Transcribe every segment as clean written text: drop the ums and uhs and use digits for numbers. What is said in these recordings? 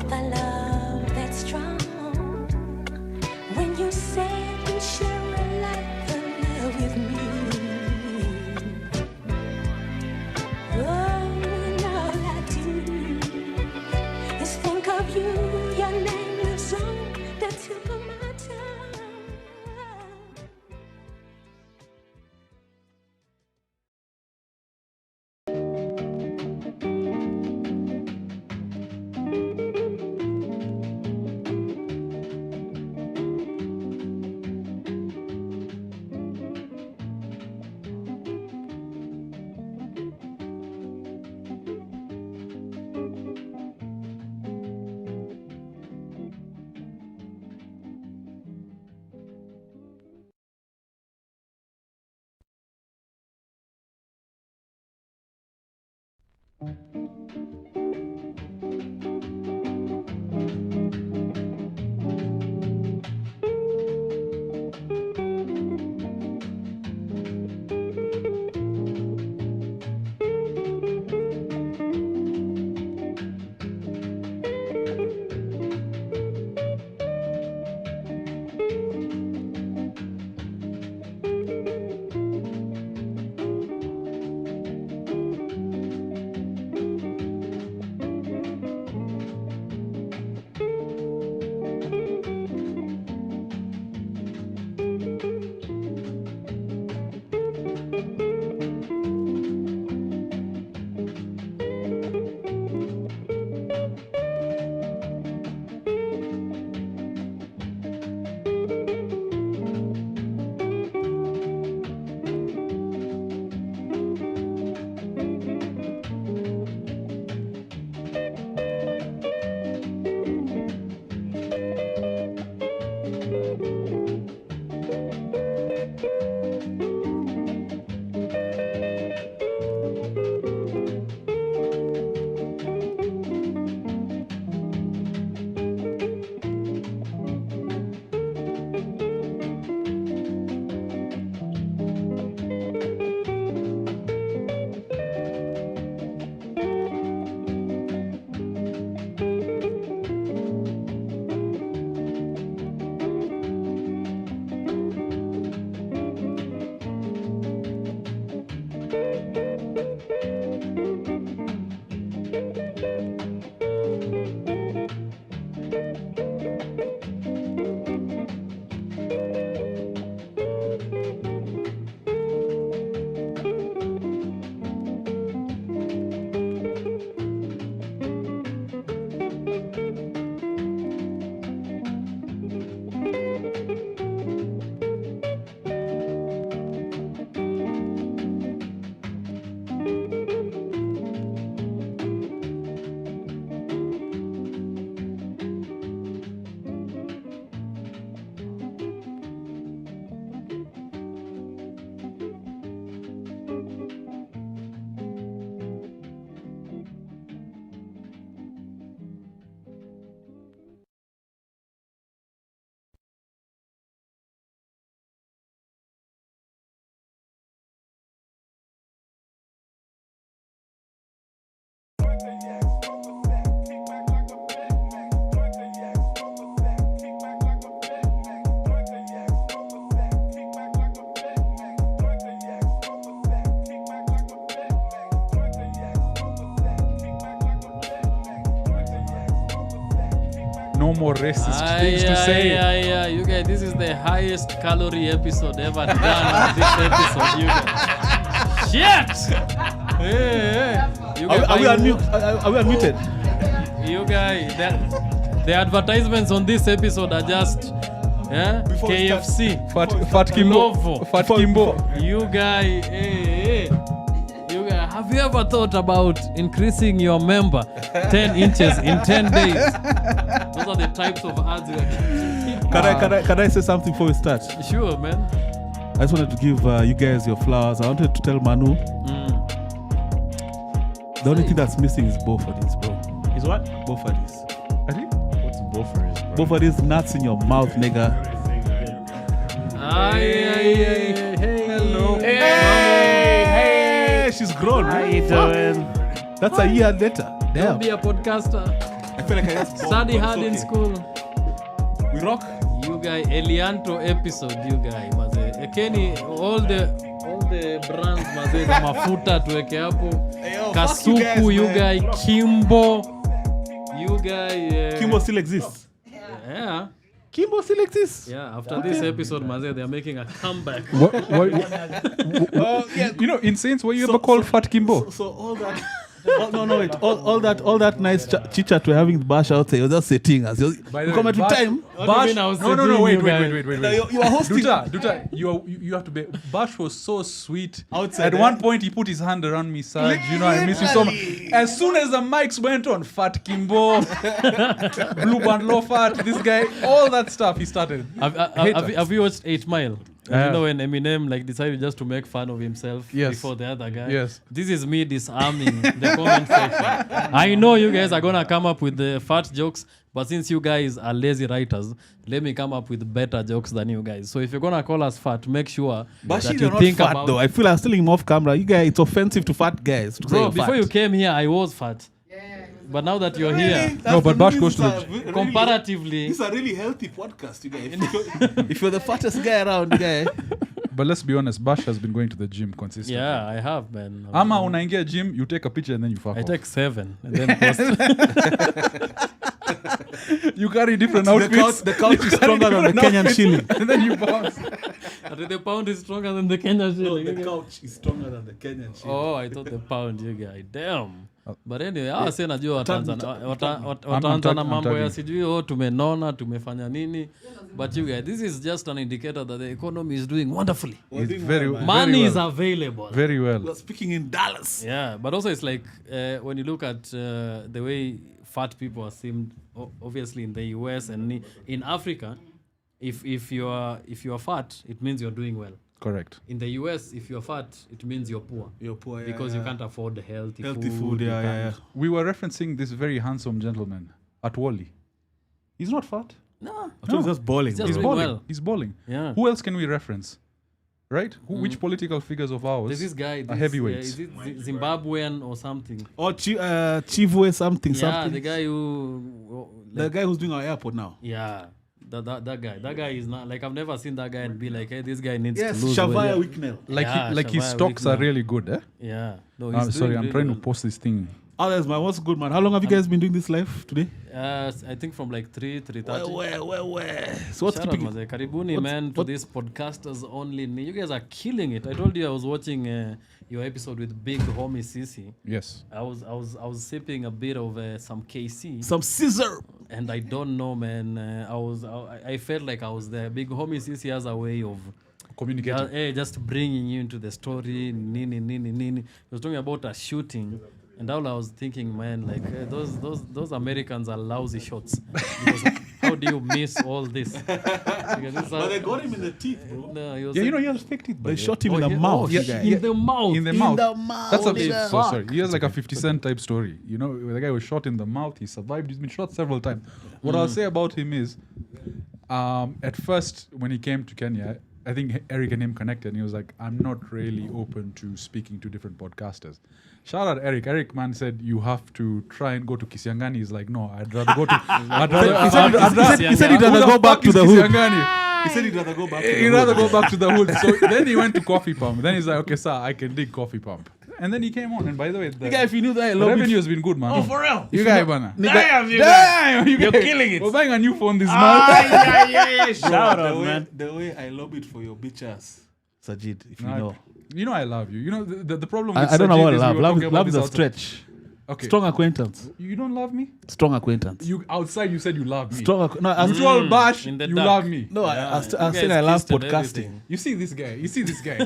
with a love that's strong. When you said you share a life of love with me. Oh, and all I do is think of you. Your name lives on the tip of my tongue. No more racist things to say. Yeah. You guys, this is the highest calorie episode ever done on this episode, you guys. Shit! Hey. Are we unmuted? You guys, the advertisements on this episode are just KFC. Fat Kimbo. You guys, hey. You guys, have you ever thought about increasing your member 10 inches in 10 days? Those are the types of ads you are. Can I say something before we start? Sure, man. I just wanted to give you guys your flowers. I wanted to tell Manu. The only thing that's missing is Bofadis, bro. Is what? Bofadis. What's Bofadis, bro? Bofadis nuts in your mouth, nigga. Hey. Hello. Hey. She's grown. How you doing? That's a year later. Don't be a podcaster. I feel like I just Study hard in school. We rock. You guy, Elianto episode, you guy, maze. Kenny, all the brands, maze, za mafuta tuweke hapo. Yo, Kasuku, you guy, Kimbo. You guy. Kimbo still exists. Yeah. Kimbo still exists. Yeah, after this episode, maze, they are making a comeback. You know, in Saints, were you ever called Fat Kimbo? So all that. Wait. All that nice chit-chat we're having the Bash out there, you're just setting us. By the Come way, to Bash- time. What do you mean I was No, sitting, wait. you guys? You are hosting. Duta, you have to be. Bash was so sweet. Outside, At one point, he put his hand around me, Saj. You know, I miss you so much. As soon as the mics went on, Fat Kimbo, Blue Band Low Fat, this guy, all that stuff, he started. Have you watched 8 Mile? Yeah. You know when Eminem decided just to make fun of himself Yes. before the other guy? Yes. This is me disarming the comment section. I know you guys are going to come up with the fat jokes, but since you guys are lazy writers, let me come up with better jokes than you guys. So if you're going to call us fat, make sure But that you're you not think fat about... though. I feel I'm still him off camera. You guys, it's offensive to fat guys. To say Bro, you're before fat. you came here, I was fat. But now that you're here, No, but Bash goes to the... comparatively... This is a really healthy podcast, you guys. If you're the fattest guy around, you guys. But let's be honest, Bash has been going to the gym consistently. Yeah, I have, man. Ama unaingia gym, you take a picture and then you fuck I off. take 7 and then post. You carry different outfits. The couch is stronger than the Kenyan shilling. And then you bounce. The pound is stronger than the Kenyan shilling. The couch is stronger than the Kenyan shilling. Oh, I thought the pound, you guy. Damn. But anyway, si najua wataanza na mambo ya sijui tumenona, tumefanya nini. But you guys, this is just an indicator that the economy is doing wonderfully. It's very Money well. is available. Very well. We're speaking in dollars. Yeah, but also it's like when you look at the way fat people are seen, obviously in the US and in Africa, if you are fat, it means you're doing well. Correct. In the US, if you're fat, it means you're poor. You're poor, yeah, because you can't afford healthy food. you Yeah. can't- We were referencing this very handsome gentleman at Wally. He's not fat. No. Actually, it's just balling. It's just He's doing balling. well. He's balling. Yeah. Who else can we reference? Right? Which political figures of ours There's this guy. are heavyweights? Is it Zimbabwean or something? Or Chivwe something. Yeah, the guy who... The guy who's doing our airport now. Yeah. That guy is not... Like, I've never seen that guy and be like, hey, this guy needs to Yes, lose Shavaya weight. Wicknell. Like his Shavaya stocks are Wickner. really good, eh? Yeah. No, I'm he's sorry, doing I'm really trying to well. post this thing. Others, man, what's good, man? How long have you guys been doing this live today? I think from like 3:30. Where? So what's Shout out, keeping Maze. Karibuni, man, to this podcasters only. You guys are killing it. I told you I was watching your episode with Big Homie Sisi. Yes. I was sipping a bit of some KC, some scissor? and I don't know, man. I felt like I was there. Big Homie Sisi has a way of Communicating. just bringing you into the story. Nini. He was talking about a shooting. And all I was thinking, man, like those Americans are lousy shots. Because how do you miss all this? But they got him in the teeth, bro. No, he was Yeah, you know, saying- he has faked it. by They the way. shot him in the mouth. yeah, you guys. in the mouth. In the mouth. That's Holy a fuck. sorry. He has like a 50 Cent type story. You know, the guy was shot in the mouth. He survived. He's been shot several times. What I'll say about him is, at first when he came to Kenya, I think Eric and him connected. And he was like, "I'm not really open to speaking to different podcasters." Shout out Eric. Eric man said you have to try and go to Kisiangani. He's like, "No, I'd rather go to." He said he'd rather go back to the hood. He said he'd rather go back to the He'd hood. rather go back to the hood. So then he went to Coffee Pump. Then he's like, "Okay, sir, I can dig Coffee Pump." And then he came on. And by the way, the Guy, if you knew that, I the love revenue it. has been good, man. Oh, for real? You guys, bana. Damn, you Damn, You're killing it. We're buying a new phone this month. Yeah. Shout the out, way, man. The way I love it for your bitch ass, Sajid, if you Nah, know. You know I love you. You know the problem with I don't know Sajid what is love. we were talking Love about is this a outside. stretch. Okay. Strong acquaintance. You don't love me? Strong acquaintance. You outside you said you love me. No, I Mutual bash, in the you dark. love me. no, I You said guys I love kissed and podcasting. everything. You see this guy.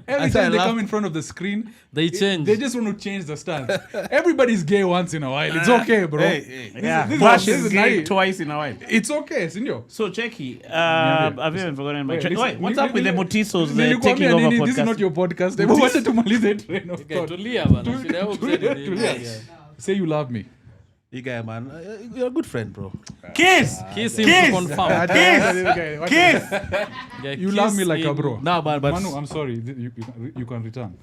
Every I said time I they love- come in front of the screen, They change. They just want to change the stance. Everybody's gay once in a while. It's okay, bro. Hey. Yeah, this Bash this is is gay nice. twice in a while. It's okay, senor. So, Checky, Yeah. I've even forgotten my Wait, check. listen, Wait, what's ni- up with ni- the Motisos Nilikwambia taking over nini, This is not podcast? your podcast. I wanted to malize train of Okay, thought. tulia bana. Shida yako kusema nini? Yeah. Say you love me. You guy, man, you're a good friend, bro. Kiss! Kiss him Kiss! to confirm. Kiss! Yeah, You kiss love me like a him. bro. No, but Manu, I'm sorry. You can return.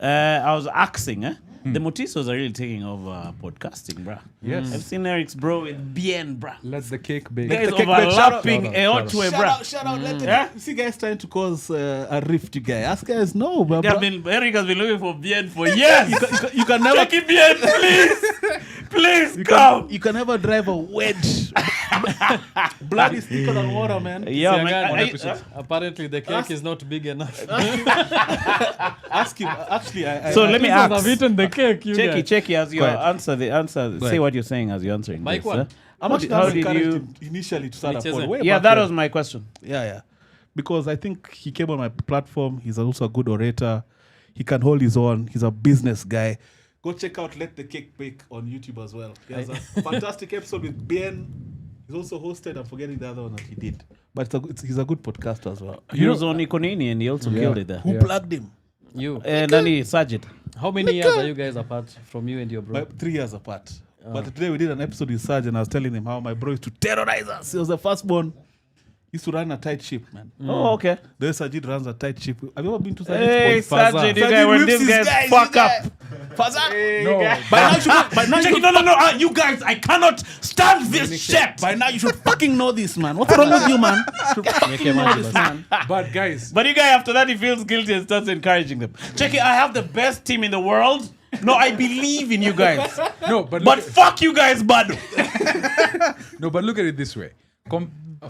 I was asking, the Mutisos are really taking over podcasting, bruh. Yes. I've seen Eric's bro with Bien, bruh. Let the cake bake. Guys the cake bake. overlapping Shout out. EOTWE, bruh. Shout out. Let them. You see guys trying to cause a rift, you guys. Ask guys, no, bro. Eric has been looking for Bien for years. You can never. Check it, Bien, please. Please come. You can never drive a wedge. Blood is thicker than water, man. Yeah, See, man. again, apparently the cake is not big enough. Ask him. Actually, So let me I've ask. eaten the cake. You guys. Checky, as you Quiet. answer the answer, say ahead. what you're saying as you're answering Mike this. one. I'm How actually did encouraged you- him initially to start a Which is pod. it? Way Yeah, back that then. was my question. Yeah. Because I think he came on my platform. He's also a good orator. He can hold his own. He's a business guy. Go check out Let the Cake Bake on YouTube as well. He has a fantastic episode with Ben. He's also hosted. I'm forgetting the other one that he did. But he's a good podcaster as well. He was on Ikonini and he also killed it there. Who plugged him? You. And then he Sajid. How many years are you guys apart from you and your bro? 3 years apart. But today we did an episode with Sarge and I was telling him how my bro used to terrorize us. He was the firstborn. He used to run a tight ship, man. Oh, okay. The Sajid runs a tight ship. Have you ever been to Sajid's Hey, pod? Sajid, you Sajid guys, when whips these his guys fuck up. Fazza. No. By now you should. By now you Check should. it, no, you guys, I cannot stand this shit. By now you should fucking know this, man. What's wrong with you, man? You should fucking know this, man. But guys, But you guy, after that, he feels guilty and starts encouraging them. Check it, I have the best team in the world. No, I believe in you guys. no, but But look, fuck you guys, bud. no, but look at it this way.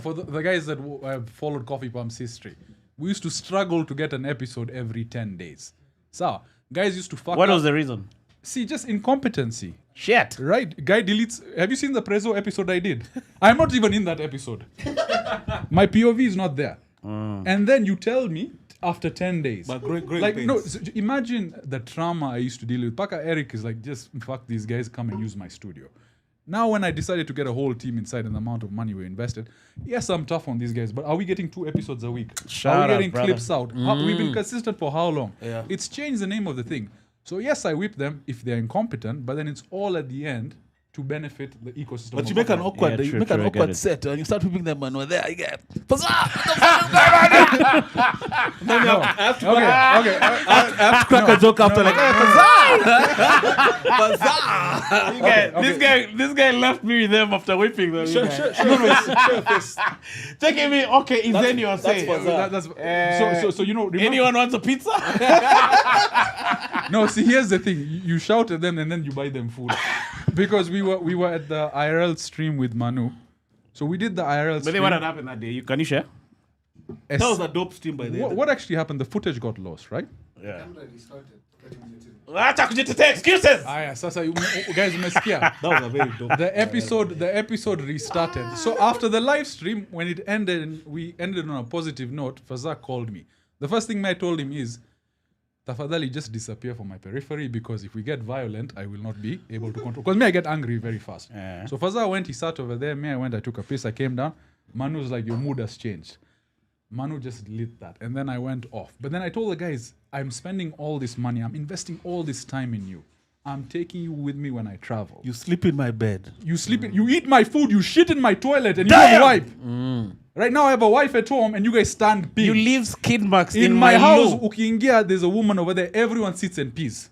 For the guys that have followed Coffee Pump's history, we used to struggle to get an episode every 10 days. So, guys used to fuck What up. was the reason? See, just incompetency. Shit. Right? Guy deletes. Have you seen the Prezzo episode I did? I'm not even in that episode. My POV is not there. And then you tell me after 10 days. But great like, pains. no, so imagine the trauma I used to deal with. Paka Eric is like, just fuck these guys, come and use my studio. Now, when I decided to get a whole team inside and the amount of money we invested, yes, I'm tough on these guys, but are we getting 2 episodes a week? Shout are we out, getting brother. clips out? We've been consistent for how long? Yeah. It's changed the name of the thing. So, yes, I whip them if they're incompetent, but then it's all at the end to benefit the ecosystem. But you of make an Auckland. awkward, Yeah, you true, make true, an I get awkward it. set, and you start whipping them, man. We're there, you get. Fazza! Okay. I have to crack a joke after, like, This guy left me with them after whipping them. Sure. Checking me, okay, is then you're saying. So you know, remember, Anyone wants a pizza? no, see, here's the thing. You shout at them and then you buy them food. Because we were at the IRL stream with Manu. So we did the IRL But stream. then what had happened that day? Can you share? That was a dope stream by the end. What actually happened? The footage got lost, right? Yeah. Acha kujitetea excuses. Aya, sasa guys umesikia? That was a very dope. The episode restarted. So after the live stream, when it ended and we ended on a positive note, Fazak called me. The first thing I told him is, tafadhali, just disappear from my periphery because if we get violent, I will not be able to control. Because me, I get angry very fast. Yeah. So Fazak went, he sat over there. Me, I went, I took a piss, I came down. Manu was like, your mood has changed. Manu just lit that. And then I went off. But then I told the guys, I'm spending all this money. I'm investing all this time in you. I'm taking you with me when I travel. You sleep in my bed. You sleep in, you eat my food, you shit in my toilet, and you don't wipe. Right now I have a wife at home and you guys stand pee. You leave skid marks in my my house, loo. ukiingia, there's a woman over there. Everyone sits and pees.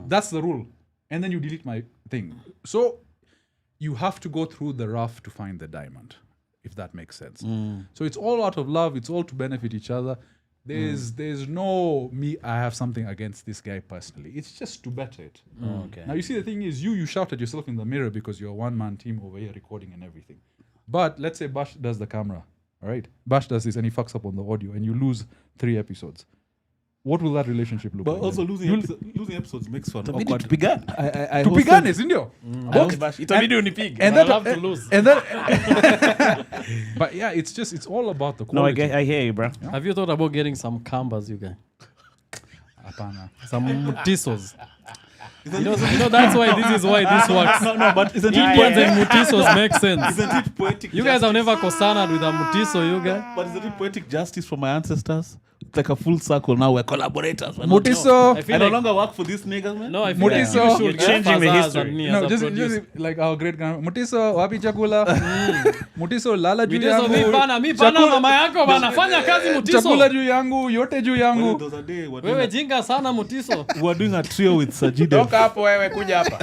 That's the rule. And then you delete my thing. So you have to go through the rough to find the diamond, if that makes sense. So it's all out of love. It's all to benefit each other. There's no me, I have something against this guy personally. It's just to better it. Okay. Now you see the thing is you shout at yourself in the mirror because you're a one-man team over here recording and everything. But let's say Bash does the camera, all right? Bash does this and he fucks up on the audio and you lose 3 episodes. What will that relationship look But like? also then? losing episodes makes fun. Itabidi Awkward. tupigane. I To hosted- pigane, sindio? Itabidi unipige. And I that, love to lose. and that, but yeah, it's all about the No, quality. I hear you, bro. Have you thought about getting some kambas, you guys? Apana. Some mutisos. You know that's why this works. No, but isn't it Indians poetic? and mutisos make sense. Isn't it poetic? You guys have never cosaned with a mutiso, you guys. But isn't it poetic justice for my ancestors? it's like a full circle now. We're collaborators. We're not- Mutiso. I I feel no like longer work for these niggas, man. no, I feel like Mutiso. you should You're get changing the Fazaz history. and me No, as a just producer. like our great grandma. Mutiso, wapi chakula? Mutiso, lala juu Mitiso, mi yangu. pana mama yako bana, fanya kazi Mutiso. Chakula juu yangu, yote juu There yangu. was a day Wewe jinga sana Mutiso. we're doing a trio with Sajid. Toka hapo wewe kuja hapa.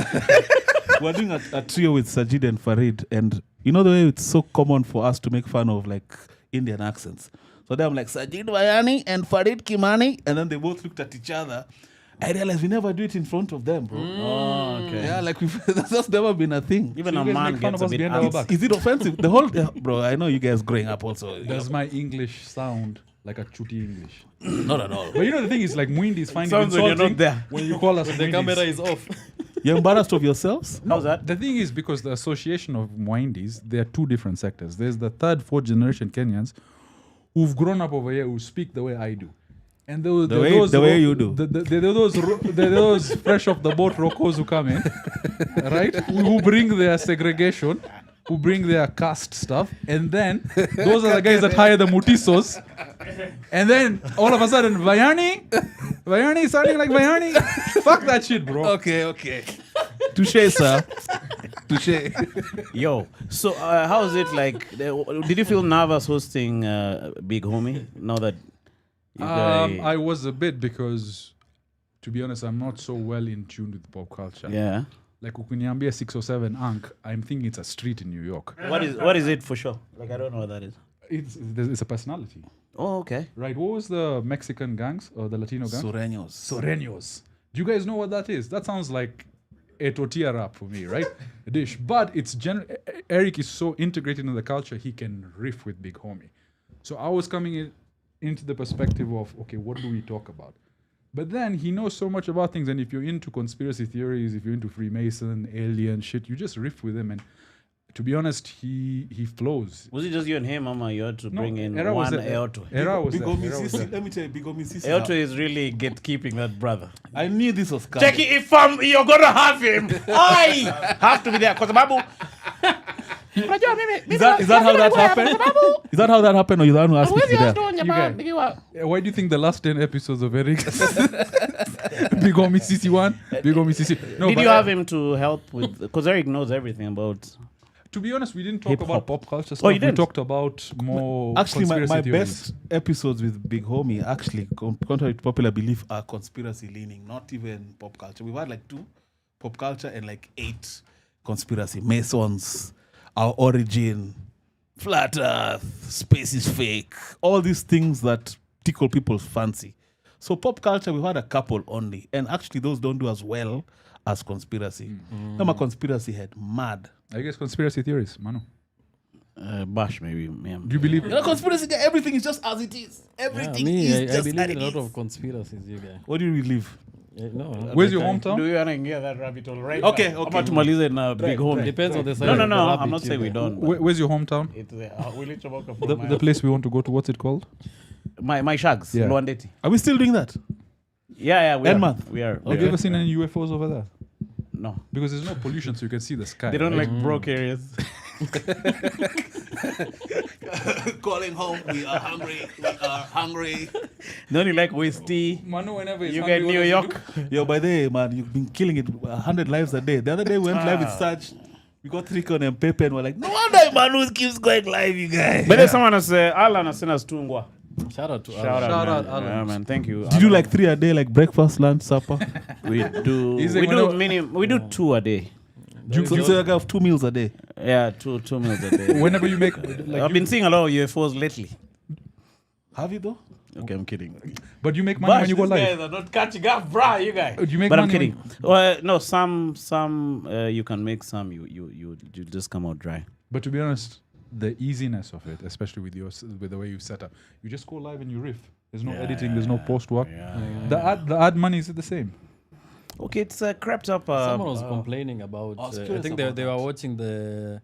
We're doing a trio with Sajid and Farid, and you know the way it's so common for us to make fun of like Indian accents. So then I'm like Sajid Bayani and Farid Kimani, and then they both looked at each other. I realized we never do it in front of them, bro. Oh, okay. Yeah, like that's just never been a thing. Even So a you guys man make fun gets of a us bit behind our antsy. back. Is it offensive? The whole bro. I know you guys growing up also. Does my English sound like a chuti English? Not at all. But you know the thing is like Mwindi is finding Sounds when you're insulting not there. when you call us The Mwindis. camera is off. You're embarrassed of yourselves? How's that? The thing is, because the association of Mwindis, there are two different sectors. There's the third, fourth generation Kenyans who've grown up over here who speak the way I do. And those, The way you do. They're those fresh off the boat rocos who come in, right? Who bring their segregation, who bring their caste stuff, and then those are the guys that hire the mutisos. And then all of a sudden, Vayani sounding like Vayani. Fuck that shit, bro. Okay. Touche, sir. Touche. Yo, so how is it like? Did you feel nervous hosting Big Homie? Now that you guys, I was a bit because, to be honest, I'm not so well in tune with pop culture. yeah. Like ukuniambia 607 Ankh, I'm thinking it's a street in New York. What is it for sure? Like I don't know what that is. It's a personality, Oh, okay. right? What was the Mexican gangs or the Latino gangs? Sureños. Soreños. Do you guys know what that is? That sounds like a tortilla wrap for me, right? A dish. But it's Eric is so integrated in the culture, he can riff with Big Homie. So I was coming into the perspective of, okay, what do we talk about? But then he knows so much about things, and if you're into conspiracy theories, if you're into Freemason, alien shit, you just riff with him. And to be honest, he flows. Was it just you and him, Mama? You had to bring in Era was one there. EOTWE. Era was Big there. Omi Era was Sisi. there. Let me tell you, Big Omi Sisi. EOTWE is really gatekeeping that brother. I knew this was coming. Jackie, if you're gonna have him, I have to be there. Cause Babu. Is that how that happened? Is that how that happened, or you the one who asked me to be there? You guys, why do you think the last 10 episodes of Eric Big Homie CC 1, Big Homie CC? No, Did but you have him to help with? Because Eric knows everything about. to be honest, we didn't talk Hip-hop. about pop culture stuff. Oh, you We didn't? talked about more Actually, my conspiracy theories. best episodes with Big Homie, actually, contrary to popular belief, are conspiracy leaning, not even pop culture. We've had like 2 pop culture and like 8 conspiracy. Masons, our origin, flat earth, space is fake, all these things that tickle people's fancy. So pop culture, we've had a couple only. And actually, those don't do as well as conspiracy. I'm a conspiracy head, mad. I guess conspiracy theories, Manu. Bash maybe. Yeah. Do you believe? You know, conspiracy, everything is just as it is. Everything is I just believe as in it a lot is. of conspiracies, you guys. What do you believe? No. Where's your Do hometown? you want to get that rabbit hole right Okay, now? okay. Ama tumalize na Big Homie. Depends on the size No, of the I'm rabbit, not you saying we guys. don't. but Where's your hometown? It's Willy Choboka for The place we want to go to, what's it called? my shags, Yeah. Luandeti. Are we still doing that? Yeah, we are. Enmonth. We are. Have you ever seen any UFOs over there? No. Because there's no pollution, so you can see the sky. They don't right? like broke areas. Calling home, we are hungry. They only like whiskey. Manu, whenever You get New York. Yo, by the way, man, you've been killing it 100 lives a day. The other day we went live with Sarge. We got Rico and Pepe and we're like, no wonder Manu keeps going live, you guys. But there's someone has Alan has sent us Tungwa. Shout out to Shout Alan. out, out, man. Alan. Yeah, man. Thank you. Did you like 3 a day, like breakfast, lunch, supper? We do. He's We like, do whenever- We do 2 a day. So you say I have 2 meals a day. Yeah, two meals a day. Whenever you make, I've been seeing a lot of UFOs lately. Have you though? Okay, I'm kidding. but you make money when you go live. are not catching up, brah, you guys. Do you make But I'm money kidding. No, some you can make, some you just come out dry. But to be honest, the easiness of it, especially with the way you set up, you just go live and you riff. There's no editing. There's no post work. The ad money is it the same? Okay, it's crept up. Someone was complaining about. I was I curious think about they were that. watching the.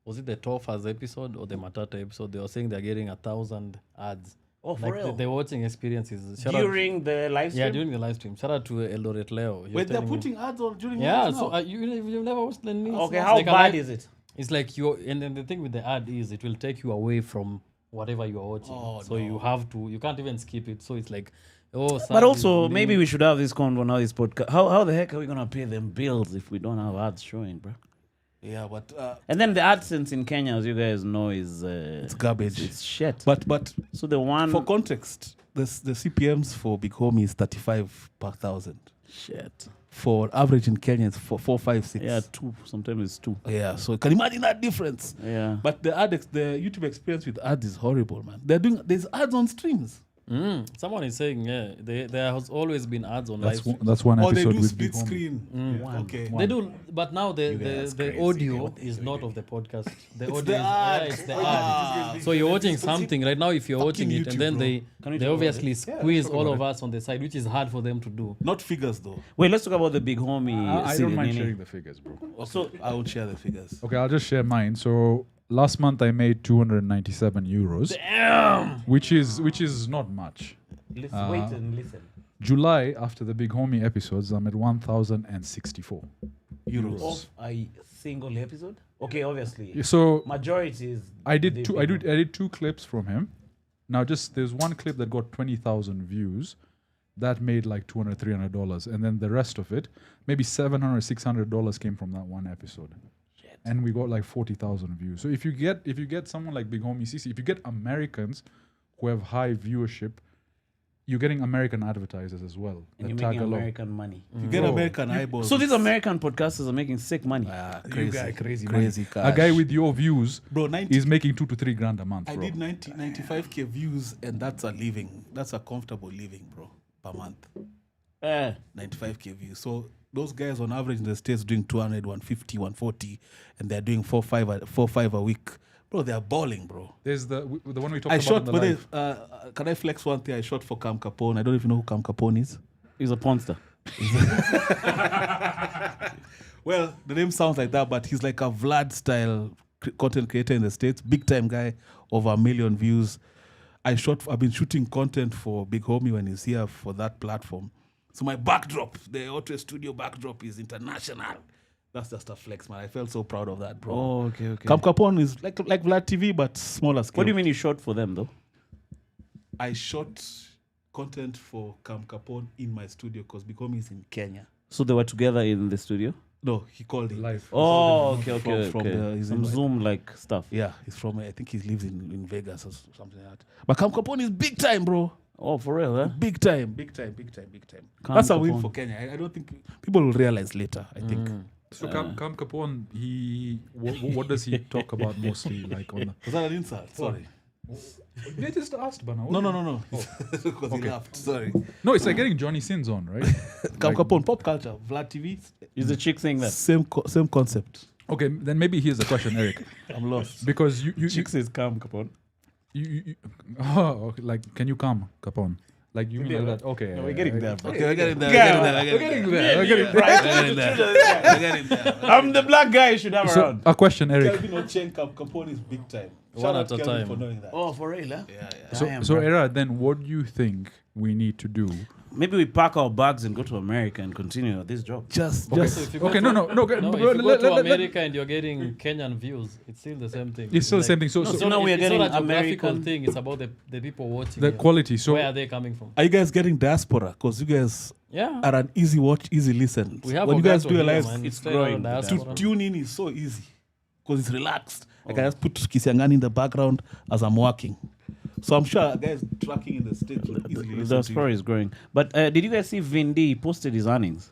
Was it the Tofas episode or the Matata episode? They were saying they're getting 1,000 ads. Oh, for Like real? they're watching experiences. Shout out, During the live stream? yeah, during the live stream. Shout out to Eldoret Leo. He was Wait, they're telling me- putting ads on during Yeah, lives so now? you've never watched the news? Okay, It's how like a bad live- is it? It's like and then the thing with the ad is it will take you away from whatever you are watching. Oh, so you have to, you can't even skip it. So it's like, oh, But also, maybe we should have this convo now, this podcast. How the heck are we going to pay them bills if we don't have ads showing, bro? Yeah, but And then the AdSense in Kenya, as you guys know, is... it's garbage. It's shit. But so the one... for context, the CPMs for Big Homie is 35 per thousand. Shit. For average in Kenya, it's 4, 5, 6. Yeah, 2. Sometimes it's 2. Yeah, so you can imagine that difference. Yeah. But the YouTube experience with ads is horrible, man. There's ads on streams. Someone is saying, yeah, there has always been ads on That's live. that's one Or they episode do with split Big Homie. screen. One. Okay. They do, but now the guys crazy. audio is not of the podcast. The audio the is ad. it's the Ah. ad. So you're watching something right now. If you're watching it, YouTube, and then bro. Can we they talk obviously about squeeze all of us on the side, which is hard for them to do. Not figures, though. Wait, let's talk about the Big Homie. I series, don't mind Nini. sharing the figures, bro. So I will share the figures. Okay, I'll just share mine. So last month I made 297 euros. Damn! Which is not much. Listen, wait and listen. July, after the Big Homie episodes, I'm at 1,064 euros. Of a single episode? Okay, obviously. So Majority is... I did the two. I big did 2 clips from him. Now, just there's one clip that got 20,000 views. That made like $200, $300, and then the rest of it, maybe $700, $600 came from that one episode. Shit. And we got like 40,000 views. So if you get someone like Big Homie CC, if you get Americans who have high viewership, you're getting American advertisers as well. And that you're tag making along. American money. You get Bro, American eyeballs. So these American podcasters are making sick money. crazy, guy crazy crazy A cash. guy with your views bro, 90. is making 2 to 3 grand a month, I bro. did 95k views, and that's a living. That's a comfortable living, bro, per month. 95k views. So those guys on average in the States doing 200, 150, 140, and they're doing 4, 5 a week. Bro, they're balling, bro. There's the one we talked I about shot, in the but live. can I flex one thing? I shot for Cam Capone. I don't even know who Cam Capone is. He's a porn star. Well, the name sounds like that, but he's like a Vlad style content creator in the States. Big time guy, over 1 million views. I've been shooting content for Big Homie when he's here for that platform. So my backdrop, the EOTWE studio backdrop, is international. That's just a flex, man. I felt so proud of that, bro. Oh, okay. Cam Capone is like Vlad TV, but smaller scale. What do you mean you shot for them, though? I shot content for Cam Capone in my studio because Big Homie is in Kenya. So they were together in the studio? No, he called him. Live. Oh, okay. From his Some invite. Zoom-like stuff. Yeah, he's from, I think he lives in Vegas or something like that. But Cam Capone is big time, bro. Oh, for real, huh? Big time. Cam That's a win Capone. for Kenya. I don't think people will realize later, I think. So Cam Capone, what does he talk about mostly? Like on the Was that an insult? Sorry. they just asked, Bana. No. Because he laughed. Sorry. No, it's like getting Johnny Sins on, right? Cam Capone, pop culture, Vlad TV, Is the chick saying that? same concept. Okay, then maybe here's the question, Eric. I'm lost. Because you says Cam Capone. oh, okay, like can you come Capone? Like you mean like that? Okay, No, we're getting there, bro. Okay, we're getting there. We're getting there. I'm the black guy you should have So around. a question, Eric. Kelvin Ochen, Cam Capone is big time. One Shout at out a Kelvin time. for knowing that. Oh, for real, huh? Yeah. So Era, then what do you think we need to do? Maybe we pack our bags and go to America and continue this job. Just So if you go Okay, to- no. if you go to America and you're getting Kenyan views, it's still the same thing. It's still the same thing. So, No, so so now we are it's getting not a geographical American- thing. It's about the people watching. the it. quality. So Where are they coming from? Are you guys getting diaspora? Because you guys Yeah. are an easy watch, easy listen. We have when you guys Ogato do your here, lives, man. it's Straight growing, out the diaspora. to tune in is so easy because it's relaxed. I can just put Kisiangani in the background as I'm working. So I'm sure guys tracking in the States will easily The listen to diaspora you. is growing. But did you guys see Vin D posted his earnings?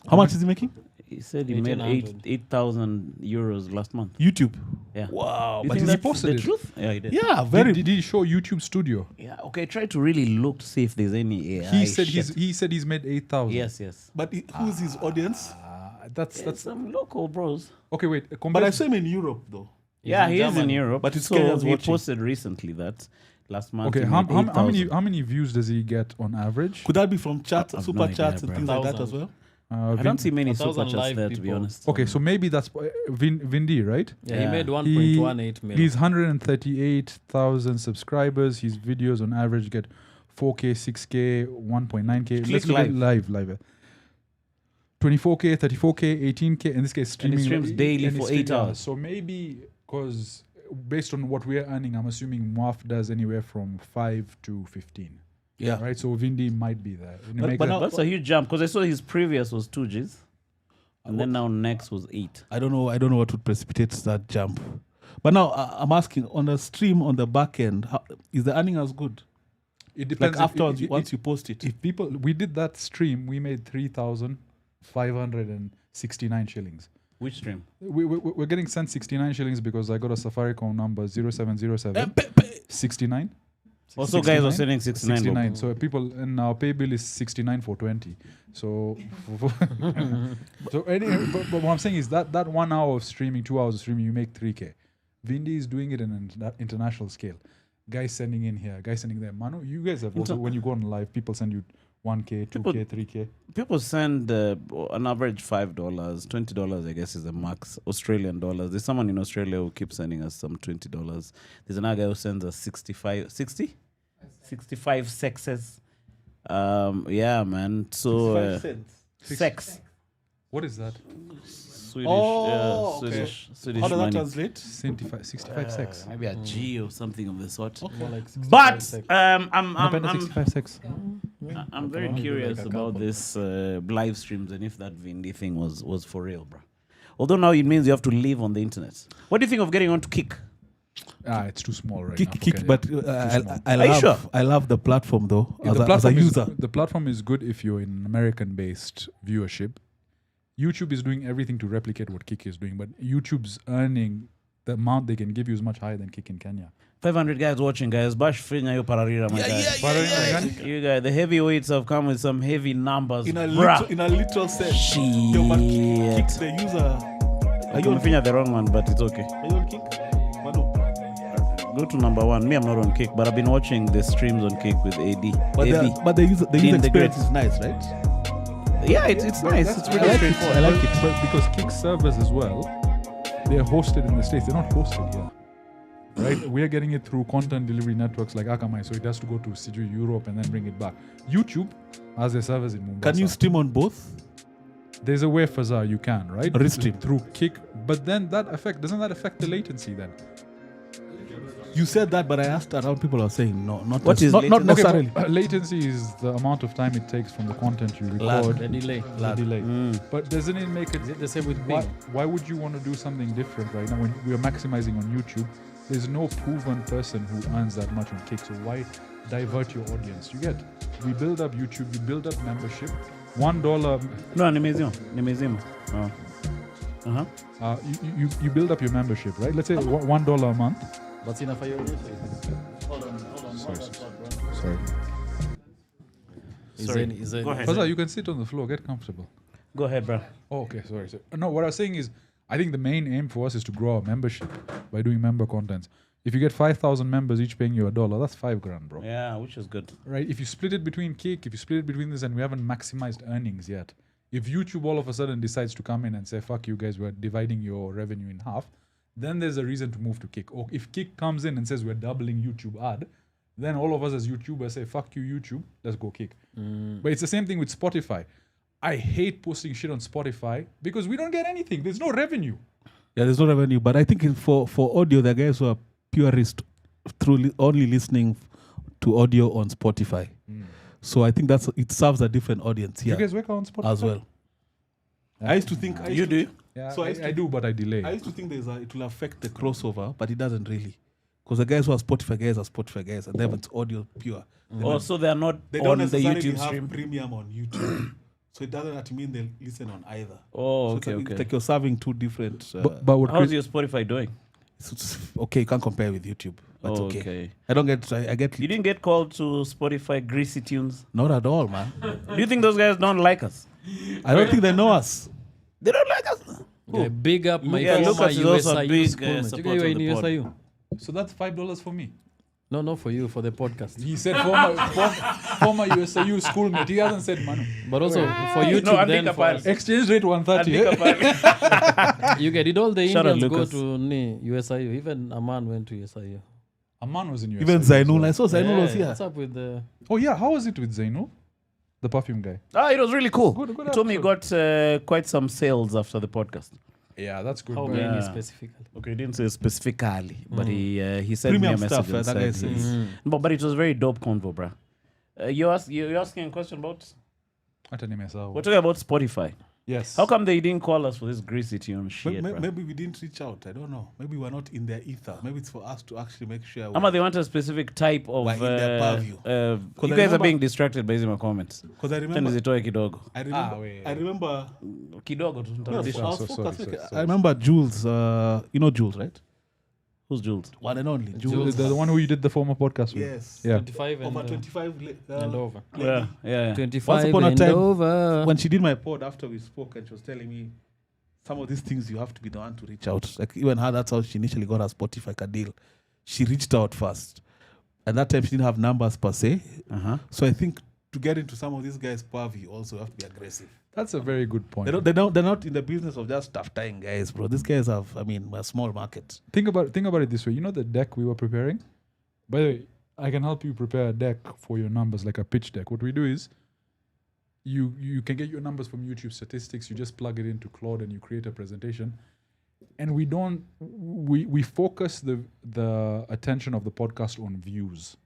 How much is he making? He said he made 1800. 8,000 euros last month. YouTube. Yeah. Wow. You But think is he that's posted the it? truth? Yeah, he did. Yeah, very. did he show YouTube Studio? Yeah. Okay, try to really look to see if there's any AI He said shit. he said he's made 8,000. Yes. But who's his audience? That's That's some local bros. okay. Wait, But compare. I saw him in Europe though. Yeah, in he is in Germany. Europe. But it's so Kenyans he watching. posted recently that last month. Okay, he how made 8,000. many views does he get on average? Could that be from chats, I've super no idea, chats, and bro. things like that 1,000. as well? I don't see many 1,000 super chats live there, to be people. honest. Okay, so maybe that's Vindi, right? Yeah, he Yeah. made He- 1.18 million. He's 138,000 subscribers. His videos on average get 4K, 6K, 1.9K. Click Let's look at live. live. 24K, 34K, 18K, and this guy is streaming streams daily and he for stream- 8 yeah, hours. So maybe because based on what we're earning, I'm assuming Mwaf does anywhere from 5 to 15. Yeah. Right. So Vindi might be there. When you But make now- that- That's a huge jump because I saw his previous was 2 Gs. And then now next was 8. I don't know what would precipitate that jump. But now I'm asking, on the stream on the back end, is the earning as good? it depends. Like afterwards, once you post it. if people, we did that stream, we made 3,569 shillings. Which stream? We're getting sent 69 shillings because I got a Safaricom number 0707 69. Also, guys are 69? selling 69. 69. So people, and our pay bill is 69 for 20. So, so anyway, but what I'm saying is that 1 hour of streaming, 2 hours of streaming, you make 3K. Vindi is doing it in an international scale. Guys sending in here, guys sending there. Manu, you guys have also, when you go on live, people send you 1K, 2K, 3K. People send an average $5, $20, I guess, is the max. Australian dollars. There's someone in Australia who keeps sending us some $20. There's another guy who sends us 65 sexes. Yeah, man. So, 65 cents. sex. What is that? Swedish. Oh, okay. Swedish How does that money. translate? 65 sex. Maybe a G or something of the sort. More like 65 But sex. Napenda 65 sex. I'm very curious about this live streams and if that Vindi thing was for real, bro. Although now it means you have to live on the internet. What do you think of getting on to Kick? It's too small right now. Kick, for Kenya. but Too small. I Are you love sure? I love the platform though Yeah, as a user. The platform is good if you're in American-based viewership. YouTube is doing everything to replicate what Kick is doing, but YouTube's earning, the amount they can give you is much higher than Kick in Kenya. 500 guys watching, guys. Bash finya yo pararira, my guy. You guys, the heavyweights have come with some heavy numbers. In a bruh. little sense. Shit. Yo, but Kick the user. Are you on Finya the wrong one, but it's okay. Are you on Kick? Manu. Go to number 1. Me, I'm not on Kick, but I've been watching the streams on Kick with AD. But the user Being the experience great. is nice, right? Yeah, it's nice. It's I really like straightforward. I like it. But because Kick servers as well, they're hosted in the States. They're not hosted here. Right? We're getting it through content delivery networks like Akamai, so it has to go to Siju Europe and then bring it back. YouTube has their servers in Mombasa. Can you stream on both? There's a way, Fazar, you can, right? Restream. Through Kick. But then doesn't that affect the latency then? You said that, but I asked around. People are saying no, not What is not latency? necessarily. but, latency is the amount of time it takes from the content you record. The delay. The delay. But doesn't it make it Is it the same with why, Bing? why would you want to do something different right now when we are maximizing on YouTube? There's no proven person who earns that much on Kick. So why divert your audience? You get, we build up YouTube, you build up membership. $1, No, nimezima. Oh. Uh-huh. you build up your membership, right? Let's say $1 a month. But enough for you. Hold on. Sorry. Go ahead. Fazal, you can sit on the floor. Get comfortable. Go ahead, bro. Oh, okay, sorry. No, what I was saying is, I think the main aim for us is to grow our membership by doing member contents. If you get 5,000 members each paying you $1, that's $5,000, bro. Yeah, which is good. Right? If you split it between Kick, if you split it between this, and we haven't maximized earnings yet. If YouTube all of a sudden decides to come in and say, fuck you guys, we're dividing your revenue in half, then there's a reason to move to Kick. Or if Kick comes in and says we're doubling YouTube ad, then all of us as YouTubers say, fuck you, YouTube, let's go Kick. But it's the same thing with Spotify. I hate posting shit on Spotify because we don't get anything. There's no revenue. Yeah, there's no revenue, but I think for audio, the guys who are purist through only listening to audio on Spotify. So I think it serves a different audience here You guys work on Spotify? as well. I used to think You do? Yeah, So I do, but I delay. I used to think it will affect the crossover, but it doesn't really, because the guys who are Spotify guys, and then it's audio pure. So they're not They on don't the necessarily YouTube have stream. premium on YouTube, so it doesn't have to mean they'll listen on either. Oh, So okay, it's okay. like you're serving two different. But what How's Chris, your Spotify doing? it's okay, you can't compare with YouTube. That's Oh, okay. I don't get. I get. You didn't get called to Spotify Greasy Tunes? Not at all, man. Do you think those guys don't like us? I don't think they know us. They don't like us. Okay, big up my Yeah, former Lucas is also a USIU big, schoolmate. supporter You guys were of in the pod. USIU? so that's $5 for me. No, not for you, for the podcast. He said former USIU schoolmate. He hasn't said Manu. But also for YouTube, No, then Andika for Pal. us. Exchange rate 130. eh? You get it. All the Shout out, Indians go Lucas. to USIU. Even Aman went to USIU. Aman was in USIU. Even as Zainul, well. I saw Zainul was Yeah, here. what's up with the... Oh yeah, how was it with Zainul? The perfume guy. It was really cool. Good He told me he got quite some sales after the podcast. Yeah, that's good. How but- many Yeah. specifically? Okay, he didn't say specifically, but he sent Premium me a stuff, message that and guy said says. but it was very dope convo, bruh. You're asking a question about... Hata nimesahau. We're talking about Spotify. Yes. How come they didn't call us for this greasy tune shit, bruh? Maybe we didn't reach out. I don't know. Maybe we're not in their ether. Maybe it's for us to actually make sure. Ama they want a specific type of... We're in their purview. you I guys are remember- being distracted by my comments. Because I Tena remember. zitoe kidogo. I remember. Kidogo tu, No, nitarudisha. I was sorry, focused. sorry, Like, sorry. I remember Jules. You know Jules, right? Who's Jules? One and only. Jules. The one who you did the former podcast with. Yes. Yeah. 25 and, Over 25 and over. Yeah, yeah. 25 upon a and time, over. when she did my pod after we spoke, and she was telling me some of these things you have to be the one to reach out. Like even her, that's how she initially got her Spotify deal. She reached out first, and that time she didn't have numbers per se. Uh-huh. So I think to get into some of these guys' purview, you also have to be aggressive. That's a very good point. They're not in the business of just tough tying guys, bro. These guys have, a small market. Think about it this way. You know the deck we were preparing? By the way, I can help you prepare a deck for your numbers, like a pitch deck. What we do is you can get your numbers from YouTube statistics, you just plug it into Claude and you create a presentation. And we focus the attention of the podcast on views.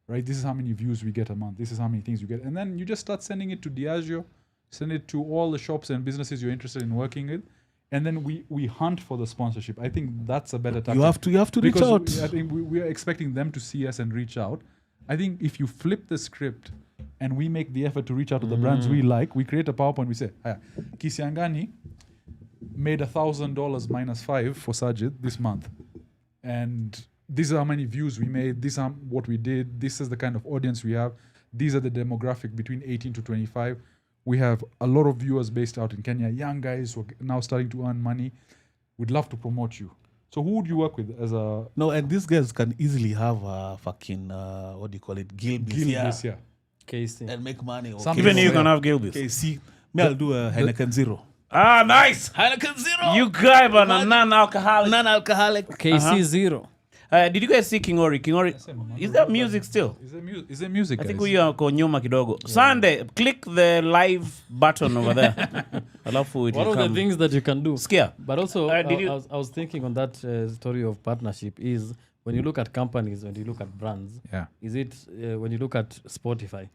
Right? This is how many views we get a month. This is how many things you get. And then you just start sending it to Diageo, send it to all the shops and businesses you're interested in working with. And then we hunt for the sponsorship. I think that's a better tactic. You have to reach Because out. I think we are expecting them to see us and reach out. I think if you flip the script and we make the effort to reach out to the brands we like, we create a PowerPoint, we say, Kisiangani made $1,000 minus 5 for Sajid this month. And these are how many views we made, this is what we did, this is the kind of audience we have, these are the demographic between 18 to 25. We have a lot of viewers based out in Kenya, young guys who are now starting to earn money. We'd love to promote you. So who would you work with as a... No, and these guys can easily have a fucking, what do you call it, Gilbis, yeah. Casey. and make money. Or Something Even you Yeah. can have Gilbis. Okay, see, me, I'll do a Heineken Zero. Ah, nice. Heineken Zero! You guy, but a non-alcoholic. Non-alcoholic. KC 0. Did you guys see King Ori? King Ori, is there music still? Is there music, I think guys? we are nyuma kidogo. Sunday, click the live button over there. Alafu it One will of the come. things that you can do. Skia. But also, Did you- I was thinking on that story of partnership is when you look at companies, when you look at brands, Yeah. is it when you look at Spotify,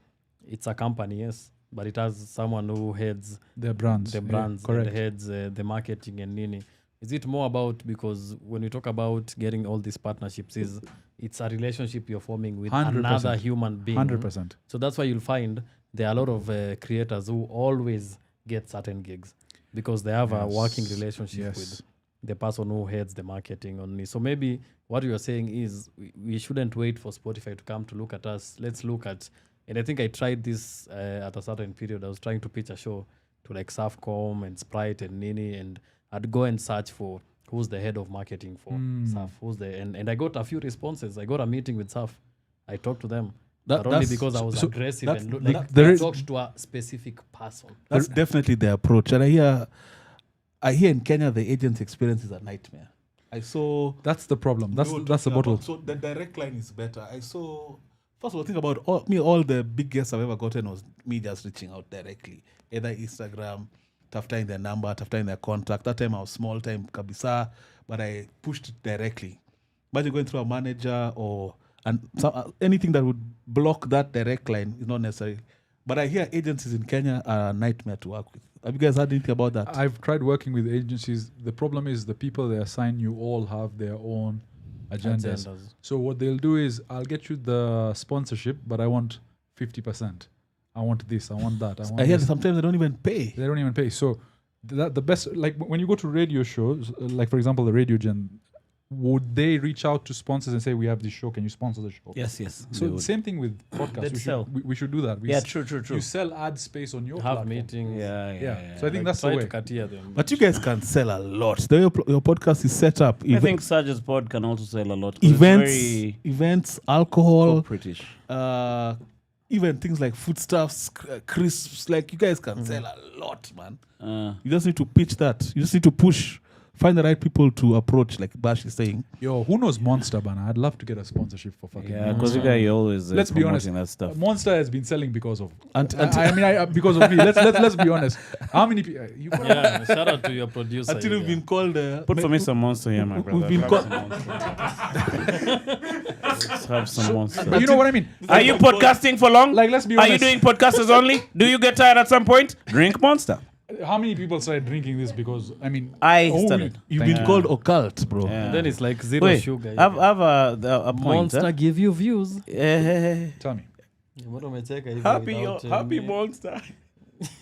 it's a company, yes, but it has someone who heads Their brands. the Yeah, brands correct. and heads the marketing and nini. Is it more about, because when we talk about getting all these partnerships, it's a relationship you're forming with 100%. another human being. 100%. So that's why you'll find there are a lot of creators who always get certain gigs because they have a working relationship Yes. with the person who heads the marketing on me. So maybe what you're saying is we shouldn't wait for Spotify to come to look at us. Let's look at, and I think I tried this at a certain period. I was trying to pitch a show to like Surfcom and Sprite and Nini, and I'd go and search for who's the head of marketing for Surf, who's the, and I got a few responses. I got a meeting with Surf. I talked to them. But only because I was aggressive and I talked to a specific person. That's definitely the approach. And I hear in Kenya the agent's experience is a nightmare. I saw That's the problem. That's we were the talking bottle. about- So the direct line is better. I saw, first of all, think about all the big guests I've ever gotten was me just reaching out directly. Either Instagram, tough time their number, tough time their contact. That time I was small time kabisa, but I pushed it directly. Imagine going through a manager or anything that would block that direct line is not necessary. But I hear agencies in Kenya are a nightmare to work with. Have you guys heard anything about that? I've tried working with agencies. The problem is the people they assign you all have their own agendas. So what they'll do is, I'll get you the sponsorship, but I want 50%. I want this, I want that. I hear this. sometimes they don't even pay. They don't even pay. So the best, like when you go to radio shows, like for example, the Radio Gen, would they reach out to sponsors and say, we have this show, can you sponsor the show? Yes, yes. So the same thing with podcasts. They'd sell. We should do that. Yeah, true. You sell ad space on your Have platform. meetings. Yeah. So I think Like that's the try way. to katia them. But you guys can sell a lot. The way your podcast is set up. I think Saj's pod can also sell a lot. 'cause it's Events, alcohol, very British. even things like foodstuffs, crisps. Like you guys can sell a lot, man. You just need to pitch that. You just need to push find the right people to approach, like Bash is saying. Yo, who knows Monster, bana? I'd love to get a sponsorship for fucking. Yeah, because you guys always Let's be honest. promoting that stuff. Monster has been selling because of. Until Because of me. Let's be honest. How many people? Yeah, shout out to your producer. until we've been called. Put for me some Monster here, my brother. We've been Grab some Monster. Let's have some Monster. But you know what I mean? Are you podcasting for long? Like, let's be Are you honest. doing podcasters only? Do you get tired at some point? Drink Monster. How many people started drinking this because I started. You've been called occult, bro. Yeah. Then it's like zero Wait, sugar. I've a point. Monster give you views. Tell me. Mbona umecheka hivi Happy without, me? Monster.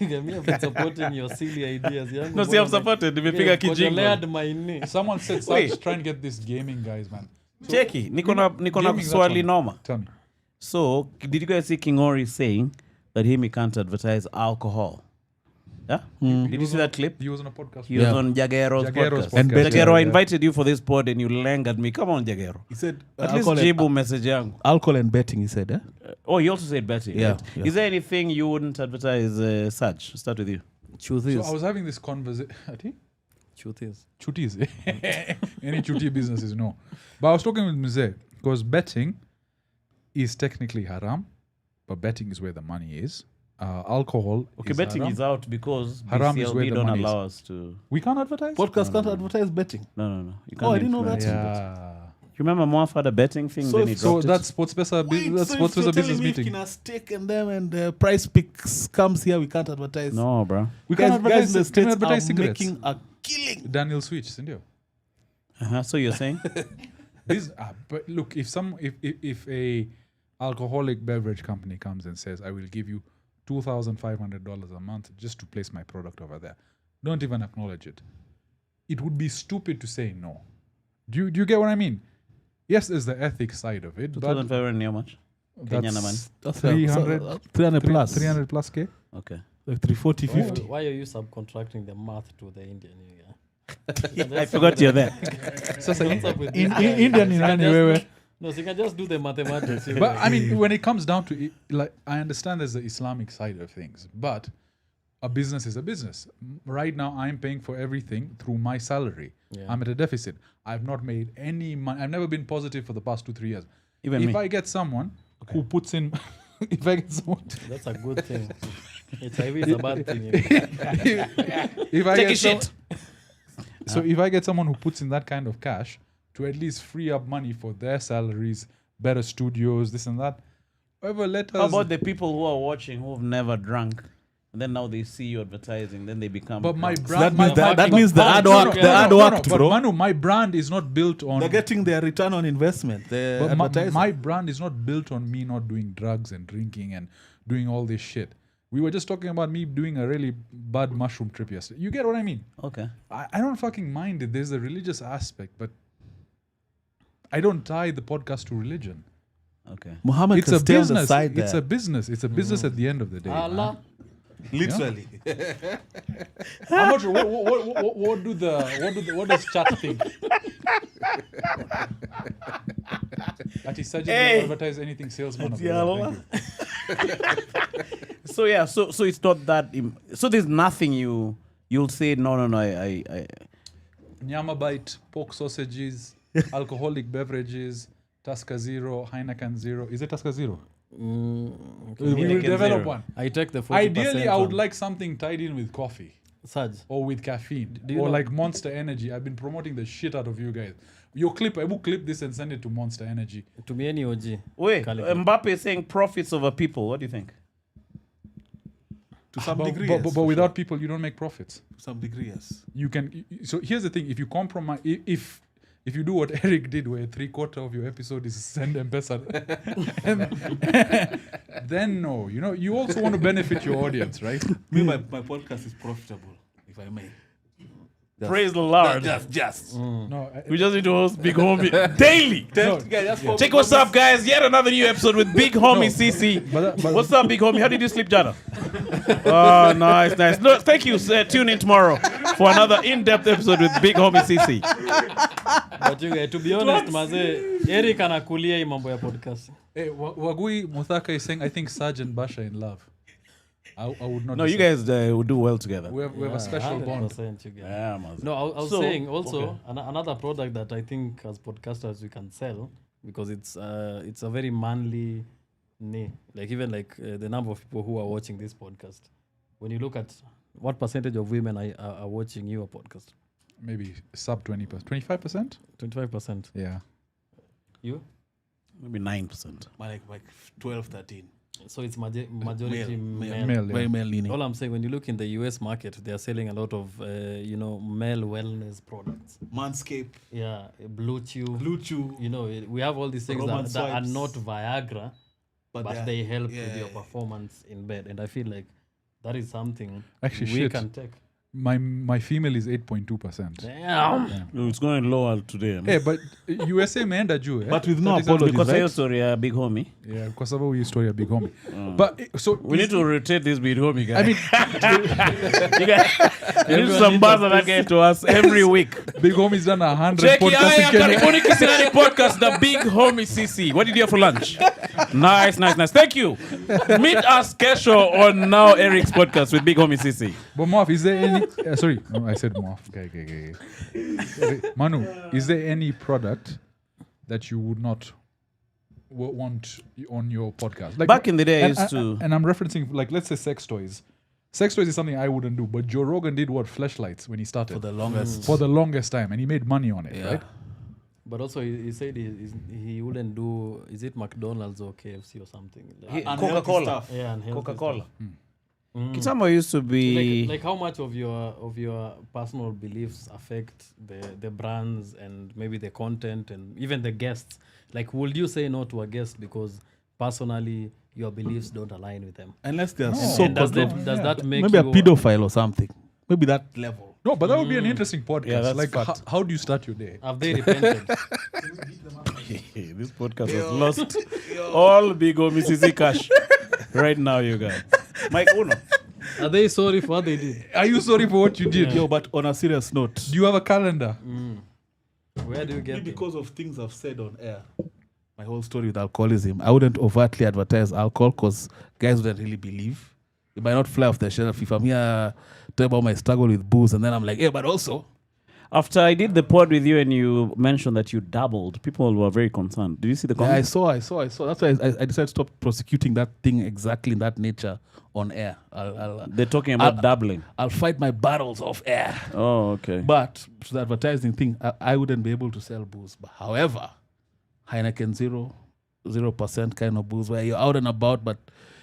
Me have been supporting your silly ideas. Yangu No, see, I've supported. Nimepiga kijingo. Kojolea maini. Someone said, Wait. "Sarge, try and get this gaming guys, man." So, Cheki, niko na gaming, swali that's noma. Tell me. So, did you guys see King Ori saying that he can't advertise alcohol? Yeah? Did you see that clip? He was on a podcast. He was on Jagero's Jagero's podcast. And podcast. Jagero, I Yeah. invited you for this pod and you langered me. Come on, Jagero. He said At least alcohol, jibu message yangu. alcohol and betting, he said, eh? Oh, he also said betting. Yeah, Right? yeah. Is there anything you wouldn't advertise, Saj? Start with you. Truth So is. I was having this conversation. Truth is. Chutis. Any chuti businesses, no. But I was talking with Mzee because betting is technically haram, but betting is where the money is. Alcohol Okay, is betting haram. is out because Haram is where BCLB the don't money is. allow us to... We can't advertise? Podcast can't advertise betting. No. You Oh, I didn't know influence that. it. Yeah. You remember Moaf had a betting thing, So then he if- So dropped that's it? Sports Pesa Wait, that's so Sports if you're Pesa business telling me meeting. if a stake and them and Price Picks comes here, we can't advertise. No, bro. We Guys, can't guys in the advertise, can we States advertise are cigarettes. making a killing. Daniel Switch, Cindy. So you're saying? But look, if a alcoholic beverage company comes and says, "I will give you $2,500 a month just to place my product over there," don't even acknowledge it. It would be stupid to say no. Do you get what I mean? Yes, there's the ethics side of it, but 2,500 how much? Kenyan money. That's 300 300 plus. 300 plus K. Okay. Like 340, 50. Why are you subcontracting the math to the Indian? I forgot you're there. Sasa What's up with in this? Indian ni nani wewe? No, so you can just do the mathematics. But I mean, when it comes down to it, like, I understand there's the Islamic side of things, but a business is a business. Right now, I'm paying for everything through my salary. Yeah. I'm at a deficit. I've not made any money. I've never been positive for the past 2-3 years. Even if me. I get someone who puts in, if I get someone, That's a good thing. HIV is a bad thing. if I Take get a shit. So if I get someone who puts in that kind of cash to at least free up money for their salaries, better studios, this and that, whoever let us. How about the people who are watching who have never drunk? And then now they see you advertising, then they become... But my drunk. brand, that means my- that my- means the no, ad no, act, no, the no, ad no, act, but bro. Manu, my brand is not built on. They're getting their return on investment. The But advertising. my brand is not built on me not doing drugs and drinking and doing all this shit. We were just talking about me doing a really bad mushroom trip yesterday. You get what I mean? Okay. I don't fucking mind it. There's a religious aspect, but I don't tie the podcast to religion. Okay. Muhammad It's can a stay on the business. side It's there. a business. It's a business at the end of the day. Allah. Literally. How much? What does chat think? That is such Hey. advertise anything salesman. Yeah, Thank you. So yeah, so it's not that... so there's nothing you'll say, no, I Nyama bite, pork sausages, alcoholic beverages, Tusker Zero, Heineken Zero. Is it Tusker Zero? We will Heineken develop Zero. one. I take the 40%. Ideally, I would from like something tied in with coffee Saj. or with caffeine Do you or know- like Monster Energy. I've been promoting the shit out of you guys. I will clip this and send it to Monster Energy. To me, any OG. Wait, Calico. Mbappe is saying profits over people. What do you think? To some But, degree, but, yes, but for without sure. people, you don't make profits. To some degree, yes. You can. So here's the thing: if you compromise, if you do what Eric did, where 3/4 of your episode is send M-Pesa, then no. You know, you also want to benefit your audience, right? Me, my podcast is profitable, if I may. Praise the Lord. Just. No, We just need to host Big Homie daily. Check what's up, guys. Yet another new episode with Big Homie CC. but- What's up, Big Homie? How did you sleep, Jana? Oh, nice. No, thank you. Tune in tomorrow for another in-depth episode with Big Homie CC. But you guys, to be honest, maze, Eric anakulia hii mambo ya podcast. Hey, Wagui Muthaka is saying, I think Saj and Basha in love. I would not. No, be you sad. guys would do well together. We have a special bond. 100% you get. Yeah, man. No, I was So, saying also okay. another product that I think as podcasters we can sell because it's a very manly like even like the number of people who are watching this podcast. When you look at what percentage of women are watching your podcast, Maybe sub 20%, 25%. 25%. Yeah. You? Maybe 9%. Like 12, 13. So it's majority male. Male, Very yeah. male leaning. All I'm saying, when you look in the US market, they are selling a lot of male wellness products. Manscaped, Yeah, Blue Chew. Blue Chew, You know, we have all these things Roman that are swipes. not Viagra, but they help with your yeah. performance in bed. And I feel like that is something Actually, we shit. can take. My female is 8.2%. Damn. No, it's going lower today. Hey, but USA meenda juu, eh? But with no 37. apologies, Because right? I story, big homie. Yeah, kwa sababu hii story ya big homie. But so We need to rotate this big homie guy. I mean, you guys, you need some buzz that get to us every week. big homie's done 100 Check podcasts in Kenya. Karibuni Kisirani podcast, the big homie CC. What did you have for lunch? Nice. Thank you. Meet us kesho on Now Eric's podcast with big homie CC. But Moaf, is there any... sorry, no, I said Moaf. Okay. Manu, is there any product that you would not want on your podcast? Like, Back in the day, I and, used to... And I'm referencing, like, let's say sex toys. Sex toys is something I wouldn't do, but Joe Rogan did what? Fleshlights when he started. For the longest. For the longest time, and he made money on it, Yeah. right? But also, he said he wouldn't do, is it McDonald's or KFC or something? Like, Unhealthy Coca-Cola. stuff. yeah, and healthy Coca-Cola. stuff. Kitambo used to be... Like how much of your personal beliefs affect the brands and maybe the content and even the guests? Like, would you say no to a guest because personally your beliefs don't align with them? Unless they are No. so And does controlled. that make Maybe a you pedophile or something. Maybe that level. No, but that would be an interesting podcast. Yeah, that's like, fact. how do you start your day? have they repented? This podcast has lost all big homie CC cash right now, you guys. Mike Uno. Are they sorry for what they did? Are you sorry for what you did? Yo, but on a serious note, Do you have a calendar? Where do you maybe get them? because of things I've said on air, my whole story with alcoholism, I wouldn't overtly advertise alcohol because guys wouldn't really believe. It might not fly off the shelf if I'm here talking about my struggle with booze and then I'm like, hey, but also, After I did the pod with you and you mentioned that you dabbled, people were very concerned. Did you see the yeah, I comments? saw. That's why I decided to stop prosecuting that thing exactly in that nature on air. They're talking about dabbling. I'll fight my battles off air. Oh, okay. But to the advertising thing, I wouldn't be able to sell booze. But however, Heineken 0% kind of booze where you're out and about, but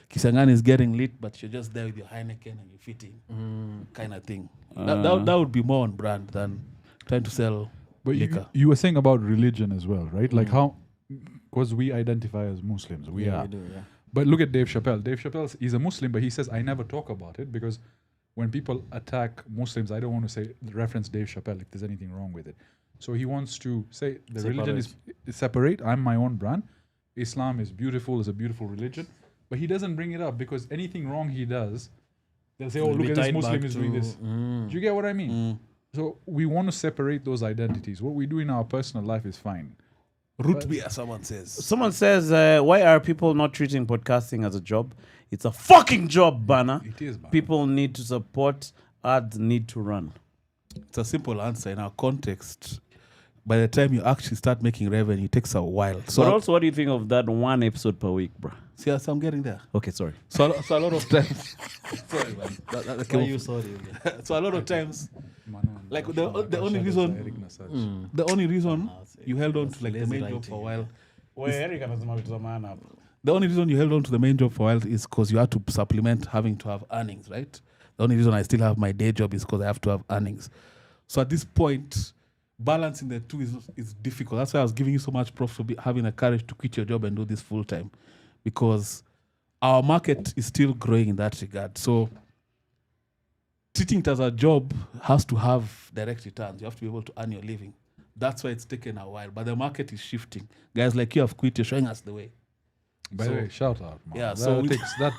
Kisangani is getting lit, but you're just there with your Heineken and you're fitting kind of thing. That would be more on brand than trying to sell But liquor. you were saying about religion as well, right? Like how, because we identify as Muslims, we are. We do, yeah. But look at Dave Chappelle. Dave Chappelle is a Muslim, but he says, I never talk about it because when people attack Muslims, I don't want to say reference Dave Chappelle if there's anything wrong with it. So he wants to say the religion is separate. I'm my own brand. Islam is beautiful, is a beautiful religion. But he doesn't bring it up because anything wrong he does, they'll say, oh, look at this Muslim is doing this. Do you get what I mean? So we want to separate those identities. What we do in our personal life is fine. Root beer, someone says. Someone says, why are people not treating podcasting as a job? It's a fucking job, Bana. It is, man. People need to support, ads need to run. It's a simple answer in our context. By the time you actually start making revenue, it takes a while. But So, also, what do you think of that one episode per week, bro? see, so I'm getting there. Okay, sorry. So a lot of times, sorry, man. That Why came are you off. sorry? So a lot of times, like the only reason, the only reason you held on to like the main job for a while, the only reason you held on to the main job for a while is because you had to supplement having to have earnings, right? The only reason I still have my day job is because I have to have earnings. So at this point, balancing the two is difficult. That's why I was giving you so much props for having the courage to quit your job and do this full time, because our market is still growing in that regard. So treating it as a job has to have direct returns. You have to be able to earn your living. That's why it's taken a while. But the market is shifting. Guys like you have quit. You're showing us the way. By the way, shout out, man. Yeah, that so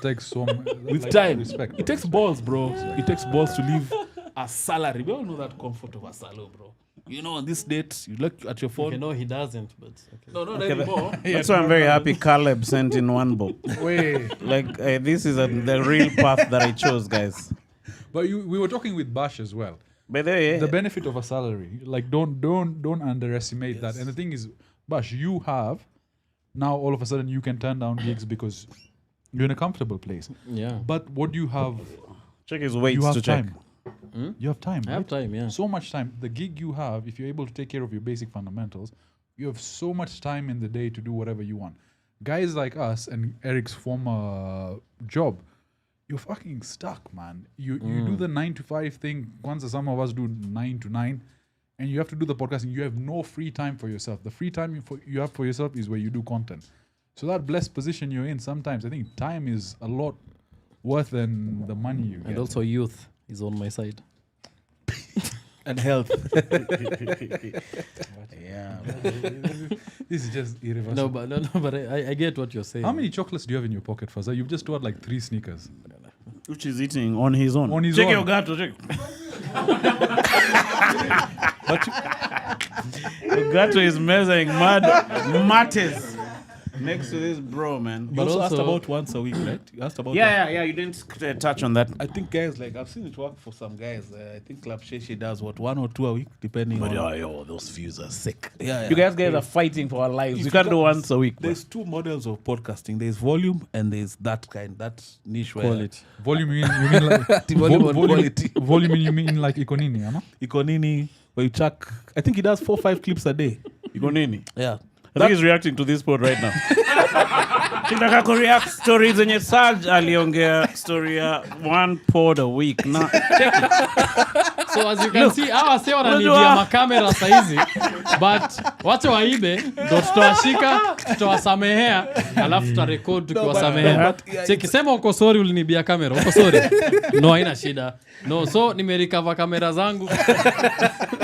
takes some With like, time, respect. it takes balls, bro. It takes balls to leave a salary. We all know that comfort of a salary, bro. You know, on this date, you look at your phone. You know he doesn't, but okay. No, not anymore. That's why I'm very happy Caleb sent in one book. Wait. Like, this is the real path that I chose, guys. But we were talking with Bash as well. By the way, The benefit of a salary, like don't underestimate that. And the thing is, Bash, you have now all of a sudden you can turn down gigs because you're in a comfortable place. Yeah. But what do you have? check his weights You have to check. time. You have time. I have right? time, yeah. So much time. The gig you have, if you're able to take care of your basic fundamentals, you have so much time in the day to do whatever you want. Guys like us and Eric's former job, you're fucking stuck, man. You do the 9 to 5 thing. Once some of us do 9 to 9, and you have to do the podcasting. You have no free time for yourself. The free time you have for yourself is where you do content. So that blessed position you're in, sometimes I think time is a lot worth than the money you get. And also youth is on my side. And health. Yeah. This is just irreversible. No, but I get what you're saying. How many chocolates do you have in your pocket, Faza? You've just bought like 3 sneakers. Which is eating on his own. On his check own. your gato, check. Your gato is measuring matters next to this bro, man. You also asked also- about once a week, right? You asked about Yeah. You didn't touch on that. I think guys, like, I've seen it work for some guys. I think Club Sheshi does, 1 or 2 a week, depending on... those views are sick. Yeah. You guys are fighting for our lives. If We can't you do can- once a week. bro. There's 2 models of podcasting. There's volume and there's that niche where... Quality. Volume, you mean like... Volume and quality. Volume, you mean like Ikonini, huh? Ikonini, where you chuck... I think he does 4 or 5 clips a day. You go nini? Yeah. I think he's reacting to this pod right now. Nataka kureact stories zenye Saj aliongea story ya 1 pod a week. Na So as you can see, hawa sio wananibia Unajua- makamera saizi, but wacha waibe, ndo tutawashika, tutawasamehea, alafu tutarekod tukiwasamehea. Kisema uko sorry ulinibia kamera, uko sorry. No, haina shida. No, so nimerecover kamera zangu.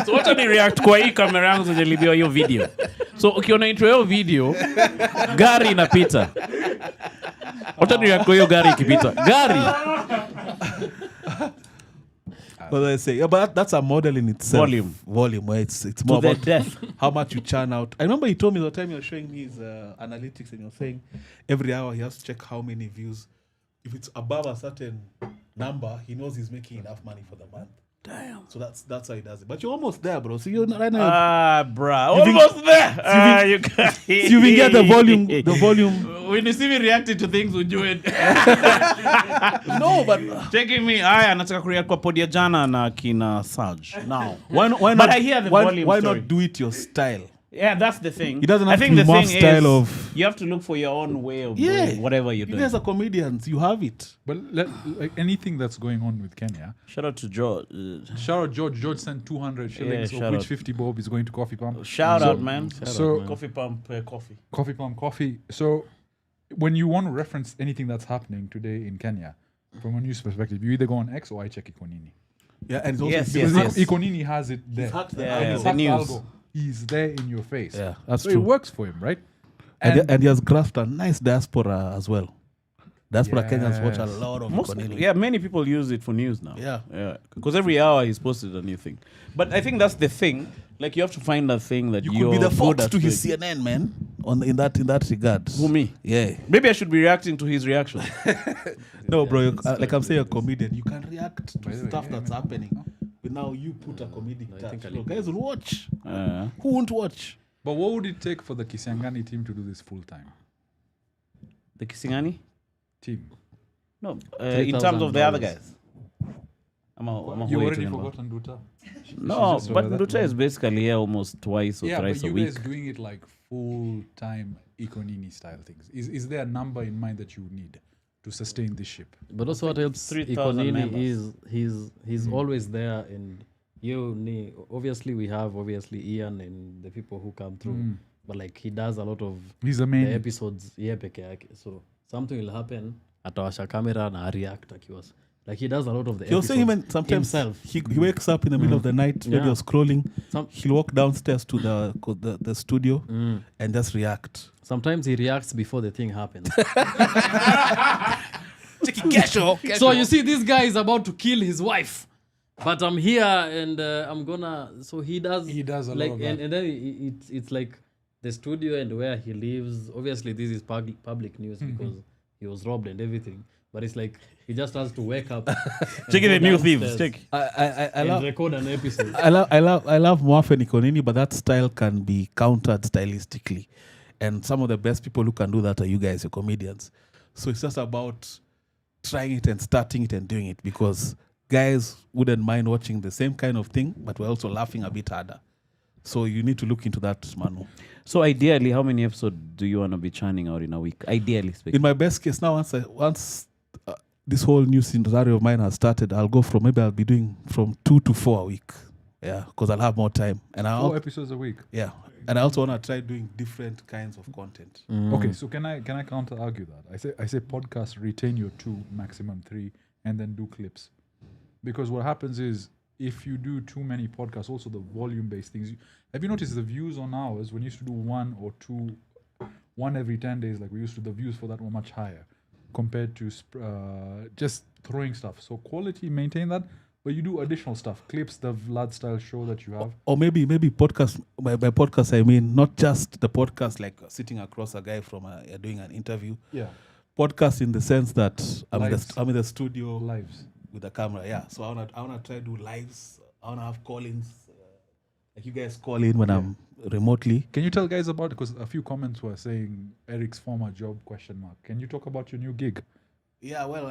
so wacha ni react kwa hii kamera yangu zenye libio hiyo video. So ukiona intro hiyo video, gari inapita. Wacha ni react kwa hiyo gari ikipita. Gari. What do I say? Yeah, but that's a model in itself. Volume, where it's more the about death. how much you churn out. I remember he told me the time you were showing me his analytics and you're saying every hour he has to check how many views. If it's above a certain number, he knows he's making enough money for the month. Damn. So that's how he does it. But you're almost there, bro. So you're right now. Bruh. Almost there. You can You even get the volume. When you see me reacting to things, ujue. No, but Taking me, nataka kureact kwa podi ya jana na kina Saj. Now. why not? But I hear the volume Why story. not do it your style? Yeah, that's the thing. It doesn't I have think to be the more thing style is, of- you have to look for your own way of Yeah. doing whatever you're You doing. guys are comedians. You have it. But like anything that's going on with Kenya, Shout out to George. shout out George. George sent 200 shillings, shout of which out. 50 bob is going to Coffee Pump. Shout out, man. So Coffee pump, coffee. Coffee Pump Coffee. So when you want to reference anything that's happening today in Kenya, from a news perspective, you either go on X or I check Ikonini. Yeah, and it's also Yes, because yes. Ikonini has it there. hacked the Yeah, algo. It's the hacked news. algo. He's there in your face. Yeah, that's so true. it works for him, right? And he has grasped a nice diaspora as well. Diaspora Kenyans watch a Yes. lot of Many people use it for news now. Yeah. Because every hour he's posted a new thing. But I think that's the thing. Like you have to find that thing that You you're could be the good Fox at to his doing. CNN, man. In that regard. Who, me? Yeah. Maybe I should be reacting to his reaction. No, bro. Like I'm saying, a comedian, you can react to By the way, stuff yeah, that's man. happening. But now you put a comedic I touch. think I So leave. guys will watch. Who won't watch? But what would it take for the Kisangani team to do this full time? The Kisingani? Team. No. In terms of the other $3,000. guys. I'm You way already talking about. forgotten Duta. No, just but that Nduta one. is basically here almost twice or Yeah, thrice but a you week. guys doing it like full time Ikonini style things. Is there a number in mind that you need to sustain this ship? But also what helps 3,000 Ikonini members. is he's always there, and obviously we have Ian and the people who come through, but like he does a lot of He's the the main. episodes peke yake. So something will happen, atawasha camera na react akiwa. Like he does a lot of the He'll episodes say even sometimes himself. he wakes up in the middle of the night, maybe Yeah. you're scrolling. Some- He'll walk downstairs to the studio and just react. Sometimes he reacts before the thing happens. So you see, this guy is about to kill his wife. But I'm here and I'm gonna. So he does. He does a lot like, of and, that. and then it's like the studio and where he lives. Obviously, this is public news because he was robbed and everything. But it's like he just has to wake up. Check it, go the new thieves. downstairs Check. I and love record an episode. I love Mwafe Nikonini, but that style can be countered stylistically. And some of the best people who can do that are you guys, your comedians. So it's just about trying it and starting it and doing it, because guys wouldn't mind watching the same kind of thing, but we're also laughing a bit harder. So you need to look into that, Manu. So ideally, how many episodes do you want to be churning out in a week? Ideally speaking. In my best case, now once this whole new scenario of mine has started, I'll be doing from 2 to 4 a week. Yeah, because I'll have more time. And 4 episodes a week. yeah. And I also want to try doing different kinds of content. Okay, so can I counter argue that? I say podcast, retain your 2, maximum 3, and then do clips. Because what happens is, if you do too many podcasts, also the volume-based things. Have you noticed the views on ours, when we used to do 1 or 2, 1 every 10 days, like we used to, the views for that were much higher compared to just throwing stuff. So quality, maintain that, but you do additional stuff, clips, the Vlad style show that you have. Or maybe podcast. By podcast, I mean not just the podcast, like sitting across a guy from doing an interview. Yeah, Podcast in the sense that I'm in the studio lives. with the camera. Yeah, so I wanna try to do lives. I wanna have call-ins, like you guys call in when I'm remotely. Can you tell guys about, because a few comments were saying Eric's former job ? Can you talk about your new gig? Yeah, well,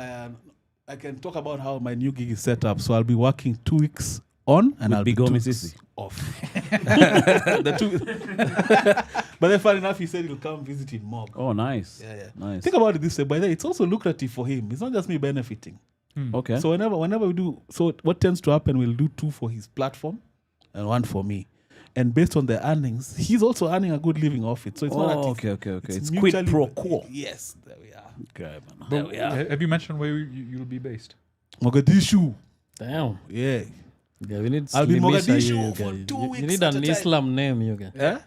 I can talk about how my new gig is set up. So I'll be working 2 weeks on, and With I'll be Big 2 Homie weeks Sisi. off. The 2 But then, funny enough, he said he'll come visit in Mog. Oh, nice. Yeah. Nice. Think about it this way. By the way, it's also lucrative for him. It's not just me benefiting. Okay. So whenever we do, so what tends to happen, we'll do 2 for his platform and 1 for me. And based on the earnings, he's also earning a good living off it. So it's not that okay. It's quid mutually- pro quo. Yes, there we are. Okay, man. There we are. Have you mentioned where you'll be based? Mogadishu. Damn. Yeah. Yeah, we need I'll be in Slimisha, Mogadishu you for guys. 2 You weeks need at an a time. Islam name, you guys. Eh?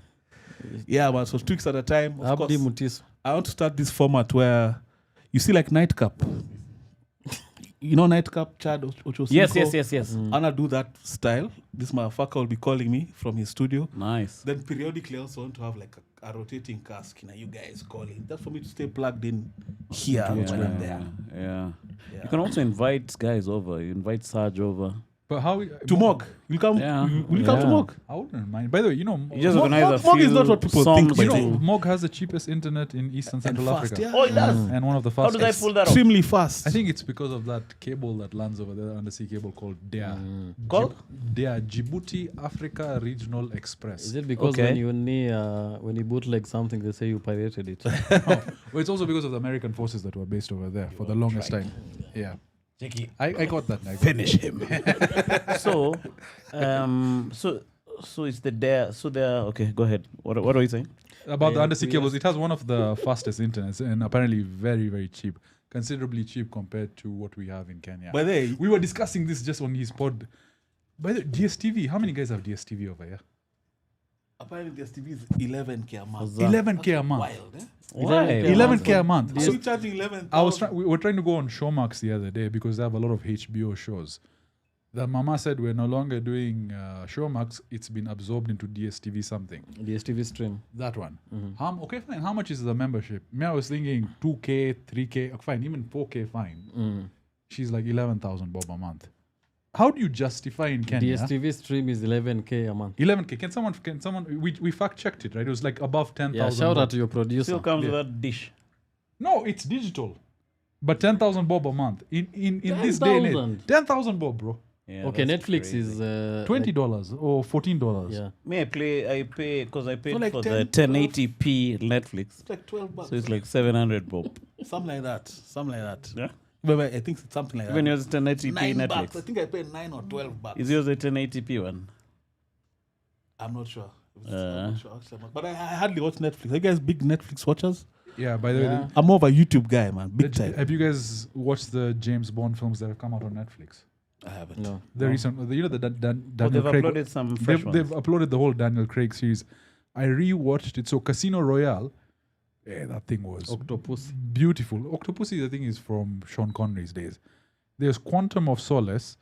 Yeah, man. So 2 weeks at a time. Of Abdi course, Mutis. I want to start this format where you see like Nightcap. You know Nightcap, Chad Ochocinco? Yes. I want to do that style. This motherfucker will be calling me from his studio. Nice. Then periodically I also want to have like a rotating cask. You guys calling. That's for me to stay plugged in here when I'm there. Yeah. You can also invite guys over. You invite Sarge over. But how To Mog. Will you come? Yeah. Will you come to Yeah. Mog? I wouldn't mind. By the way, you know, You just Mog- organize a Mog few is not what people songs think, by you the know, way. Mog has the cheapest internet in East and Central fast, Africa. yeah. Oh, it does. And one of the How fastest. did I pull that off? Extremely fast. I think it's because of that cable that lands over there, undersea cable called DEA. Called? DEA, Djibouti Africa Regional Express. Is it because Okay. when you bootleg something, they say you pirated it? Well, it's also because of the American forces that were based over there for the longest time. Yeah. I got that. Finish him. So, so it's the dare. So they're okay. Go ahead. What are you saying? About the Yeah, undersea we cables, it has one of the fastest internets and apparently very, very cheap. Considerably cheap compared to what we have in Kenya. By the way, We were discussing this just on his pod. By the way, DSTV, how many guys have DSTV over here? apparently the STV is 11K a month. 11K a month. Wild, eh? Why? 11K a month. So you charging 11? We were trying to go on Showmax the other day because they have a lot of HBO shows. The mama said we're no longer doing Showmax. It's been absorbed into DSTV something. DSTV stream. That one. Okay, fine. How much is the membership? Me, I was thinking 2K, 3K. Okay, fine, even 4K, fine. She's like 11,000 bob a month. How do you justify in Kenya? DSTV stream is 11K a month. 11K. Can someone? We fact checked it, right? It was like above 10,000. Yeah, shout bob. out to your producer. Still comes with that dish. No, it's digital. But 10,000 bob a month in this day and age. 10,000? 10,000 bob, bro. Yeah, Okay, that's Netflix crazy. is $20 or $14. yeah. Me, I pay because I paid like for 10, the 1080p Netflix, It's like 12 bucks. so it's like 700 bob. Something like that. Something like that. Yeah. But I think it's something like Even that. yours 1080p 9 Netflix. bucks. I think I paid 9 or 12 bucks. Is yours a 1080p one? I'm not sure. I'm Uh. not sure actually. But I hardly watch Netflix. Are you guys big Netflix watchers? Yeah, by the way, Yeah. I'm more of a YouTube guy, man. Big time. have you guys watched the James Bond films that have come out on Netflix? I haven't. No. The recent, you know, the Daniel Oh, they've Craig. uploaded some fresh They've ones. uploaded the whole Daniel Craig series. I rewatched it. So Casino Royale, that thing was Octopus. beautiful. Octopussy, the thing is from Sean Connery's days. There's Quantum of Solace.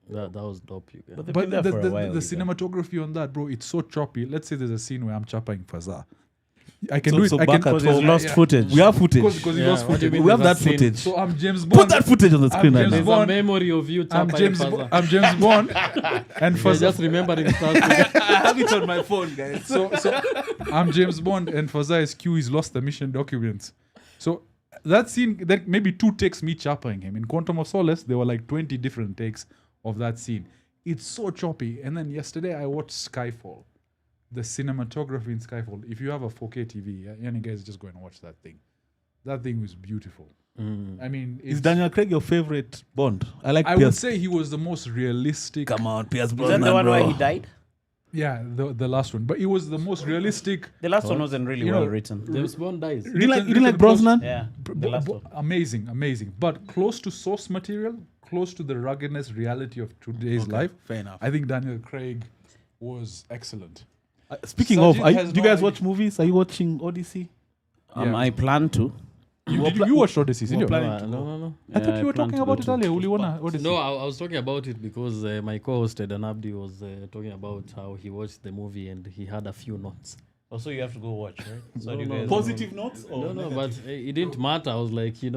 That was dope, you guys. But they've But been there the, for a the, while. the you guys. cinematography on that, bro, it's so choppy. Let's say there's a scene where I'm chapping Fazza. I can So- do it. so I back can at Because there's home. lost footage. We have footage. because he Yeah, lost what do you footage. mean We have there's that a scene? footage. So I'm James Bond. Put that footage on the screen right James now. There's Bond. a memory of you I'm tapping James. Faza. I'm James Bond, and You're Fazza. just remembering stuff. to- I have it on my phone, guys. So I'm James Bond, and Fazza is Q. He's lost the mission documents. So that scene, that maybe 2 takes me chapping him. In Quantum of Solace, there were like 20 different takes of that scene. It's so choppy. And then yesterday I watched Skyfall. The cinematography in Skyfall. If you have a 4K TV, any guys just go and watch that thing. That thing was beautiful. I mean, Is it's- Daniel Craig your favorite Bond? I like I would Pierce. say he was the most realistic. Come on, Pierce Is that Brosnan, the one where bro. he died? Yeah, the last one. But it was the most realistic. The last one wasn't really You well know, written. James Bond dies. You didn't like written Brosnan? Yeah, B- the last b- one. amazing. But close to source material, close to the ruggedness reality of today's life. Fair enough. I think Daniel Craig was excellent. Speaking Sajid of, has do you no guys idea. watch movies? Are you watching Odyssey? Yeah. I plan to. You watched Odyssey, we're didn't you? planning No, to no, go. no, no. I thought Yeah, you were I plan talking to about go it to earlier. Uliona Odyssey. No, I was talking about it because my co-host Ed Abdi was talking about how he watched the movie and he had a few notes. Also, you have to go watch, right? So No, you no. guys- Positive notes? Or No, no, negative? but it didn't matter. I was like, I've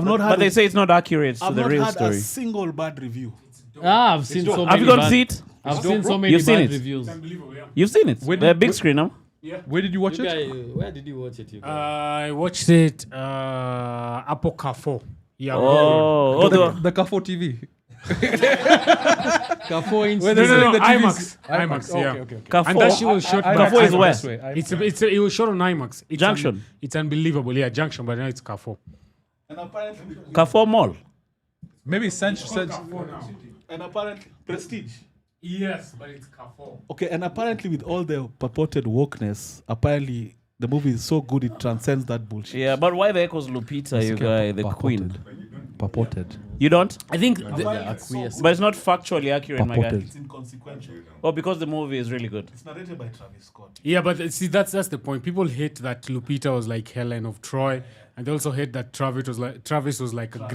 not had. But they say it's not accurate to I've the not real had story. a single bad review. I've seen so many. Have you gone to bad- see it? I've seen so many You've seen bad it? reviews. You've seen it? When The did- big when- screen, no? Where did you watch You it? guy, where did you watch it? You guy? I watched it Apple Carrefour. Yeah. Oh, The Carrefour TV. 4 inch. Where No, they're no, selling no, the TVs. IMAX. IMAX, yeah. Okay. And that shit was shot by Carrefour is IMAX. where? This way, It was shot on IMAX. It's Junction. It's unbelievable. Yeah, Junction, but now it's Carrefour. And apparently, Carrefour Mall. Maybe Central. Prestige. Yes, but it's Carrefour. Okay, and apparently with all the purported wokeness, apparently the movie is so good it transcends that bullshit. Yeah, but why the echoes Lupita, you guy, the queen? Purported. You don't? I think Acquiesce. But it's not factually accurate, my guy. Purported. It's inconsequential. Oh, because the movie is really good. It's narrated by Travis Scott. yeah, but see that's the point. People hate that Lupita was like Helen of Troy, and they also hate that Travis was like a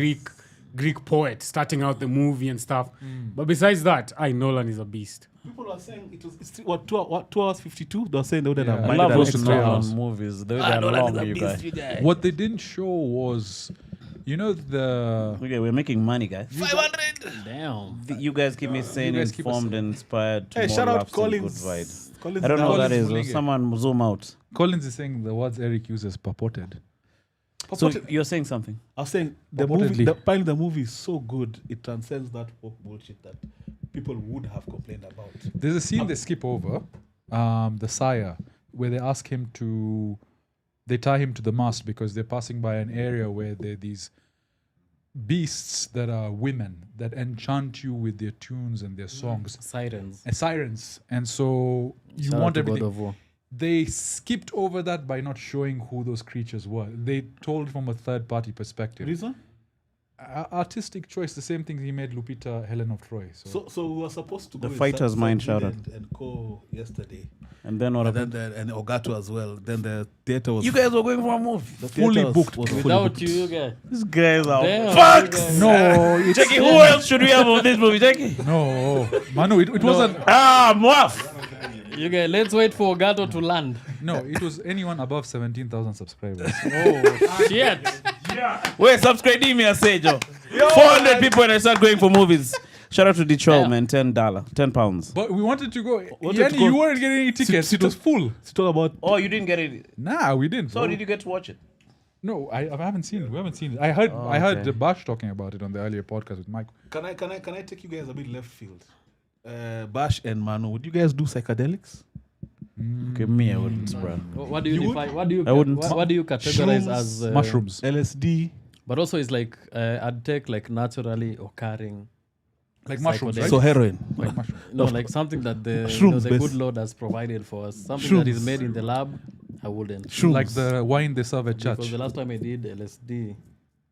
Greek poet starting out the movie and stuff. But besides that, Nolan is a beast. People are saying it's what 2 hours 52? They're saying they wouldn't have Yeah. I minded love an those extra hour. Nolan movies. They're long, you guys. What they didn't show was, you know, the. Okay, we're making money, guys. Damn. You guys keep me sane, guys keep us informed, sane. and inspired. To Hey, more shout out laughs and good Collins. vibes. Collins I don't know what that Collins is. Will Mulige. someone zoom out? Collins is saying the words Eric uses purported. So you're saying something? I was saying the Purportedly. movie. Apparently, the movie is so good it transcends that woke bullshit that people would have complained about. There's a scene they skip over, the sire, where they ask him to, they tie him to the mast because they're passing by an area where there are these beasts that are women that enchant you with their tunes and their songs, Sirens. and sirens. And so you Shout out want to God everything. of War. They skipped over that by not showing who those creatures were. They told from a third-party perspective. Reason? Artistic choice, the same thing he made Lupita Helen of Troy. So we were supposed to The go with fighter's mind Sajid shouted. and Co yesterday, And then what and happened? then and Ogato as well. Then the theater was You guys were going for a movie. the fully theater was- booked. was fully Without booked. you guys. These guys are Damn, fucks. you No, it's Jackie, who else should we have on this movie, Jackie? no, Manu. It wasn't. Ah, Mwaf. You guys, let's wait for Gato to land. No, it was anyone above 17,000 subscribers. Oh, shit. Wait, subscribe me a say, Joe. 400 people and I start going for movies. Shout out to Detroit, Yeah. man. £10. But we wanted to go. Wanted Yani, to go. you weren't getting any tickets. It was full. To talk about Oh, you didn't get it. Nah, we didn't. So bro. did you get to watch it? No, I haven't seen it. We haven't seen it. I heard okay. Bash talking about it on the earlier podcast with Mike. can I take you guys a bit left field? Bash and Manu, would you guys do psychedelics? Okay, me, I wouldn't, bro. What do you define? What do you? I wouldn't. What do you categorize Shrooms, as Mushrooms. LSD, But also, it's like I'd take like naturally occurring. Like mushrooms, psychedelics. right? so heroin. Like mushrooms. No, like something that the Shrooms the based. good Lord has provided for us. Something that is Shrooms. made in the lab. I wouldn't. Shrooms. Like the wine they serve at Because church. the last time I did LSD,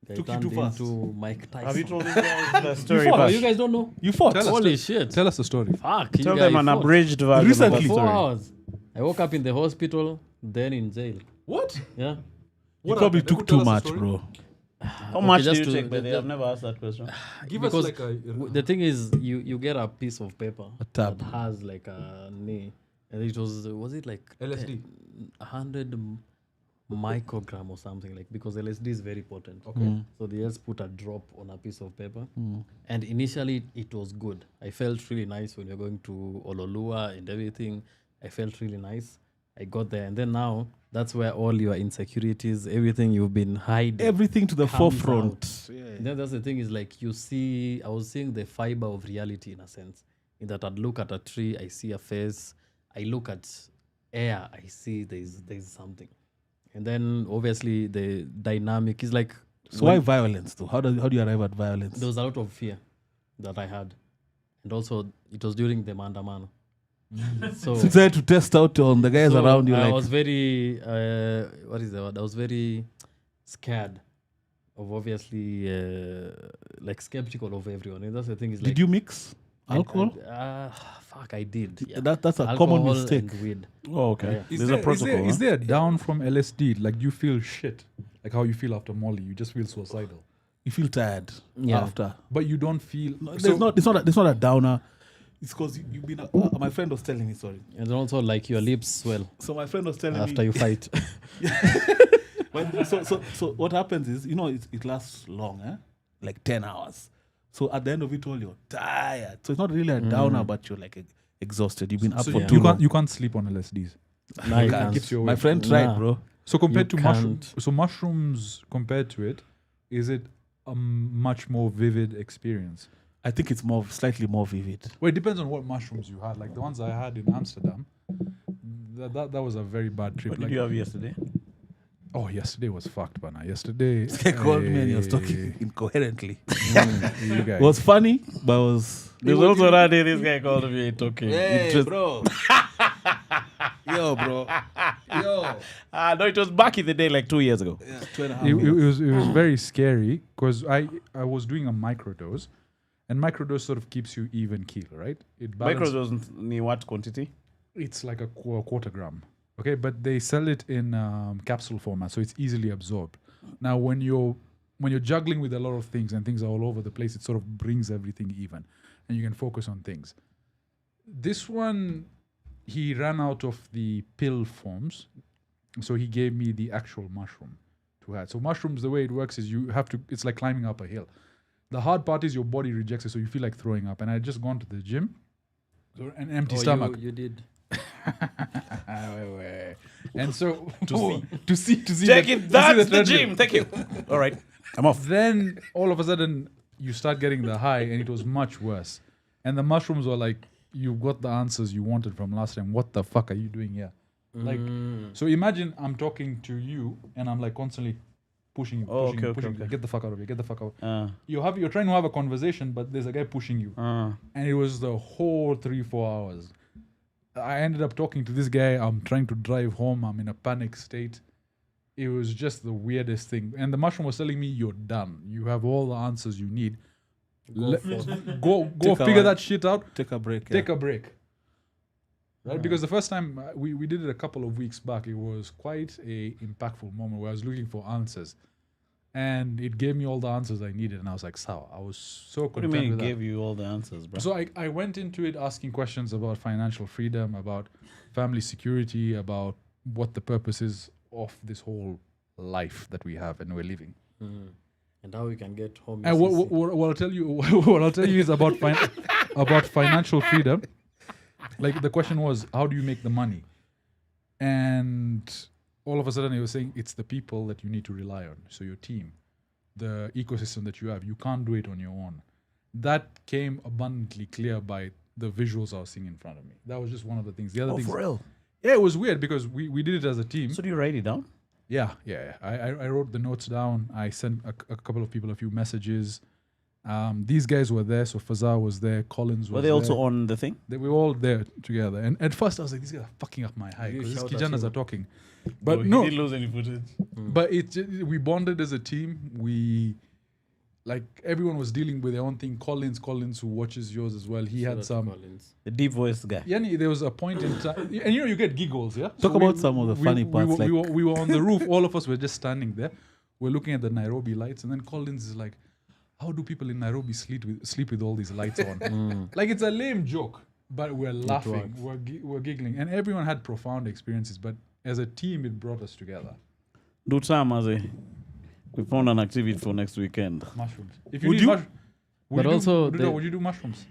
I Took you turned too fast. into Mike Tyson. Have you told these guys the story, Oh, Bash? you guys don't know? You fought. Tell us. Holy shit! Tell us the story. Fuck! Tell you them guys an fought. abridged version Recently. of the 4 story. hours. I woke up in the hospital, then in jail. What? Yeah. You What probably happened? took Who too tell us much, the story? bro. How much do just you to- take? But the- I've never asked that question. Give because us like a. the thing is, you get a piece of paper tab. that has like a knee, and it was it like LSD? 100 microgram or something, like, because LSD is very potent. Okay. So they just put a drop on a piece of paper, and initially it was good. I felt really nice when you're going to Ololua and everything. I felt really nice. I got there, and then now that's where all your insecurities, everything you've been hiding, Everything to the comes forefront. And then that's the thing is, like, I was seeing the fiber of reality in a sense. In that I'd look at a tree, I see a face. I look at air, I see there's something. And then obviously the dynamic is like, So why violence though? How do you arrive at violence? there was a lot of fear that I had. And also it was during the Mandamano. So So you decided to test out on the guys so around you, I like was very what is the word? I was very scared of, obviously, like, skeptical of everyone. And that's the thing is, like, did you mix alcohol? fuck, I did. Yeah. That's a Alcohol common mistake. and weed. Oh, okay. Yeah. There's a protocol. Is there a down from LSD? Like, do you feel shit? Like how you feel after Molly? You just feel suicidal. You feel tired Yeah. after. But you don't feel. There's not. It's not a downer. It's because you've been. My friend was telling me. Sorry. And also, like, your lips swell So my friend was telling after me. you fight. So what happens is, it lasts long, like 10 hours. So at the end of it all, you're tired. So it's not really a downer, but you're like exhausted. You've been up So for you too long. can't you can't sleep on LSDs. Nah, you It can't. keeps you My awake. friend tried, Nah. bro. So compared You to mushrooms, can't. so mushrooms compared to it, is it a much more vivid experience? I think it's slightly more vivid. Well, it depends on what mushrooms you had. Like the ones I had in Amsterdam, that was a very bad trip. What Like, did you have yesterday? oh, yesterday was fucked, man. Yesterday, He called me and he was talking incoherently. You guys. It was funny, but it was. There's also that day this guy called me talking. bro. Yo, bro. Yo. No, it was back in the day, like 2 years ago. Yeah, 2.5 it years. was very scary because I was doing a microdose, and microdose sort of keeps you even keel, right? It balances. Microdose in what quantity? It's like a quarter gram, okay? But they sell it in capsule format, so it's easily absorbed. Now, when you're juggling with a lot of things and things are all over the place, it sort of brings everything even, and you can focus on things. This one, he ran out of the pill forms, so he gave me the actual mushroom to have. So mushrooms, the way it works is it's like climbing up a hill. The hard part is your body rejects it, so you feel like throwing up. And I had just gone to the gym, so an empty stomach. You did. And so to see Take the- it. to see That's the treadmill. gym. Thank you. All right. I'm off. Then all of a sudden you start getting the high, and it was much worse. And the mushrooms were like, you got the answers you wanted from last time. What the fuck are you doing here? Like, so imagine I'm talking to you, and I'm like constantly pushing you, Oh, pushing you, okay, pushing okay, you. okay. Get the fuck out of here. Get the fuck out. Uh, You're trying to have a conversation, but there's a guy pushing you. And it was the whole 3-4 hours. I ended up talking to this guy. I'm trying to drive home. I'm in a panic state. It was just the weirdest thing. And the mushroom was telling me, you're done. You have all the answers you need. Go Take a figure while. that shit out. Take a break. Take a break. Right? Because the first time we did it a couple of weeks back, it was quite a impactful moment where I was looking for answers. And it gave me all the answers I needed. And I was like, sour. I was so what do you content mean it with that. gave you all the answers, bro? So I went into it asking questions about financial freedom, about family security, about what the purpose is of this whole life that we have and we're living. And how we can get home. And what I'll tell you, what I'll tell you is about about financial freedom. Like the question was, how do you make the money? And all of a sudden, he was saying it's the people that you need to rely on. So your team, the ecosystem that you have, you can't do it on your own. That came abundantly clear by the visuals I was seeing in front of me. That was just one of the things. The other things, real? yeah, it was weird because we did it as a team. So do you write it down? Yeah. I wrote the notes down. I sent a couple of people a few messages. These guys were there. So Fazar was there. Collins was Were they there. also on the thing? They were all there together. And at first I was like, these guys are fucking up my high because these shout at Kijanas you. are talking. But no, He didn't lose any footage. but we bonded as a team. We, like, everyone was dealing with their own thing. Collins, who watches yours as well, he had some. The deep voice guy. Yani, there was a point in time, and you know, you get giggles, yeah? Talk about some of the funny parts, We were on the roof, all of us were just standing there. we're looking at the Nairobi lights, and then Collins is like, how do people in Nairobi sleep with all these lights on? Like, it's a lame joke, but we're laughing, we're giggling, and everyone had profound experiences. But as a team, it brought us together. Do time, Maze. We found an activity for next weekend. Mushrooms. If Would need you? would But you also do, they- would you do mushrooms?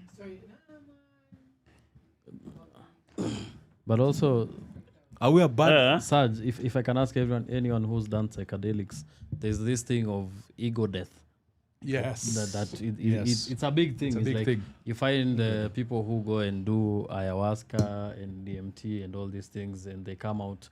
But also, Are we a bad? Yeah. Sarge, if I can ask anyone who's done psychedelics, there's this thing of ego death. Yes. It's a big thing. It's a It's big like thing. you find people who go and do ayahuasca and DMT and all these things, and they come out.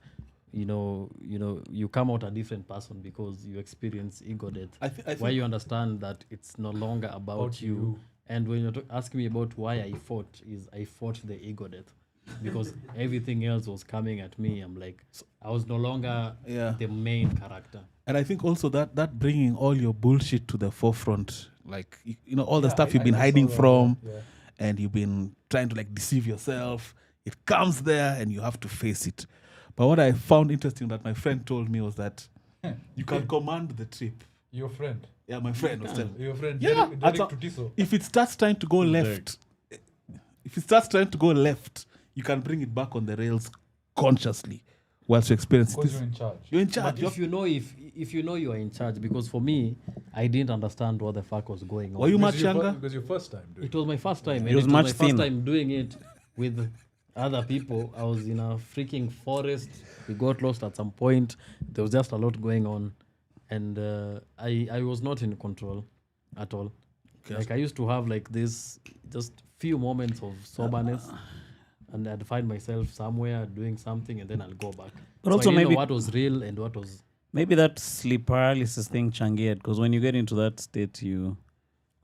You come out a different person because you experience ego death. I think Why you understand that it's no longer about you. And when you're asking me about why I fought the ego death. Because everything else was coming at me. I'm like, I was no longer the main character. And I think also that bringing all your bullshit to the forefront, like all the stuff you've been hiding from, and you've been trying to like deceive yourself. It comes there, and you have to face it. But what I found interesting that my friend told me was that you can command the trip. Your friend. Yeah, my friend was telling. Your friend. Yeah, Derek Tutiso. if it starts trying to go left, you can bring it back on the rails consciously whilst you experience Because this. you're in charge. You're in But charge. if you know you are in charge, because for me, I didn't understand what the fuck was going on. Were you much Because younger? Because your first time doing It was my first time. It And was it was much my first thinner. time doing it with other people. I was in a freaking forest. We got lost at some point. There was just a lot going on. And I was not in control at all. Okay. Like I used to have like this just few moments of soberness. And I'd find myself somewhere doing something and then I'll go back. But So also I didn't maybe- know what was real and what was... Maybe that sleep paralysis thing changied, because when you get into that state, you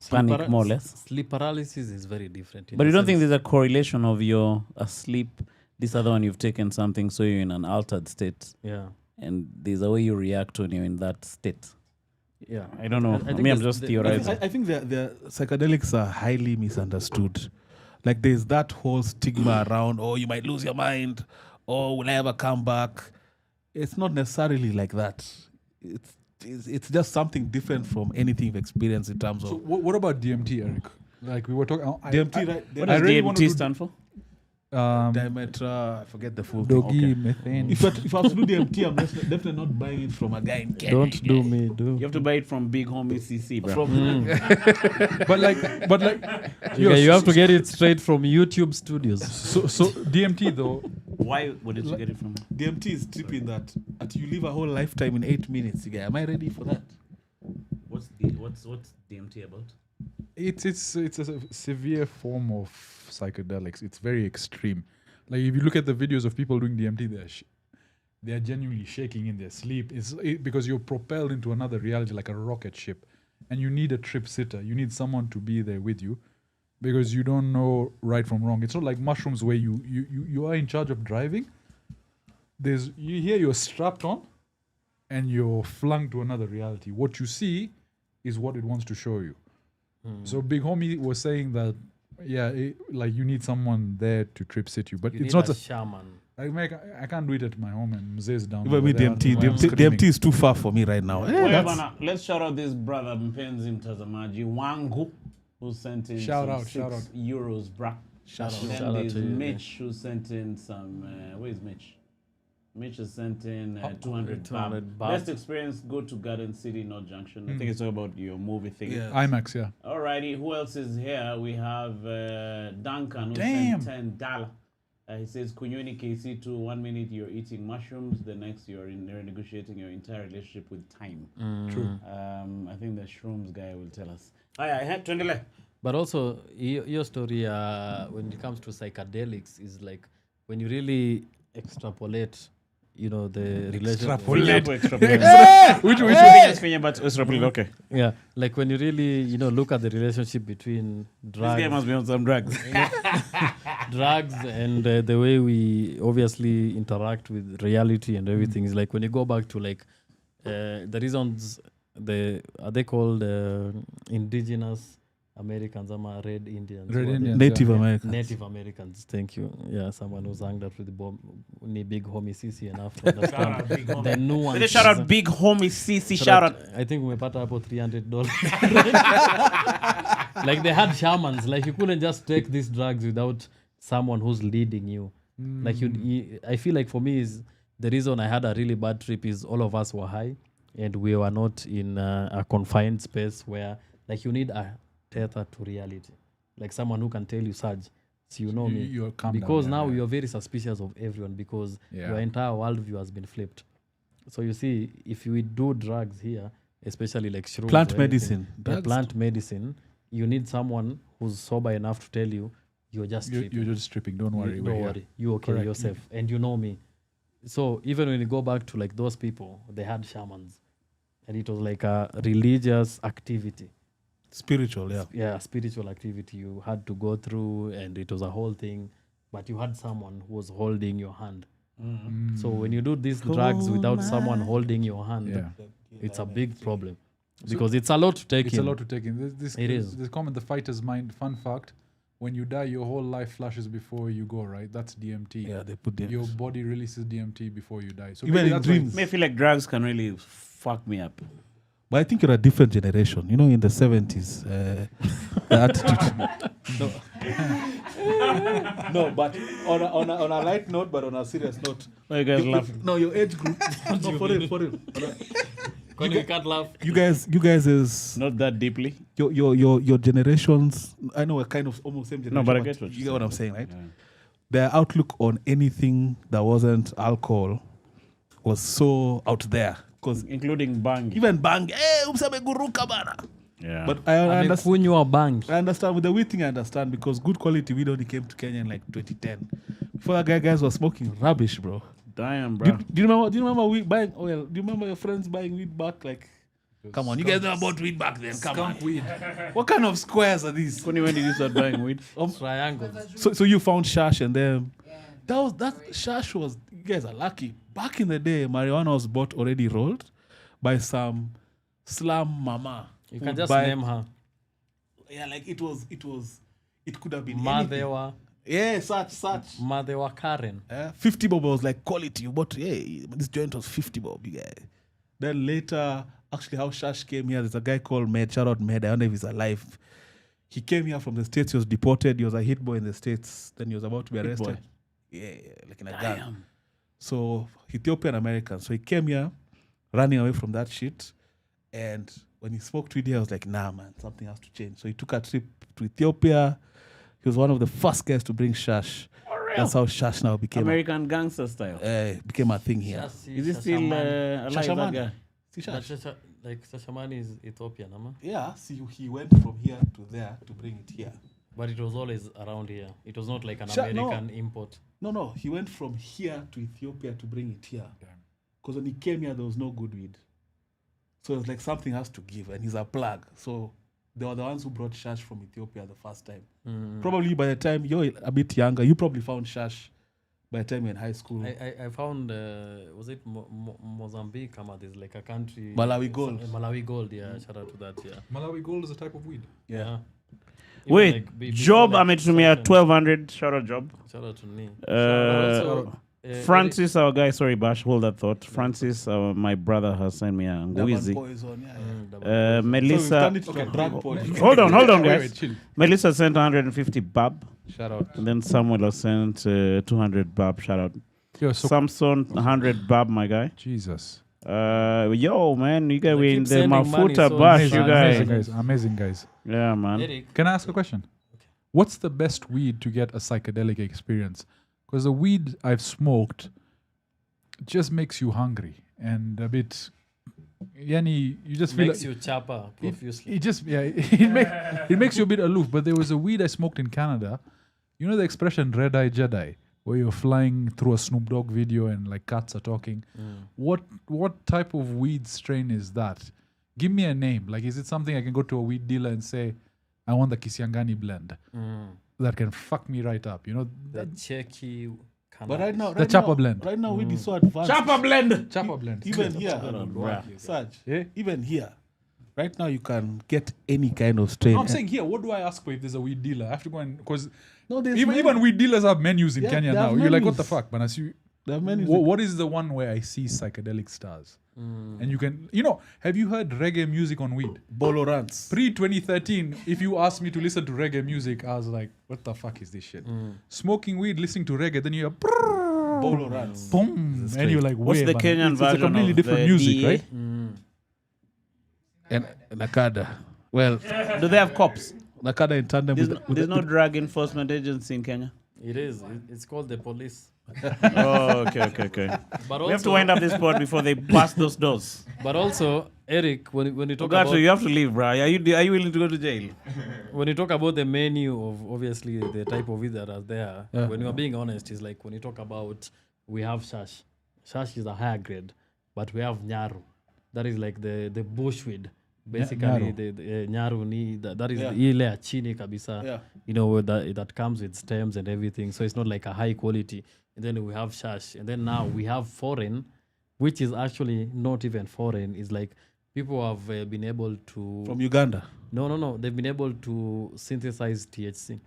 panic more or less. Sleep paralysis is very different. in But the you don't think sense- there's a correlation of you're asleep, this other one you've taken something, so you're in an altered state, Yeah. and there's a way you react when you're in that state. Yeah. I don't know. I I think mean, I'm there's- just the- theorizing. I think the psychedelics are highly misunderstood. Like there's that whole stigma around, oh, you might lose your mind, oh, will I ever come back? It's not necessarily like that. It's just something different from anything you've experienced in terms So of what about DMT, Eric? Like we were talking. DMT, right? What I does really wanna DMT do- stand for? Diametra, I forget the full thing. Doggy methane. If I was to do DMT, I'm definitely not buying it from a guy in Kenya. Don't do me, do. You have to buy it from Big Homie CC, bro. but like, Okay, you have to get it straight from YouTube studios. so DMT though. Why would you get it from? DMT is tripping that you live a whole lifetime in 8 minutes. You guy, am I ready for that? What's DMT about? It's a severe form of psychedelics. It's very extreme. Like if you look at the videos of people doing DMT, they are genuinely shaking in their sleep. Because you're propelled into another reality like a rocket ship, and you need a trip sitter. You need someone to be there with you, because you don't know right from wrong. It's not like mushrooms where you are in charge of driving. You're strapped on, and you're flung to another reality. What you see is what it wants to show you. So Big Homie was saying that, like you need someone there to trip sit you, but You it's need not a shaman. I can't do it at my home and Mze's down. Even over with there DMT, and I'm DMT screaming. is too far for me right now. Let's shout out this brother Mpenzi Mtazamaji Wangu, who sent in Shout some out, shout out. €6, bruh. Shout out. Then Shout out there's to you, Mitch who sent in some. Where is Mitch? Mitch has sent in 200 200 baht. Best experience, go to Garden City, North Junction. I think it's all about your movie thing. Yeah. IMAX, yeah. Alrighty, who else is here? We have Duncan who Damn. sent $10. He says, Kunyoni KC2, 1 minute you're eating mushrooms, the next you're negotiating your entire relationship with time. True. I think the shrooms guy will tell us. I had 20 left. But also, your story when it comes to psychedelics is like when you really extrapolate, the relationship. Okay. Yeah, like when you really, look at the relationship between This guy drugs, must be on some drugs. drugs and the way we obviously interact with reality and everything is like when you go back to like the reasons are they called indigenous Americans, Red Indians. Red who are the Indians, Native yeah. Americans. Native Americans, thank you. Yeah, someone who's hanged out with the ni big homie Sisi enough to understand the nuance. Shout out big homie CC. Shout out. I think umepata hapo $300. Like they had shamans. Like you couldn't just take these drugs without someone who's leading you. Like I feel like for me is the reason I had a really bad trip is all of us were high and we were not in a confined space where like you need a tether to reality. Like someone who can tell you, Sarge, so you know me. You're calm Because down, now yeah. you're very suspicious of everyone because Yeah. your entire worldview has been flipped. So you see, if we do drugs here, especially like shrooms Plant or anything, medicine. yeah, plant medicine, you need someone who's sober enough to tell you you're just tripping. You're just tripping. Don't worry. You- we're don't here. worry, you okay, Correct. you're safe, and you know me. So even when you go back to like those people, they had shamans, and it was like a religious activity. Spiritual, yeah. Yeah, spiritual activity you had to go through, and it was a whole thing. But you had someone who was holding your hand. So when you do these drugs without someone holding your hand, Yeah. it's a big problem because it's a lot to take It's in. a lot to take in. It is. This comment, the fighter's mind. Fun fact: when you die, your whole life flashes before you go. Right? That's DMT. Yeah, they put them. Your body releases DMT before you die. So Even maybe in that's why dreams. I feel like drugs can really fuck me up. But I think you're a different generation. You know, in the 70s, the attitude. No, but on a light note, but on a serious note. Why you guys laughing? No, your age group. No, for real. You can't laugh. You guys is Not that deeply. your generations. I know we're kind of almost same generation. No, but I get what you you're get what I'm saying. saying, right? Their outlook on anything that wasn't alcohol was so out there. Because Including bang. even bang, guruka bana. Yeah. But I understand. Amekunywa bang. I understand with the weed thing. I understand because good quality weed only came to Kenya in like 2010. Before that, guys were smoking rubbish, bro. damn, Do bro. you remember weed buying oil? Do you remember your friends buying weed back? Like, come on, you guys know about weed back then. Come on. skunk weed. What kind of squares are these? When did you start buying weed? Triangles. So you found Shash and then that Shash was, you guys are lucky. Back in the day, marijuana was bought already rolled by some slum mama. You who can would just buy- name her. Yeah, like it could have been anything. Madewa. Yeah, such. Madewa Karen. 50 bob was like quality. But hey, this joint was 50 bob, you guys. Then later, actually, how Shash came here, there's a guy called Med. Shout out Med. I don't know if he's alive. He came here from the States. He was deported. He was a hit boy in the States. Then he was about to be Hit arrested. boy? Yeah, like in a gang. So, Ethiopian American. So, he came here running away from that shit. And when he smoked weed here, I was like, nah, man, something has to change. So, he took a trip to Ethiopia. He was one of the first guys to bring Shash. That's how Shash now became American gangster style. became a thing here. Is he still alive? That Shashamani. guy? See Shash? Like Shashamani is Ethiopian, ama? Yeah, see, he went from here to there to bring it here. But it was always around here. It was not like an No. American import. No, he went from here to Ethiopia to bring it here. Because when he came here, there was no good weed. So it's like something has to give, and he's a plug. So they were the ones who brought Shash from Ethiopia the first time. Probably by the time you're a bit younger, you probably found Shash by the time you're in high school. I found, was it Mozambique? There's like a country. Malawi Gold. Malawi Gold, yeah. Shout out to that, yeah. Malawi gold is a type of weed. Yeah. Wait, Job ametumia 1200. Shout out Job. Shout out to me. Francis, our guy, sorry, Bash, hold that thought. Francis, my brother, has sent me a ngwizi. Poison, yeah. Melissa, So we've turned it to a drug pod. hold on, Wait, guys. chill. Melissa sent 150 bab, Shout out. and then Samuel has sent 200 bab. Shout out. Yo, so Samson, 100 bab, my guy. Jesus. Yo, man, you guys were keep in the sending money, Mafuta so Bash, amazing, you guys. amazing. Amazing guys. Yeah, man. Eric, Can I ask a question? What's the best weed to get a psychedelic experience? Because the weed I've smoked just makes you hungry and a bit. Yani, you just feel makes like you chopper profusely. it just it makes you a bit aloof. But there was a weed I smoked in Canada. You know the expression "red eye Jedi," where you're flying through a Snoop Dogg video and like cats are talking. What type of weed strain is that? Give me a name. Like, is it something I can go to a weed dealer and say, I want the Kisiangani blend that can fuck me right up? You know, The Cheki. But right now, The Chapa blend. Right now, weed is so advanced. Chapa blend. Chapa blend. Even here, Bruh. Sarge, Yeah? even here, Right now, you can get any kind of strain. I'm saying here, what do I ask for if there's a weed dealer? I have to go and because No, there's even weed dealers have menus in Yeah, Kenya they have now. You're like, what the menus. fuck? But as you, There are many. what is the one where I see psychedelic stars? And you can, have you heard reggae music on weed? Bolo runs. Pre 2013, if you asked me to listen to reggae music, I was like, what the fuck is this shit? Smoking weed, listening to reggae, then you hear Bolo runs. boom, and you're like, What's wait, the man, Kenyan it's a version completely of different the music, DA? right? And Nakada. Well, Do they have cops? Nakada in tandem There's, with, no, with there's the, no drug enforcement agency in Kenya. It is. It's called the police. Oh, okay. But We have to also, wind up this pod before they bust those doors. but also, Eric, when you talk Ogato, about you have to leave, bro. Are you willing to go to jail? when you talk about the menu of obviously the type of weed that are there, Yeah. when you are being honest, it's like when you talk about we have shash. Shash is a higher grade, but we have nyaru. That is like the bushweed. Basically, Nyaru. the nyaru ni that is Yeah. ile ya chini kabisa. Yeah. That comes with stems and everything. So it's not like a high quality. And then we have shash, and then now we have foreign, which is actually not even foreign. It's like people have been able to from Uganda. No. They've been able to synthesize THC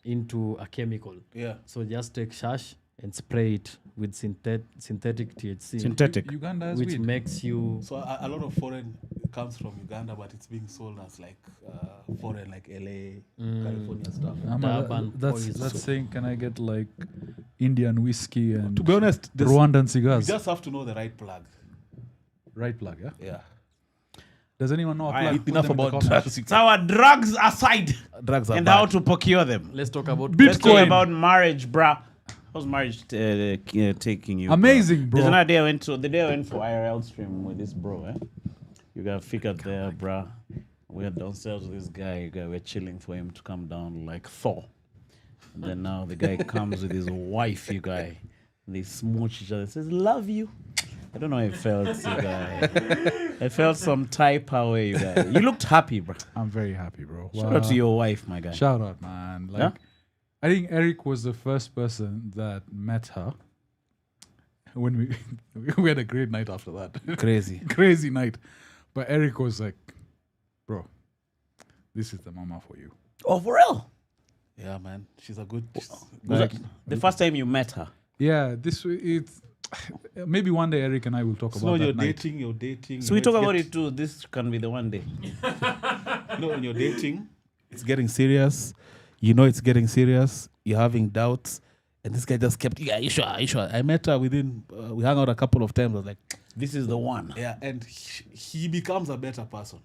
into a chemical. Yeah. So just take shash and spray it with synthetic THC, Synthetic. Uganda has which weed. makes you. So a lot of foreign comes from Uganda, but it's being sold as like foreign, like LA, California stuff. Durban poison. That's saying, can I get like Indian whiskey and To be honest, Rwandan you cigars? just have to know the right plug. Right plug, yeah? Yeah. Does anyone know a Aye, plug? Put Enough them in the about comments. drugs. So our drugs aside Drugs are and bad. how to procure them. Let's talk about Let's talk Bitcoin. about marriage, bruh. How's marriage taking you? Amazing, bro. There's another day I went to the day I went for IRL stream with this bro. You got figured there, bruh. We are downstairs with this guy. We're chilling for him to come down like Thor. And then now the guy comes with his wife, you guy. They smooch each other and says, "Love you." I don't know how it felt, you guy. I felt some type of way, you guy. You looked happy, bro. I'm very happy, bro. Shout out to your wife, my guy. Shout out, man. Like, Yeah? I think Eric was the first person that met her when we had a great night after that. Crazy. Crazy night. But Eric was like, bro, this is the mama for you. Oh, for real? Yeah, man. She's a good. Was that the first time you met her? Yeah, it's maybe one day Eric and I will talk So about when that you're night. dating, you're dating. So we talk about it too. This can be the one day. When you're dating, it's getting serious. You know it's getting serious. You're having doubts. And this guy just kept, yeah, you sure? I met her within, we hung out a couple of times. I was like, This is the one. yeah. And he becomes a better person.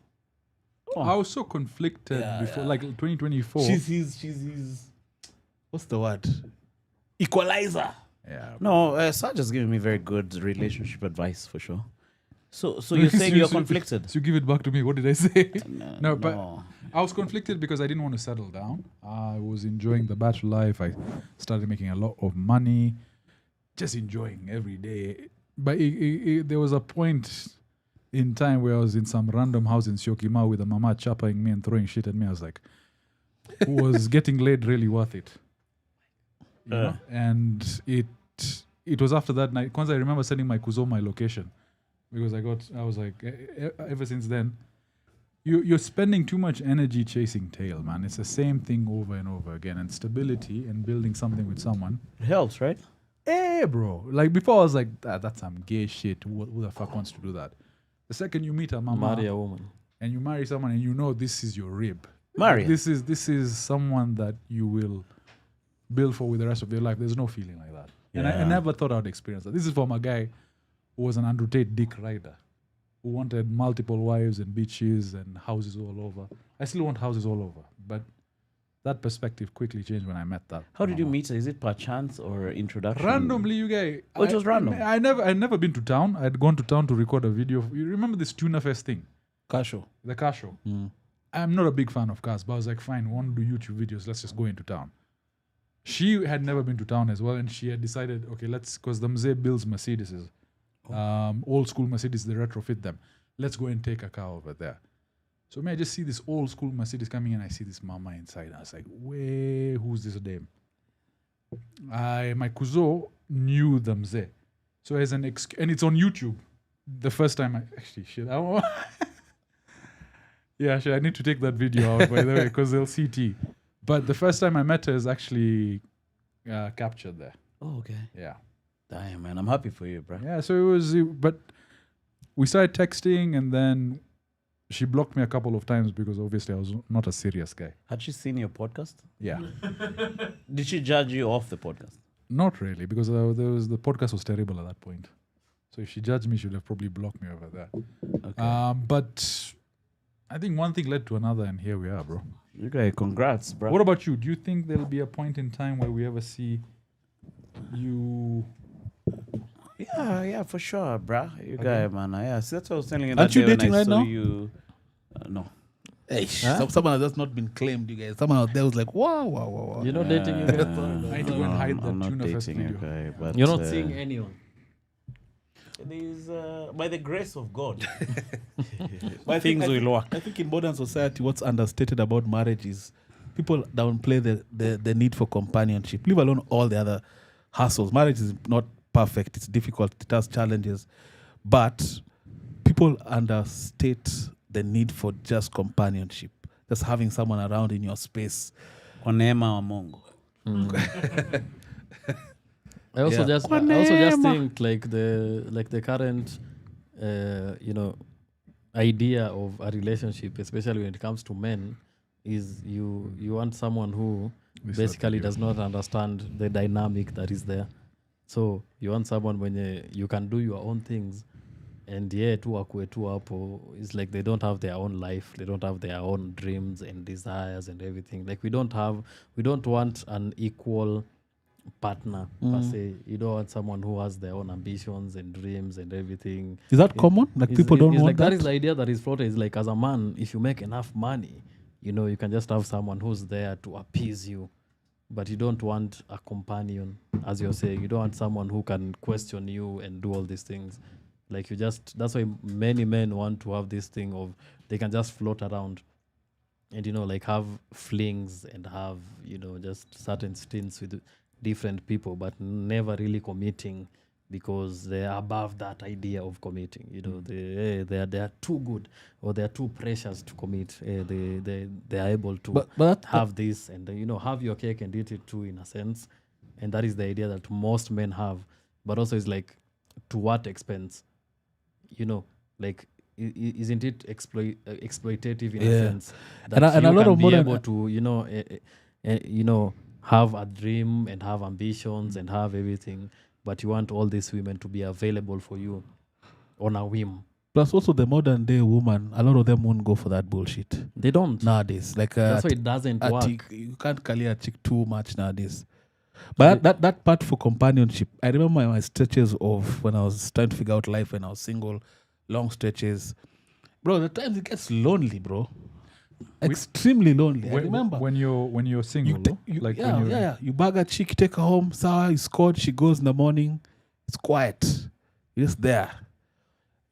I was so conflicted Yeah, before, yeah. like 2024. She's his, what's the word? Equalizer. yeah. No, Sar just giving me very good relationship advice for sure. So you're saying you're conflicted? So you give it back to me. What did I say? No, But I was conflicted because I didn't want to settle down. I was enjoying the bachelor life. I started making a lot of money, just enjoying every day. But there was a point in time where I was in some random house in Syokimau with a mama chapping me and throwing shit at me. I was like, was getting laid really worth it? You know? And it was after that night. Once I remember sending my kuzo my location because I was like, ever since then, you're spending too much energy chasing tail, man. It's the same thing over and over again. And stability and building something with someone. it helps, right? Hey, bro. Like before, I was like, that's some gay shit. Who the fuck wants to do that? The second you meet a mama marry a woman. and you marry someone and you know this is your rib. Marry. This is someone that you will build for with the rest of your life. There's no feeling like that. And I Yeah. never thought I'd experience that. This is from a guy who was an Andrew Tate dick rider, who wanted multiple wives and beaches and houses all over. I still want houses all over, but that perspective quickly changed when I met that. How did you mama. meet her? Is it per chance or introduction? Randomly, you guys. Oh, it was random. I'd never been to town. I'd gone to town to record a video. You remember this Tuna Fest thing? Kasho. The car show. I'm not a big fan of cars, but I was like, fine, want to do YouTube videos, let's just go into town. She had never been to town as well, and she had decided, okay, because the Mzee builds Mercedeses, old school Mercedes, they retrofit them. Let's go and take a car over there. So I just see this old school Mercedes coming in, I see this mama inside. I was like, who's this dame? My kuzo knew the Mzee. So as an and it's on YouTube. The first time Yeah, actually, I need to take that video out, by the way, because they'll see tea. But the first time I met her is actually captured there. Oh, okay. Yeah. Damn, man. I'm happy for you, bro. Yeah, so it was, but we started texting and then she blocked me a couple of times because obviously I was not a serious guy. Had she seen your podcast? Yeah. Did she judge you off the podcast? Not really, because the podcast was terrible at that point. So if she judged me, she would have probably blocked me over there. Okay. But I think one thing led to another, and here we are, bro. You guys, congrats, bro. What about you? Do you think there'll be a point in time where we ever see you? Yeah, for sure, bruh. You guys, man. Yeah, see, that's what I was telling you. Aren't that you day when dating I right saw now? You, no. Hey, someone has just not been claimed, you guys. Someone out there was like, wow. You're not dating you guys. I need to go and hide the I'm not Tuna Fest dating you video. guys, but You're not seeing anyone. It is by the grace of God. But I think- Things will work. I think in modern society, what's understated about marriage is people downplay the need for companionship, leave alone all the other hassles. Marriage is not perfect. It's difficult. It has challenges. But people understate the need for just companionship, just having someone around in your space. Kwa neema wa Mungu. I also Yeah. just think like the current idea of a relationship, especially when it comes to men, is you want someone who basically does not understand the dynamic that is there. So you want someone when you can do your own things, and tu akue tu hapo. It's like they don't have their own life, they don't have their own dreams and desires and everything. Like we don't want an equal partner per se. You don't want someone who has their own ambitions and dreams and everything. Is that common? Like people don't want like that? That is the idea that is floated. Is like, as a man, if you make enough money, you can just have someone who's there to appease you, but you don't want a companion, as you're saying. You don't want someone who can question you and do all these things. Like that's why many men want to have this thing of they can just float around and like have flings and have just certain stints with different people, but never really committing because they're above that idea of committing. They are too good or they are too precious to commit. They are able to have this and have your cake and eat it too, in a sense. And that is the idea that most men have. But also it's like, to what expense? Like, isn't it exploitative in a sense that and a lot can of be modern able to have a dream and have ambitions and have everything, but you want all these women to be available for you on a whim. Plus also the modern day woman, a lot of them won't go for that bullshit They don't. nowadays. Like That's why it doesn't work. you can't call a chick too much nowadays. But that part for companionship, I remember my stretches of when I was trying to figure out life when I was single, long stretches. Bro, the times it gets lonely, bro. Extremely lonely. I remember. when you're single, no? Like when you're You bag a chick, take her home, sour, you scored, she goes in the morning. It's quiet. You're just there.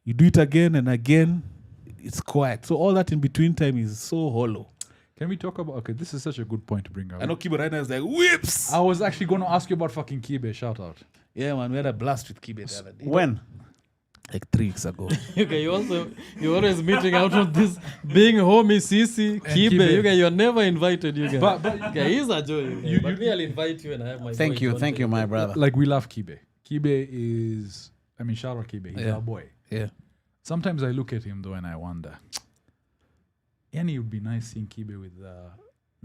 You do it again and again, it's quiet. So all that in between time is so hollow. Can we talk about? Okay, this is such a good point to bring out. I know Kibe right now is like, whips! I was actually going to ask you about fucking Kibe. Shout out. Yeah, man, we had a blast with Kibe the other day. When? Like 3 weeks ago. Okay, you're always meeting out of this being homie, Sisi, Kibe. Kibe. You're never invited, you guys. But Okay, he's a joy. But me, I'll invite you and I have my Thank boys you, one thank day. you, my brother. like we love Kibe. Kibe is, shout out Kibe. He's Yeah. our boy. Yeah. Sometimes I look at him though and I wonder, and it would be nice seeing Kibe with a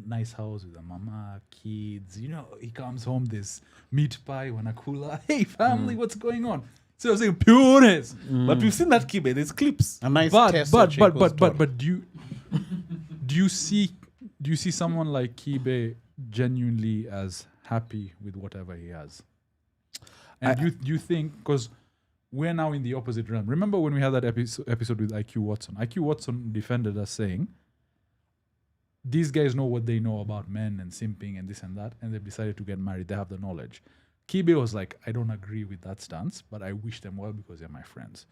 nice house with a mama, kids. He comes home, this meat pie, wanakula. Hey family, what's going on? So I was saying pureness. But we've seen that Kibe, there's clips. A nice But test but of but Chico's but story. but do you see someone like Kibe genuinely as happy with whatever he has? And do you think, because we're now in the opposite realm. Remember when we had that episode with IQ Watson? IQ Watson defended us saying, these guys know what they know about men and simping and this and that, and they've decided to get married. They have the knowledge. Kibe was like, I don't agree with that stance, but I wish them well because they're my friends.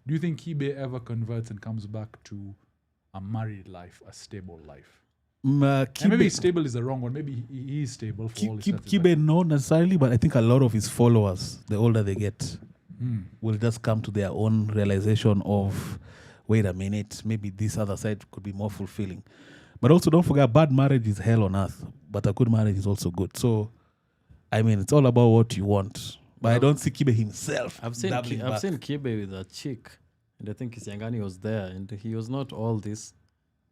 Do you think Kibe ever converts and comes back to a married life, a stable life? And maybe stable is the wrong one. Maybe he is stable for all his Kibe, not necessarily, but I think a lot of his followers, the older they get, will just come to their own realization of wait a minute, maybe this other side could be more fulfilling. But also don't forget, bad marriage is hell on earth, but a good marriage is also good. So, I mean, it's all about what you want. But I don't see Kibe himself. I've seen doubling back. Kibe with a chick, and I think Kisiangani was there, and he was not all this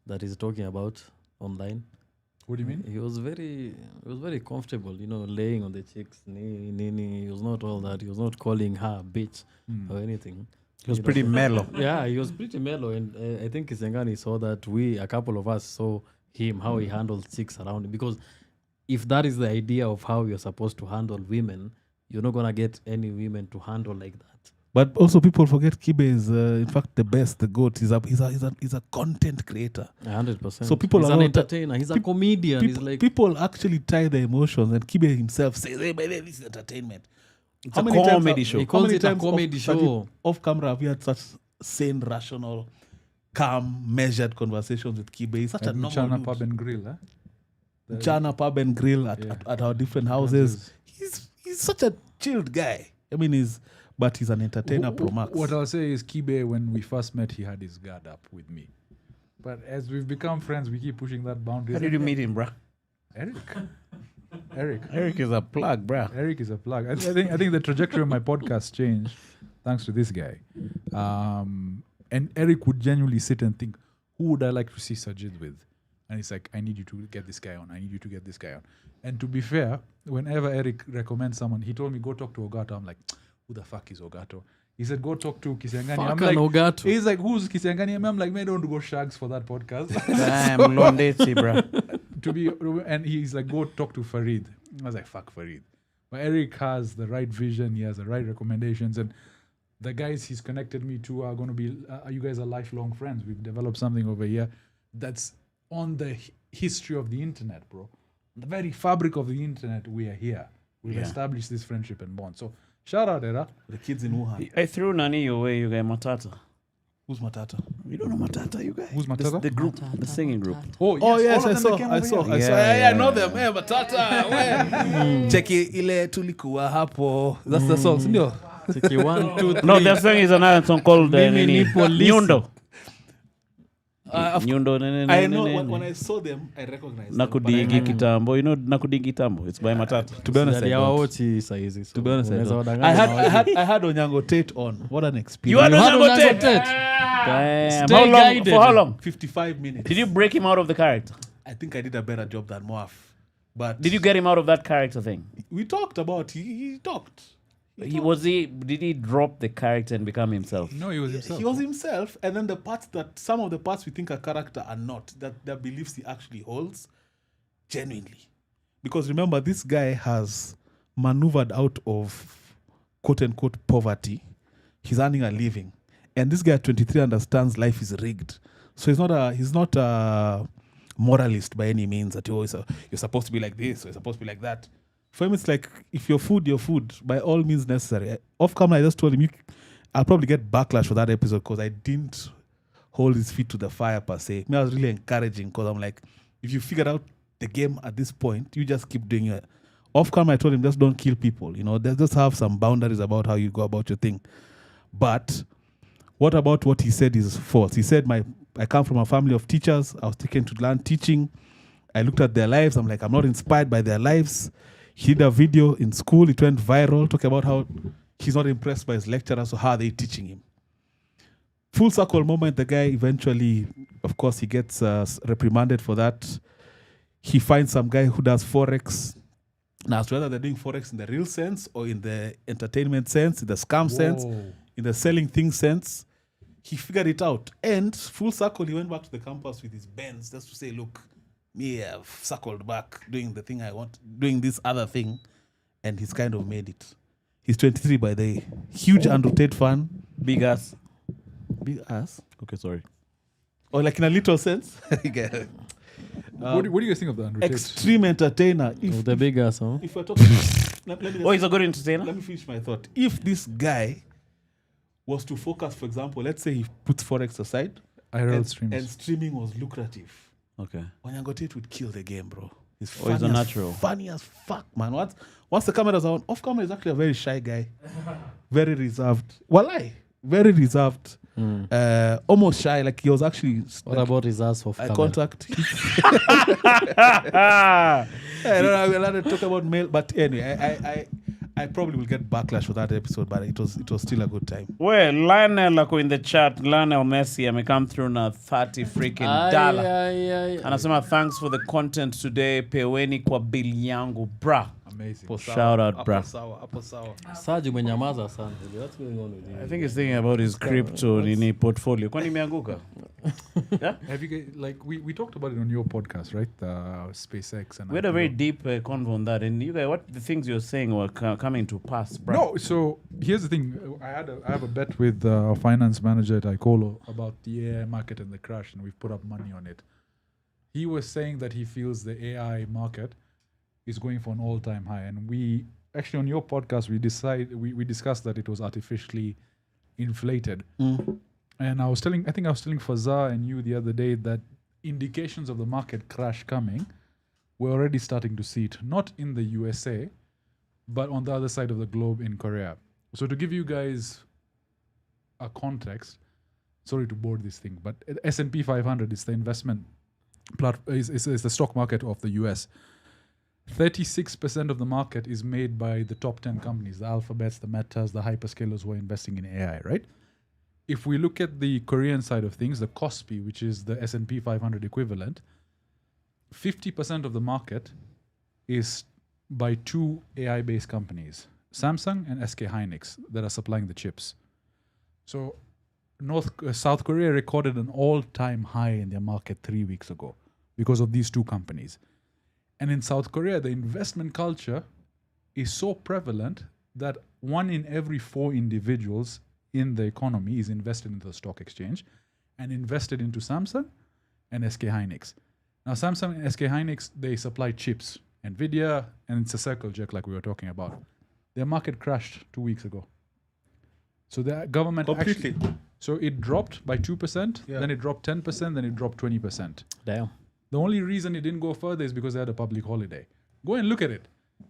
that he's talking about online. What do you mean? He was very comfortable, laying on the chick's knee. He was not all that. He was not calling her bitch or anything. He was pretty mellow. Yeah, he was pretty mellow, and I think Kisengani saw that. A couple of us saw him, how he handled chicks around him. Because if that is the idea of how you're supposed to handle women, you're not gonna get any women to handle like that. But also, people forget Kibe is, in fact, the best, the GOAT. He's a content creator. 100%. So people he's are an not- entertainer. He's a comedian. He's like People actually tie their emotions, and Kibe himself says, "Hey, baby, this is entertainment." It's How a many times comedy have- show. He how calls many it a times comedy show. Off camera, have you had such sane, rational, calm, measured conversations with Kibe? He's such a At normal Mchana dude. Pub and Grill, huh? Chana Pub and Grill at our different houses. He's such a chilled guy. I mean, he's an entertainer pro max. What I'll say is Kibe, when we first met, he had his guard up with me. But as we've become friends, we keep pushing that boundary. How did you meet him, bruh? Eric. Eric is a plug, bruh. Eric is a plug. I think the trajectory of my podcast changed thanks to this guy. And Eric would genuinely sit and think, who would I like to see Sajid with? And he's like, I need you to get this guy on. I need you to get this guy on. And to be fair, whenever Eric recommends someone, he told me, go talk to Ogato. I'm like, who the fuck is Ogato? He said, go talk to Kisiangani. I'm like, Ogato. he's like, who's Kisiangani? I'm like, man, don't go shags for that podcast. Damn, Londesi, bruh. And he's like, go talk to Farid. I was like, fuck Farid. But Eric has the right vision. He has the right recommendations. And the guys he's connected me to are going to be, you guys are lifelong friends. We've developed something over here that's on the history of the internet, bro. The very fabric of the internet, we are here. We've established this friendship and bond. So shout out, Era. The kids in Wuhan. I threw Nani your way, you guys, Matata. Who's Matata? You don't know Matata, you guys? Who's Matata? The group, the singing group. Oh yes, all I of them saw. came I over saw. here. I saw. Yeah, I know yeah. them. Hey, Matata. Cheki ile tulikuwa hapo. That's the song, sindio? Cheki 1, 2, 3. No, their song is another song called Mimi nipo lisi. Nyundo. Of Nyundo. I know when I saw them, I recognized them. Nakudigi Kitambo. You know Nakudigi Kitambo? It's by Matata. To be honest, I don't. Hawaochi saizi, so To be honest, I unaweza don't. wadanganya I had Onyango Tate on. What an You experience. had Onyango Tate. Tate? Damn. Stay How long? guided. For how long? 55 minutes. Did you break him out of the character? I think I did a better job than Moaf. But Did you get him out of that character thing? we talked about he talked. Did he drop the character and become himself? No, he was himself. He was himself, and then some of the parts we think are character are not, that the beliefs he actually holds genuinely. Because remember, this guy has maneuvered out of quote unquote poverty. He's earning a living. And this guy at 23 understands life is rigged. So he's not a moralist by any means that you're supposed to be like this, or you're supposed to be like that. For him, it's like, if you're food, by all means necessary. Off camera, I just told him, I'll probably get backlash for that episode because I didn't hold his feet to the fire per se. I was really encouraging because I'm like, if you figured out the game at this point, you just keep doing it. Off camera, I told him, just don't kill people. Just have some boundaries about how you go about your thing. But what about what he said is false? He said, I come from a family of teachers. I was taken to learn teaching. I looked at their lives. I'm like, I'm not inspired by their lives. He did a video in school. It went viral, talking about how he's not impressed by his lecturers, so how are they teaching him? Full circle moment, the guy eventually, of course, he gets reprimanded for that. He finds some guy who does Forex. Now, as to whether they're doing Forex in the real sense or in the entertainment sense, in the scam sense, in the selling things sense, he figured it out. And full circle, he went back to the campus with his Benz just to say, look, me, I've circled back doing the thing I want, doing this other thing, and he's kind of made it. He's 23 by the way. Huge Andrew Tate fan. Big ass. Big ass. Okay, sorry. Or like in a little sense. What do you guys think of the Andrew Tate? Extreme entertainer. The big ass, huh? If we're talking, let me Oh, he's a good entertainer? let me finish my thought. If this guy was to focus, for example, let's say he puts Forex aside, IRL and streams. streaming was lucrative, Okay. Onyango Tate would kill the game, bro. He's Oh, he's a natural. Funny as fuck, man. Once the cameras are on, off camera is actually a very shy guy. Very reserved. Walai. Very reserved. Almost shy. Like he was actually What about his ass off eye camera? contact. I don't know. We're allowed to talk about male, but anyway, I probably will get backlash for that episode, but it was still a good time. Well, Lionel ako in the chat. Lionel Messi come through na 30 freaking dollar. Anasema thanks for the content today. Peweni kwa bili yangu, bruh. Amazing. Shout out, bruh. Hapo sawa. Saji umenyamaza sana. What's going on with you? I think he's thinking about his crypto nini portfolio. Kwani imeanguka? Have you guys, like we talked about it on your podcast, right? SpaceX and We had a very deep convo on that, and you guys, what the things you're saying were coming to pass, bruh. No, so here's the thing. I have a bet with a finance manager at Icolo about the AI market and the crash, and we've put up money on it. He was saying that he feels the AI market is going for an all-time high, and we actually on your podcast we discussed that it was artificially inflated. And I think I was telling Fazar and you the other day that indications of the market crash coming, we're already starting to see it, not in the USA, but on the other side of the globe in Korea. So to give you guys a context, sorry to bore this thing, but S&P 500 is the investment is the stock market of the US. 36% of the market is made by the top 10 companies, the Alphabets, the Metas, the hyperscalers who are investing in AI, right? If we look at the Korean side of things, the KOSPI, which is the S&P 500 equivalent, 50% of the market is by two AI-based companies, Samsung and SK Hynix, that are supplying the chips. So South Korea recorded an all-time high in their market 3 weeks ago because of these two companies. And in South Korea, the investment culture is so prevalent that 1 in every 4 individuals in the economy is invested into the stock exchange and invested into Samsung and SK Hynix. Now, Samsung and SK Hynix, they supply chips, NVIDIA, and it's a circle jerk like we were talking about. Their market crashed 2 weeks ago. So the government Completely. So it dropped by 2%, then it dropped 10%, then it dropped 20%. Damn. The only reason it didn't go further is because they had a public holiday. Go and look at it.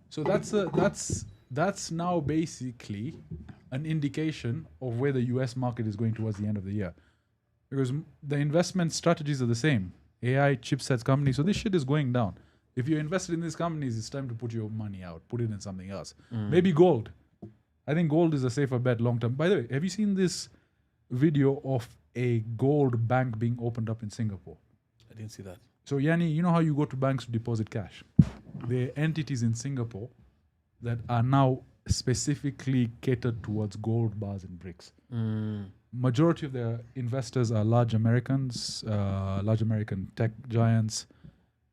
So that's now basically an indication of where the US market is going towards the end of the year. Because the investment strategies are the same. AI, chipsets companies. So this shit is going down. If you're invested in these companies, it's time to put your money out. Put it in something else. Maybe gold. I think gold is a safer bet long term. By the way, have you seen this video of a gold bank being opened up in Singapore? I didn't see that. So Yanni, you know how you go to banks to deposit cash? There are entities in Singapore that are now specifically catered towards gold bars and bricks. Majority of their investors are large Americans, large American tech giants,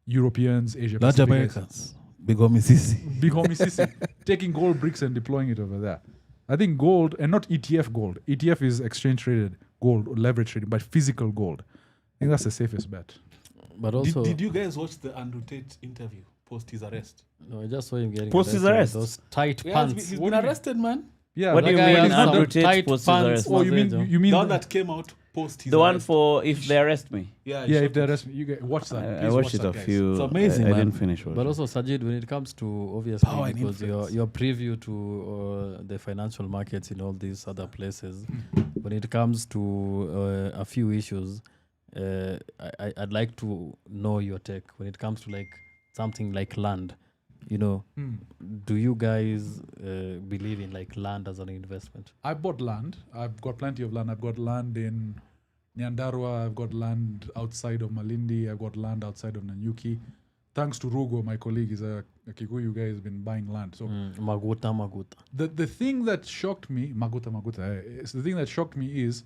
Europeans, Asia Large Pacific. Americans. Big homie Sisi. Big homie Sisi, taking gold bricks and deploying it over there. I think gold, and not ETF gold. ETF is exchange traded gold, or leverage traded, but physical gold. I think that's the safest bet. But also, Did you guys watch the Andrew Tate interview post his arrest? no, I just saw him getting Post his arrested with arrest? those tight Yeah, pants. he's been arrested, man. Yeah. What do you That guy mean has Andrew some Tate tight post his pants. arrest? Oh, you mean The one that came out post his The one arrest. for if they arrest me? Yeah, Yeah, if they arrest me, you get watch that. I Please watched watch it that, a guys. few. It's amazing, I man. didn't finish watching. But also, Sajid, when it comes to obviously Power and because influence. your preview to the financial markets in all these other places, when it comes to a few issues, I'd like to know your take when it comes to like something like land. You know, do you guys believe in like land as an investment? I bought land. I've got plenty of land. I've got land in Nyandarua. I've got land outside of Malindi. I've got land outside of Nanyuki. Thanks to Rugo, my colleague, is a Kikuyu guy, has been buying land. So Maguta. the thing that shocked me, Maguta, the thing that shocked me is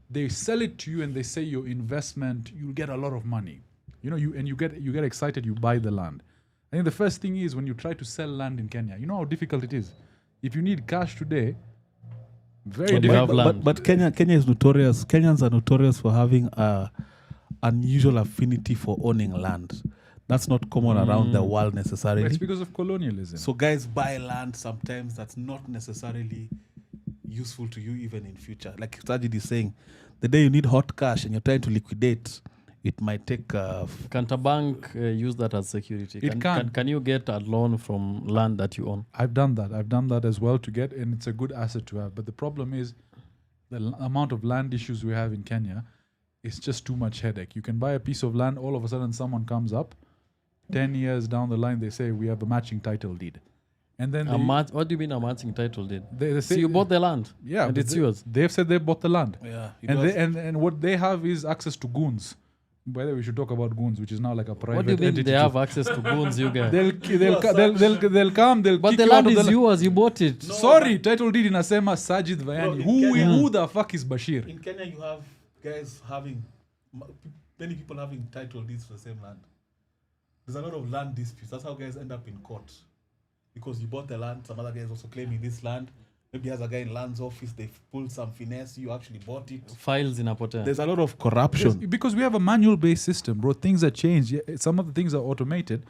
they sell it to you and they say your investment, you'll get a lot of money. You know, you get excited, you buy the land. I think the first thing is when you try to sell land in Kenya, you know how difficult it is. If you need cash today, very But you difficult. have land. But Kenya is notorious. Kenyans are notorious for having a unusual affinity for owning land. That's not common around the world necessarily. It's because of colonialism. So guys buy land sometimes that's not necessarily useful to you even in future. Like Sajid is saying, the day you need hot cash and you're trying to liquidate, it might take... Can a bank use that as security? It can. Can you get a loan from land that you own? I've done that. I've done that as well to get, and it's a good asset to have. But the problem is, the amount of land issues we have in Kenya, it's just too much headache. You can buy a piece of land, all of a sudden someone comes up, 10 years down the line, they say we have a matching title deed. And then What do you mean a matching title deed? they So say, you bought the land, yeah, and but it's yours. They've said they bought the land. Yeah. And what they have is access to goons. By the way, we should talk about goons, which is now like a private What do you mean entity. they have access to goons, you guys? They'll come, they'll But kick the you out land of is the yours, you bought it. Sorry, title deed inasema Sajid Vayani. in Who the fuck is Bashir? In Kenya, you have guys having many people having title deeds for the same land. There's a lot of land disputes. That's how guys end up in court. Because you bought the land, some other guys also claiming this land. Maybe as a guy in land's office, they pulled some finesse, you actually bought it. Files inapotea. There's a lot of corruption. Because we have a manual-based system, bro. Things are changed. Yeah, some of the things are automated,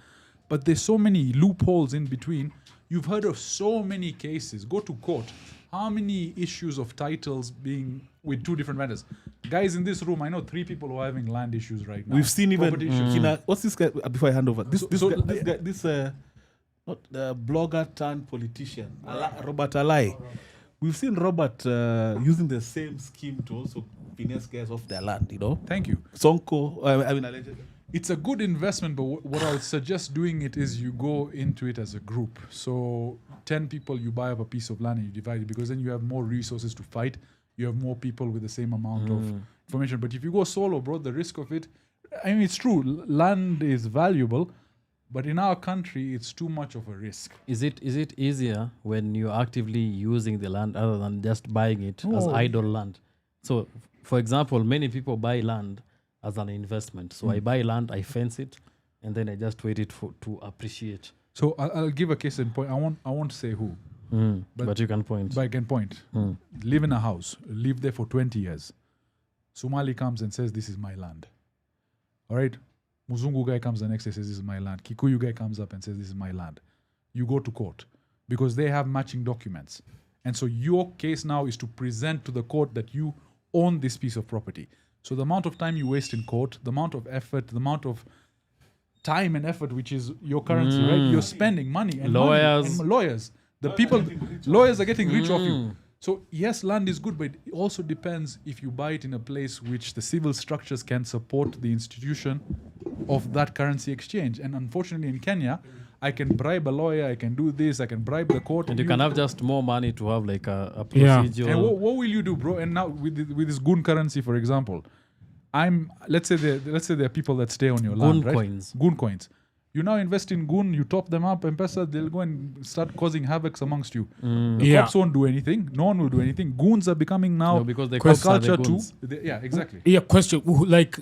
but there's so many loopholes in between. You've heard of so many cases. Go to court. How many issues of titles being with two different vendors? Guys in this room, I know 3 people who are having land issues right now. We've seen even Property issues. what's this guy? Before I hand over, this So- guy, not the blogger turned politician, Robert Alai. We've seen Robert using the same scheme to also finesse guys off their land. You know, Thank you. Sonko. Allegedly. It's a good investment, but what I would suggest doing it is you go into it as a group. So 10 people, you buy up a piece of land and you divide it, because then you have more resources to fight. You have more people with the same amount of information. But if you go solo, bro, the risk of it, I mean, it's true. Land is valuable, but in our country, it's too much of a risk. Is it easier when you're actively using the land other than just buying it as Oh. idle land? So, for example, many people buy land as an investment. So I buy land, I fence it, and then I just wait it to appreciate. So I'll give a case in point. I won't say who, But you can point. but I can point. Live in a house, live there for 20 years. Somali comes and says, this is my land. All right? Muzungu guy comes the next day and says, this is my land. Kikuyu guy comes up and says, this is my land. You go to court because they have matching documents. And so your case now is to present to the court that you own this piece of property. So the amount of time you waste in court, the amount of effort, the amount of time and effort, which is your currency, right? You're spending money and Lawyers. lawyers. The people, lawyers are getting rich off you. So yes, land is good, but it also depends if you buy it in a place which the civil structures can support the institution of that currency exchange. And unfortunately in Kenya, I can bribe a lawyer, I can do this, I can bribe the court. And you can have just more money to have like a Yeah. procedure. And what will you do, bro? And now with this goon currency, for example, let's say there are people that stay on your land, right? coins. Goon coins. You now invest in goon, you top them up, M-Pesa, they'll go and start causing havoc amongst you. The Yeah. cops won't do anything. No one will do anything. Goons are becoming now No, because the a cops are the culture too. goons. Yeah, exactly. Yeah, question. Like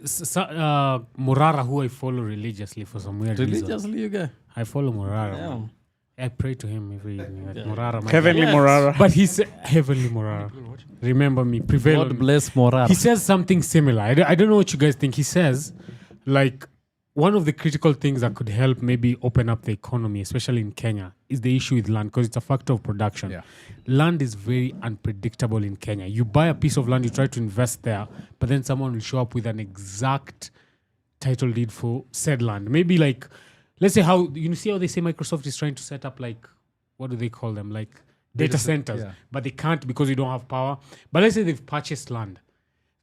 Murara, who I follow religiously for some weird reason. Religiously, you guys. I follow Murara. Yeah. man. I pray to him every evening. Like, Murara, my Heavenly God. Morara. But he's Heavenly Murara. Remember me. Prevail. on God me. bless Morar. He says something similar. I don't know what you guys think. He says, like, one of the critical things that could help maybe open up the economy, especially in Kenya, is the issue with land, because it's a factor of production. Yeah. Land is very unpredictable in Kenya. You buy a piece of land, you try to invest there, but then someone will show up with an exact title deed for said land. Maybe like, let's say how, you see how they say Microsoft is trying to set up like, what do they call them? Like data centers. yeah. But they can't because you don't have power. But let's say they've purchased land.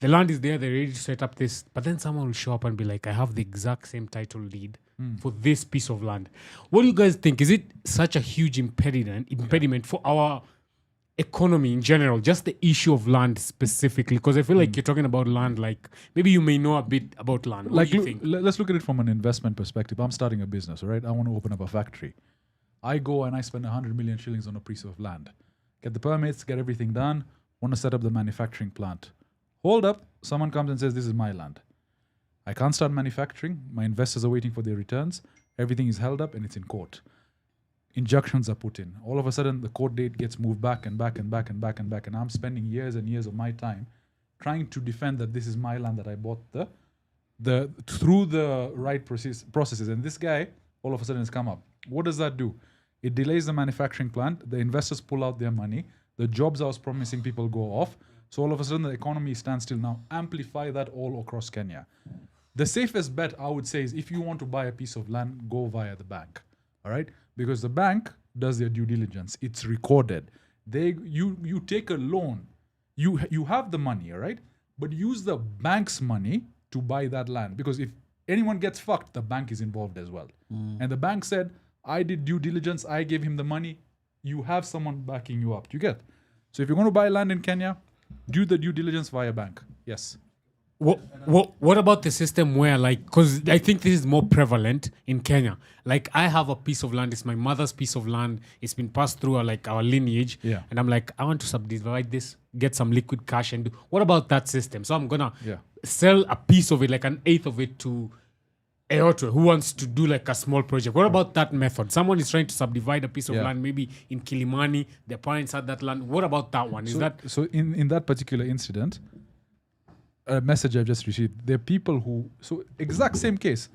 The land is there, they're ready to set up this, but then someone will show up and be like, I have the exact same title deed for this piece of land. What do you guys think? Is it such a huge impediment for our economy in general, just the issue of land specifically? Because I feel like you're talking about land, like maybe you may know a bit about land. What do you think? Let's look at it from an investment perspective. I'm starting a business, all right? I want to open up a factory. I go and I spend 100 million shillings on a piece of land. Get the permits, get everything done, want to set up the manufacturing plant. Hold up, someone comes and says, this is my land. I can't start manufacturing. My investors are waiting for their returns. Everything is held up and it's in court. Injunctions are put in. All of a sudden, the court date gets moved back and back and back and back and back. And I'm spending years and years of my time trying to defend that this is my land that I bought through the right processes. And this guy, all of a sudden, has come up. What does that do? It delays the manufacturing plant. The investors pull out their money. The jobs I was promising people go off. So all of a sudden, the economy stands still. Now, amplify that all across Kenya. The safest bet, I would say, is if you want to buy a piece of land, go via the bank. All right? Because the bank does their due diligence. It's recorded. You take a loan You have the money, all right? But use the bank's money to buy that land, because if anyone gets fucked, the bank is involved as well. And the bank said, I did due diligence, I gave him the money. You have someone backing you up. Do you get? So if you're going to buy land in Kenya, do the due diligence via bank. Yes. What about the system where, like, because I think this is more prevalent in Kenya. Like, I have a piece of land. It's my mother's piece of land. It's been passed through our lineage. Yeah. And I'm like, I want to subdivide this, get some liquid cash and do. What about that system? So I'm going to sell a piece of it, like an eighth of it to EOTWE, who wants to do like a small project. What about that method? Someone is trying to subdivide a piece of land, maybe in Kilimani. Their parents had that land. What about that one? So in that particular incident, a message I've just received, there are people who, so exact same case,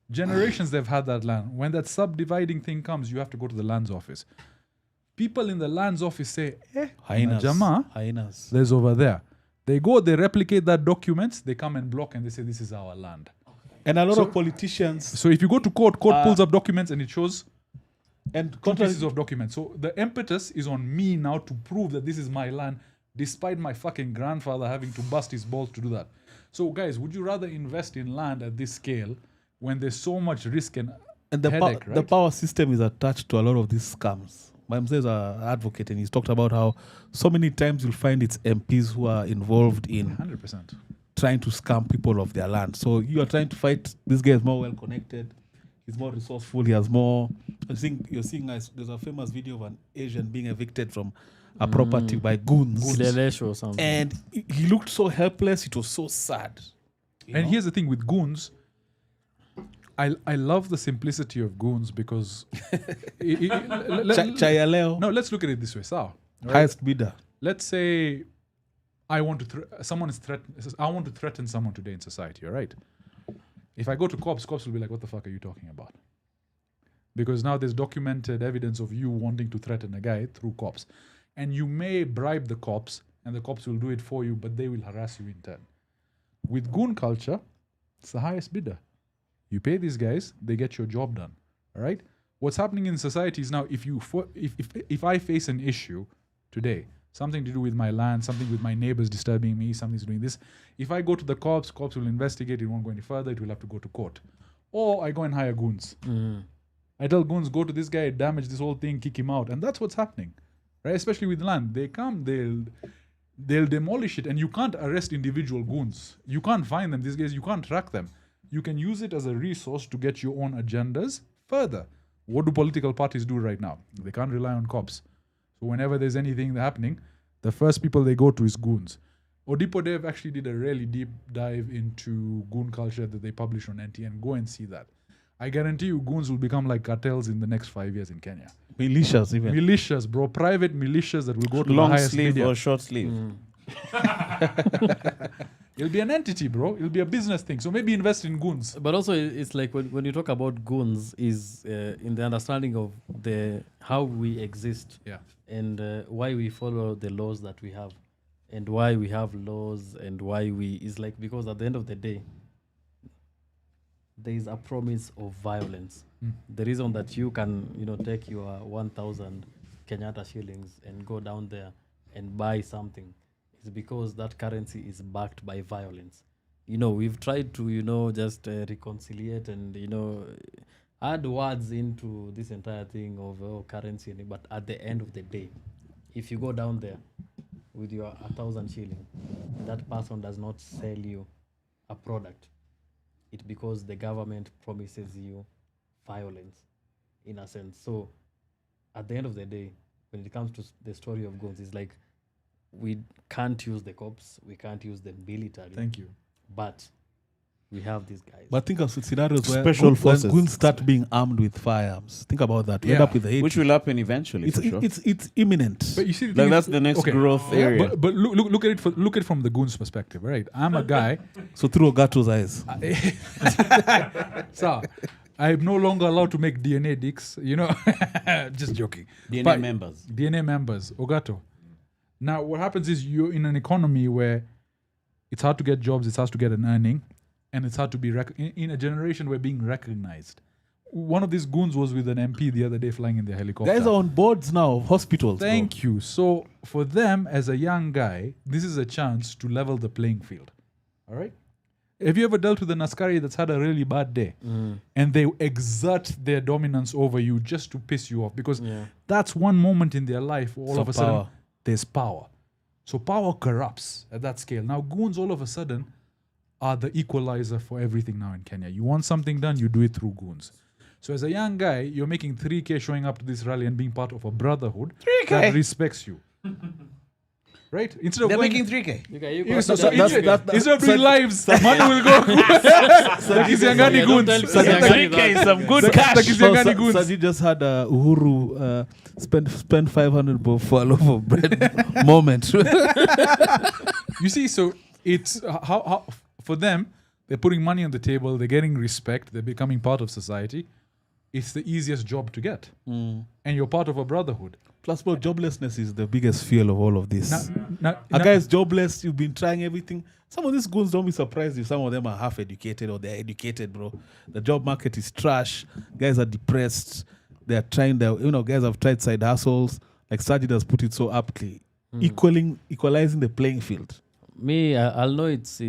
generations they've had that land. When that subdividing thing comes, you have to go to the lands office. People in the lands office say, Hyenas. Jama, Hyenas. there's over there. They go, they replicate that documents, they come and block and they say, this is our land. And a lot of politicians. So if you go to court pulls up documents and it shows And two pieces of documents. So the impetus is on me now to prove that this is my land, despite my fucking grandfather having to bust his balls to do that. So guys, would you rather invest in land at this scale when there's so much risk and the, headache, right? the power system is attached to a lot of these scams. My mzee is an advocate and he's talked about how so many times you'll find it's MPs who are involved in 100%. trying to scam people of their land. So you are trying to fight. This guy is more well connected. He's more resourceful. He has more. I think you're seeing there's a famous video of an Asian being evicted from a property by goons. Kilelesho or something. And he looked so helpless. It was so sad. And here's the thing with goons. I love the simplicity of goons because Chayaleo, no, let's look at it this way. So, highest bidder. let's say I want to I want to threaten someone today in society, all right? If I go to cops will be like, what the fuck are you talking about? Because now there's documented evidence of you wanting to threaten a guy through cops. And you may bribe the cops and the cops will do it for you, but they will harass you in turn. With goon culture, it's the highest bidder. You pay these guys, they get your job done. All right? What's happening in society is now if I face an issue today, something to do with my land, something with my neighbors disturbing me, something's doing this, if I go to the cops will investigate, it won't go any further, it will have to go to court. Or I go and hire goons. I tell goons, go to this guy, damage this whole thing, kick him out. And that's what's happening. Right? Especially with land. They come, they'll demolish it, and you can't arrest individual goons. You can't find them. These guys, you can't track them. You can use it as a resource to get your own agendas further. What do political parties do right now? They can't rely on cops. So whenever there's anything happening, the first people they go to is goons. Odipo Dev actually did a really deep dive into goon culture that they published on NTN. Go and see that. I guarantee you goons will become like cartels in the next 5 years in Kenya. Militias even. Militias, bro. Private militias that will go to Long the highest sleeve media. or short sleeve. It'll be an entity, bro. It'll be a business thing. So maybe invest in goons. But also, it's like when you talk about goons, is in the understanding of how we exist, and why we follow the laws that we have, and why we have laws, and why is like, because at the end of the day, there is a promise of violence. The reason that you can, take your 1,000 Kenyatta shillings and go down there and buy something is because that currency is backed by violence. We've tried to, just reconciliate and, add words into this entire thing of currency. But at the end of the day, if you go down there with your 1,000 shilling, that person does not sell you a product. It's because the government promises you violence, in a sense. So, at the end of the day, when it comes to the story of guns, it's like we can't use the cops, we can't use the military. Thank you. But we have these guys. But think of scenarios where Special forces. when goons start being armed with firearms. Think about that. We end up with the Which will happen eventually, for sure. It's imminent. But you see, Like that's the next growth area. But look at it look at it from the goon's perspective, right? I'm a guy. So through Ogato's eyes. So I'm no longer allowed to make DNA dicks, Just joking. DNA members. DNA members, Ogato. Now, what happens is you're in an economy where it's hard to get jobs, it's hard to get an earning, and it's hard to be in a generation where being recognized. one of these goons was with an MP the other day flying in their helicopter. Guys are on boards now, hospitals. bro. Thank you. So for them, as a young guy, this is a chance to level the playing field. All right? Have you ever dealt with an askari that's had a really bad day and they exert their dominance over you just to piss you off? Because that's one moment in their life where all Some of a sudden power. there's power. So power corrupts at that scale. Now goons all of a sudden are the equalizer for everything now in Kenya. You want something done, you do it through goons. So as a young guy, you're making 3K showing up to this rally and being part of a brotherhood that respects you. Right? Instead of They're going, making 3K. instead of doing lives, money will go. Kisangani goons. Some good cash. Kisangani goons. Saji just had a Uhuru spend 500 bob for a loaf of bread moment. You see, so it's how for them, they're putting money on the table, they're getting respect, they're becoming part of society. It's the easiest job to get. And you're part of a brotherhood. Plus, bro, joblessness is the biggest fear of all of this. Now, A guy is jobless, you've been trying everything. Some of these goons, don't be surprised if some of them are half educated or they're educated, bro. The job market is trash. Guys are depressed. They're trying guys have tried side hustles. Like Sajid has put it so aptly. Equalizing the playing field. Me, I'll know it's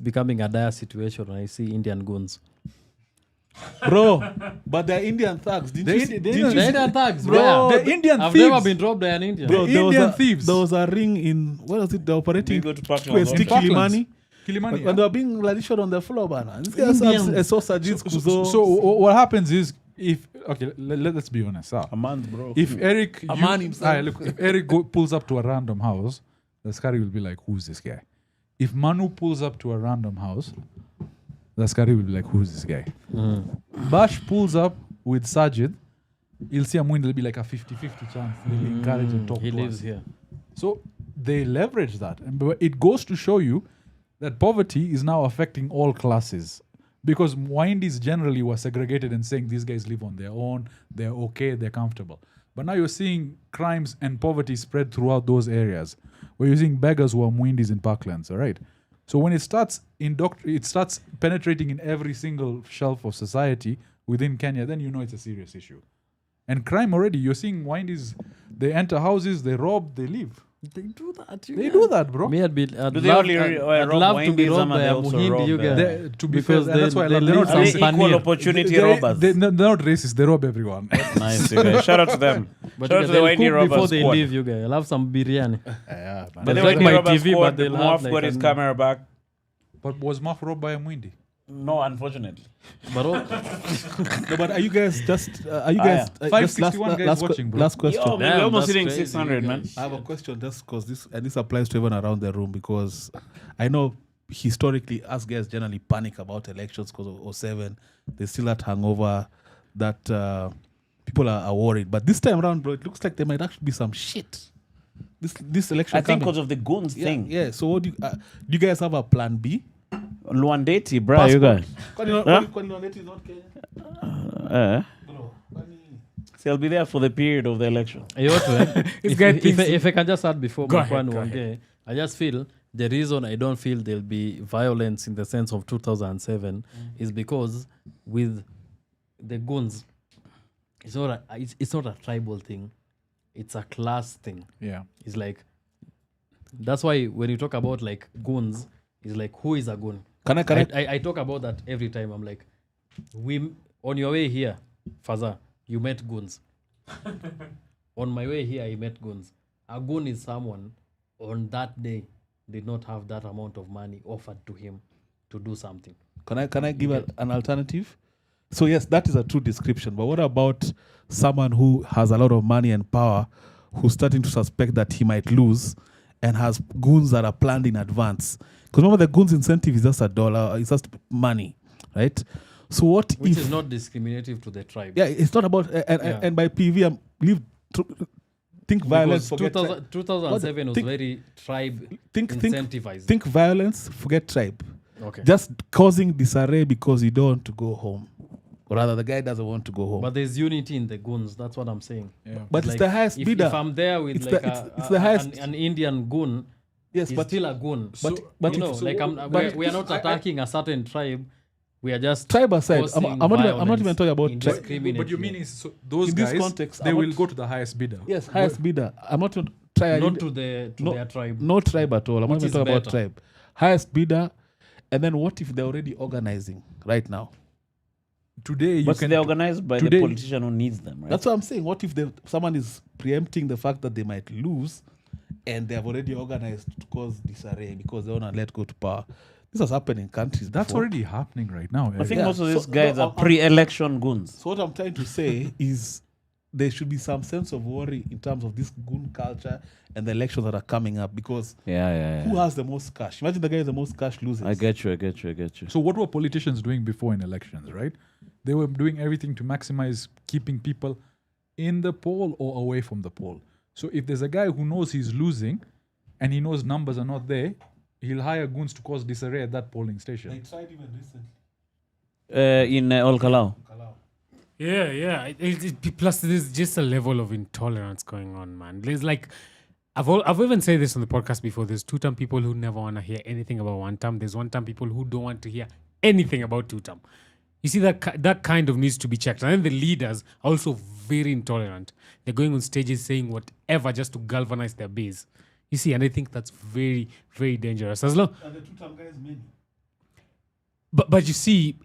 becoming a dire situation when I see Indian goons. Bro, but they're Indian thugs. Didn't you see- The Indian thugs, Bro, where? the Indian I've thieves. never been robbed by an Indian. Bro, The there was Indian a- thieves. There was a ring in, what was it? They're operating We go to to Parkland. Sticky Parklands. Limani. Kilimani. When they were being ladishod on the floor, banner. This guy saw Sajid's Kuzo. So what happens is, let's be honest. A month, bro. If Eric, A man himself. if Eric pulls up to a random house, the Askari will be like, "Who's this guy?" If Manu pulls up to a random house, the Askari will be like, "Who's this guy?" Bash pulls up with Sajid, he'll see a Mwindi, it'll be like a 50-50 chance. They'll encourage and talk He to lives us. here. So they leverage that. And it goes to show you that poverty is now affecting all classes. Because Mwindis generally were segregated and saying these guys live on their own, they're okay, they're comfortable. But now you're seeing crimes and poverty spread throughout those areas. Where you're seeing beggars who are Mwindis in Parklands, all right? So when it starts penetrating in every single shelf of society within Kenya, then you know it's a serious issue. And crime already, you're seeing Mwindis, they enter houses, they rob, they leave. They do that. They do that, bro. Me, I'd they love, only I'd rob love to be Wahindis, robbed ama by they a also Muhindi, rob you the- guys. To be Because fair, that's why I they love live them. some Are they equal paneer. opportunity robbers? They're not racist, they rob everyone. Nice, you guys. Shout out to them. But Shout out you to guys, the they'll Wahindi cook before robbers they squad. leave, you guys. I'll have some biryani. But They'll the take Wahindi my robbers TV, squad, but they'll Muaf have got like his a- camera back. But was Maf robbed by a Mwindi? No, unfortunately. But No, but are you guys just? Are you guys? just 561 guys watching, bro. Last question. Yo, man, Damn, we're almost that's hitting crazy, 600, you man. guys. I have a question just because this applies to everyone around the room because I know historically us guys generally panic about elections because of 07. There's still that hangover that people are worried. But this time around, bro, it looks like there might actually be some shit. This election. I think coming. because of the goons thing. Yeah. So what do you guys have a plan B? Luandeti, bro, you guys. Huh? Kwani is not Kenya? So I'll be there for the period of the election. EOTWE, if I can just add before Go Mkwanu ahead. ongee, I just feel the reason I don't feel there'll be violence in the sense of 2007 is because with the goons, it's not a tribal thing, it's a class thing. Yeah. It's like, that's why when you talk about like goons, it's like, who is a goon? I talk about that every time. I'm like, on your way here, Faza, you met goons. On my way here, I met goons. A goon is someone on that day did not have that amount of money offered to him to do something. Can I give an alternative? So yes, that is a true description. But what about someone who has a lot of money and power, who's starting to suspect that he might lose, and has goons that are planned in advance? Because remember, the goons incentive is just $1. It's just money, right? So what Which if? is not discriminative to the tribe. Yeah, it's not about and by PV, think violence. Because Forget tribe. 2007 was Think- very tribe Think incentivized. think violence. Forget tribe. Okay. Just causing disarray because you don't want to go home, or rather, the guy doesn't want to go home. But there's unity in the goons. That's what I'm saying. Yeah. But Like, it's the highest if, bidder. If I'm there with It's like the- it's the highest- an Indian goon, Yes, he's but still a goon. but You know, if- like but we are not attacking a certain tribe We are just Tribe aside, causing I'm not even violence talking about tribe. indiscriminately. But you mean is so those In this guys, context, they I'm will not- go to the highest bidder. Yes, highest bidder. I'm not going to try. not to their tribe. No tribe at all. I'm not Which even is talking about better. tribe. Highest bidder. And then what if they're already organizing right now? Today you But can they're organized by today- the politician who needs them, right? That's what I'm saying. What if someone is preempting the fact that they might lose and they have already organized to cause disarray because they want to let go to power? This has happened in countries. That's before. already happening right now. I think Yeah, most of these so- guys no, are pre-election goons. So what I'm trying to say is there should be some sense of worry in terms of this goon culture and the elections that are coming up because Yeah. who has the most cash? Imagine the guy with the most cash loses. I get you. So what were politicians doing before in elections, right? They were doing everything to maximize keeping people in the poll or away from the poll. So if there's a guy who knows he's losing and he knows numbers are not there, he'll hire goons to cause disarray at that polling station. They tried even recently. In Olkalau. Yeah. Plus, there's just a level of intolerance going on, man. There's like, I've even said this on the podcast before. There's two-term people who never want to hear anything about one-term. There's one-term people who don't want to hear anything about two-term. You see, that kind of needs to be checked. And then the leaders are also very intolerant. They're going on stages saying whatever just to galvanize their base. You see, and I think that's very, very dangerous. As long, And the two-term guys many. But you see,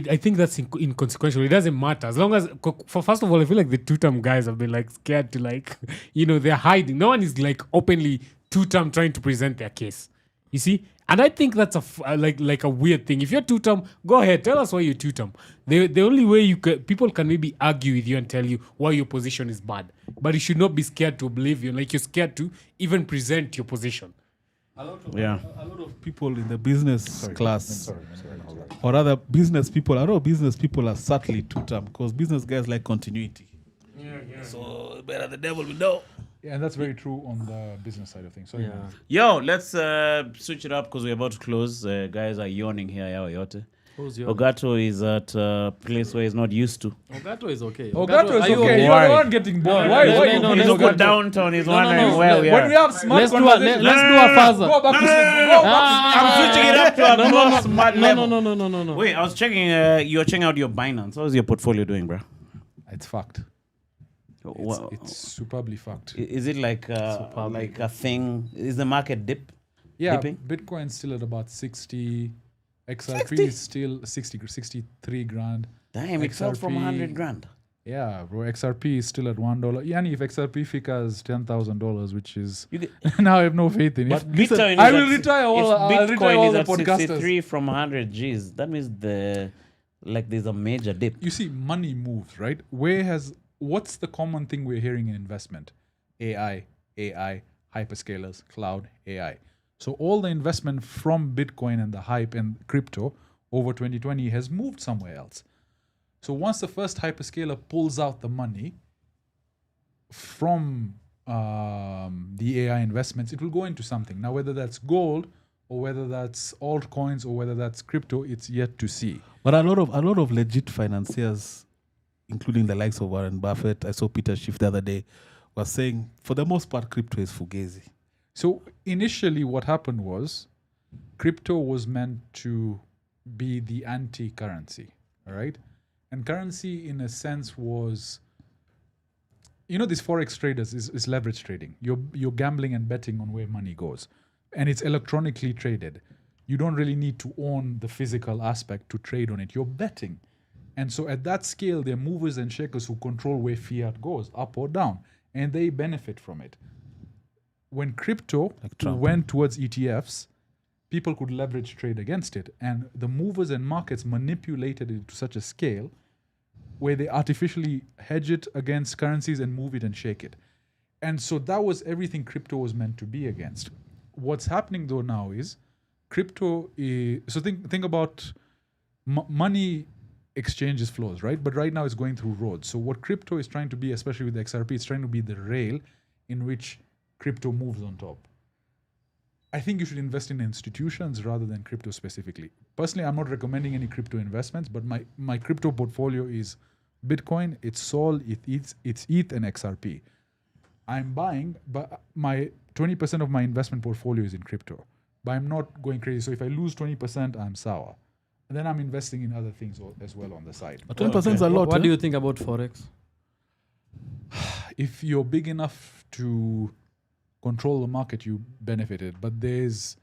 I think that's inconsequential. It doesn't matter as long as. First of all, I feel like the two-term guys have been like scared to like, they're hiding. No one is like openly two-term trying to present their case. You see, and I think that's like a weird thing. If you're two-term, go ahead, tell us why you're two-term. The only way people can maybe argue with you and tell you why your position is bad, but you should not be scared to oblivion. Like you're scared to even present your position. A lot of people in the business class, or rather business people, a lot of business people are subtly two-term because business guys like continuity. Yeah. So better the devil we know. Yeah, and that's very true on the business side of things. So Yo, let's switch it up because we're about to close. Guys are yawning here. Yote. Who's your Ogato is at a place where he's not used to. Ogato is okay. Ogato is are you okay. You're Why? the one getting bored. Why? no, Why? no, He's let's over go downtown. He's no, wondering no. where we When are. we have smart Let's do conversations, a further. Go back to sleep. Go back I'm switching it up to a more smart level. No. Wait, I was checking. You're checking out your Binance. How's your portfolio doing, bro? It's fucked. It's superbly fucked. Is it like a thing? Is the market Yeah, dipping? Bitcoin's still at about 60. XRP 60? is still 63 grand. Damn, it fell from XRP 100 grand. Yeah, bro. XRP is still at $1. Yani, if XRP figures $10,000, which is You get- now I have no faith in it. But Bitcoin I is will at- retire all. if I'll retire Bitcoin all is the at podcasters. 63 from 100 G's. That means there's a major dip. You see, money moves, right? What's the common thing we're hearing in investment? AI, hyperscalers, cloud, AI. So all the investment from Bitcoin and the hype and crypto over 2020 has moved somewhere else. So once the first hyperscaler pulls out the money from the AI investments, it will go into something. Now, whether that's gold or whether that's altcoins or whether that's crypto, it's yet to see. But a lot of legit financiers, including the likes of Warren Buffett, I saw Peter Schiff the other day, was saying for the most part crypto is fugazi. So initially what happened was crypto was meant to be the anti-currency, all right? And currency in a sense was, these forex traders is leverage trading. You're gambling and betting on where money goes. And it's electronically traded. You don't really need to own the physical aspect to trade on it. You're betting. And so at that scale, there are movers and shakers who control where fiat goes, up or down. And they benefit from it. When crypto went towards ETFs, people could leverage trade against it. And the movers and markets manipulated it to such a scale where they artificially hedge it against currencies and move it and shake it. And so that was everything crypto was meant to be against. What's happening though now is crypto is, so think about money exchanges flows, right? But right now it's going through roads. So what crypto is trying to be, especially with XRP, it's trying to be the rail in which crypto moves on top. I think you should invest in institutions rather than crypto specifically. Personally, I'm not recommending any crypto investments, but my crypto portfolio is Bitcoin, it's Sol, it's ETH and XRP. I'm buying, but my 20% of my investment portfolio is in crypto. But I'm not going crazy. So if I lose 20%, I'm sour. and then I'm investing in other things as well on the side. But 20% is a lot. What do you think about forex? If you're big enough to control the market, you benefited. But there's,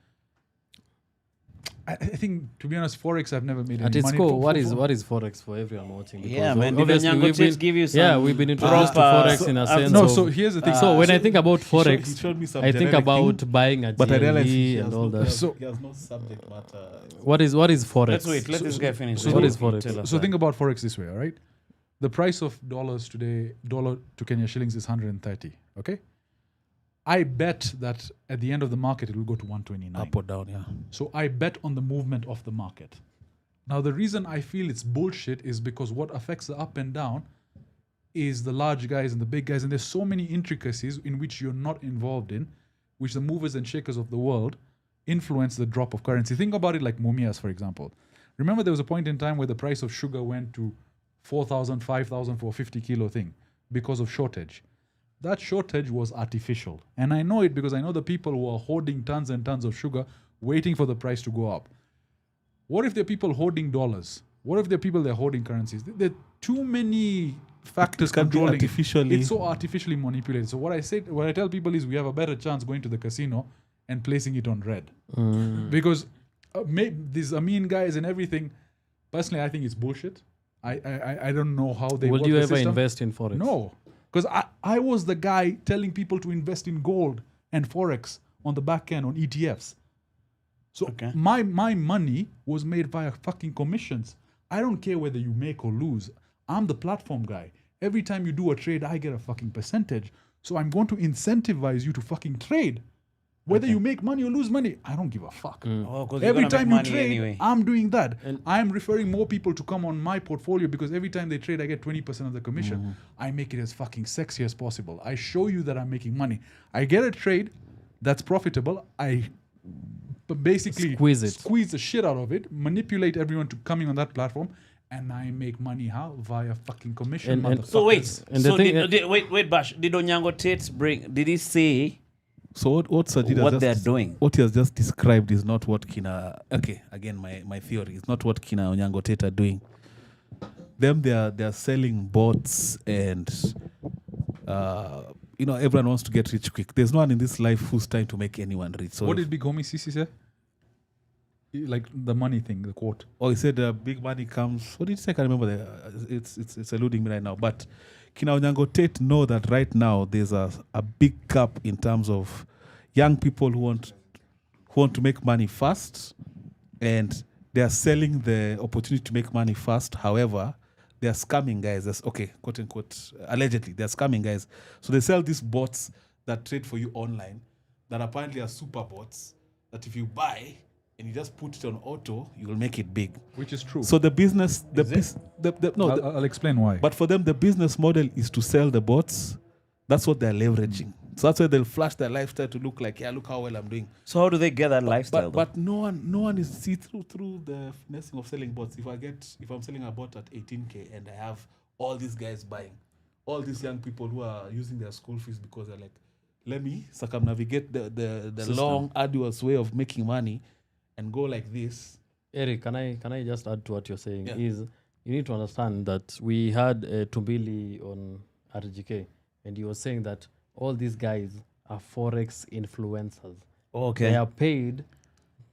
I think, to be honest, forex I've never made At any its money. core, what is forex for everyone watching? Yeah, Because man. Did obviously Onyango Tate give you some yeah, we've been introduced to proper- forex in a sense. No, of, so here's the thing. so when I think about He forex, showed me some I think generic about thing, buying a but I realized he GLE has and all no, that. So- he has no subject matter. What is forex? Let's wait. Let this guy finish. what is forex? Tell us So that. think about forex this way, all right? The price of dollars today, dollar to Kenya shillings is 130. Okay, I bet that at the end of the market it will go to 129. Up or down, yeah. So I bet on the movement of the market. Now the reason I feel it's bullshit is because what affects the up and down is the large guys and the big guys, and there's so many intricacies in which you're not involved in, which the movers and shakers of the world influence the drop of currency. Think about it like Mumias, for example. Remember there was a point in time where the price of sugar went to 4,000, 5,000 for a 50 kilo thing because of shortage. That shortage was artificial. And I know it because I know the people who are hoarding tons and tons of sugar waiting for the price to go up. What if there are people hoarding dollars? What if there are people that are hoarding currencies? There are too many factors It can be controlling it. artificially- It's so artificially manipulated. So what I tell people is we have a better chance going to the casino and placing it on red. Because these Amin guys and everything, personally, I think it's bullshit. I don't know how they Would work you the ever system. invest in forex? No, because I was the guy telling people to invest in gold and forex on the back end on ETFs. So my money was made via fucking commissions. I don't care whether you make or lose. I'm the platform guy. Every time you do a trade, I get a fucking percentage. So I'm going to incentivize you to fucking trade. Whether you make money or lose money, I don't give a fuck. Oh, 'cause you're Every gonna time make you money trade, anyway. I'm doing that. I'm referring more people to come on my portfolio because every time they trade, I get 20% of the commission. I make it as fucking sexy as possible. I show you that I'm making money. I get a trade that's profitable. I basically squeeze the shit out of it, manipulate everyone to coming on that platform, and I make money how? Via fucking commission. And- So wait. And the So thing- wait, Bash. Did Onyango Tate did he say So what Sajid has what just they're doing? What he has just described is not what Kina. Okay, again, my theory is not what Kina Onyango Tate are doing. Them they are selling bots and everyone wants to get rich quick. There's no one in this life who's trying to make anyone rich. So What did Big Homie Sisi say? Like the money thing, the quote. he said big money comes. What did he say? I can't remember. It's eluding me right now. But Kina Onyango Tate know that right now there's a big gap in terms of young people who want to make money fast, and they are selling the opportunity to make money fast. However, they are scamming guys. That's quote unquote, allegedly they're scamming guys. So they sell these bots that trade for you online that apparently are super bots that if you buy and you just put it on auto, you will make it big. Which is true. So the business, I'll explain why. but for them, the business model is to sell the bots. That's what they're leveraging. So that's why they'll flash their lifestyle to look like, look how well I'm doing. So how do they get that lifestyle? But no one is see through the finessing of selling bots. If I'm selling a bot at 18K and I have all these guys buying, all these young people who are using their school fees because they're like, let me circumnavigate the long, arduous way of making money and go like this. Eric, can I just add to what you're saying? Yeah. Is you need to understand that we had Tumbili on RGK, and he was saying that all these guys are forex influencers. Okay. They are paid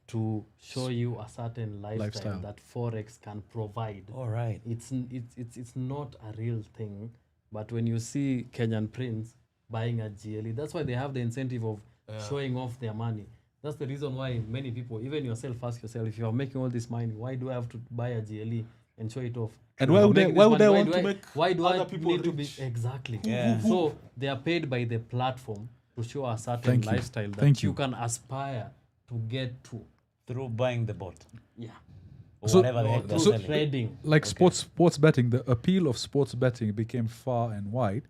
to show you a certain lifestyle that forex can provide. All right. It's not a real thing, but when you see Kenyan prince buying a GLE, that's why they have the incentive of showing off their money. That's the reason why many people, even yourself, ask yourself, if you are making all this money, why do I have to buy a GLE and show it off? And why would I want to make why do other I people need to be rich? exactly? Yeah. So they are paid by the platform to show a certain Thank you. lifestyle that Thank you you. can aspire to get to. Through buying the bot. Yeah. Or So- whatever the heck they're Through selling. trading. Like sports betting, the appeal of sports betting became far and wide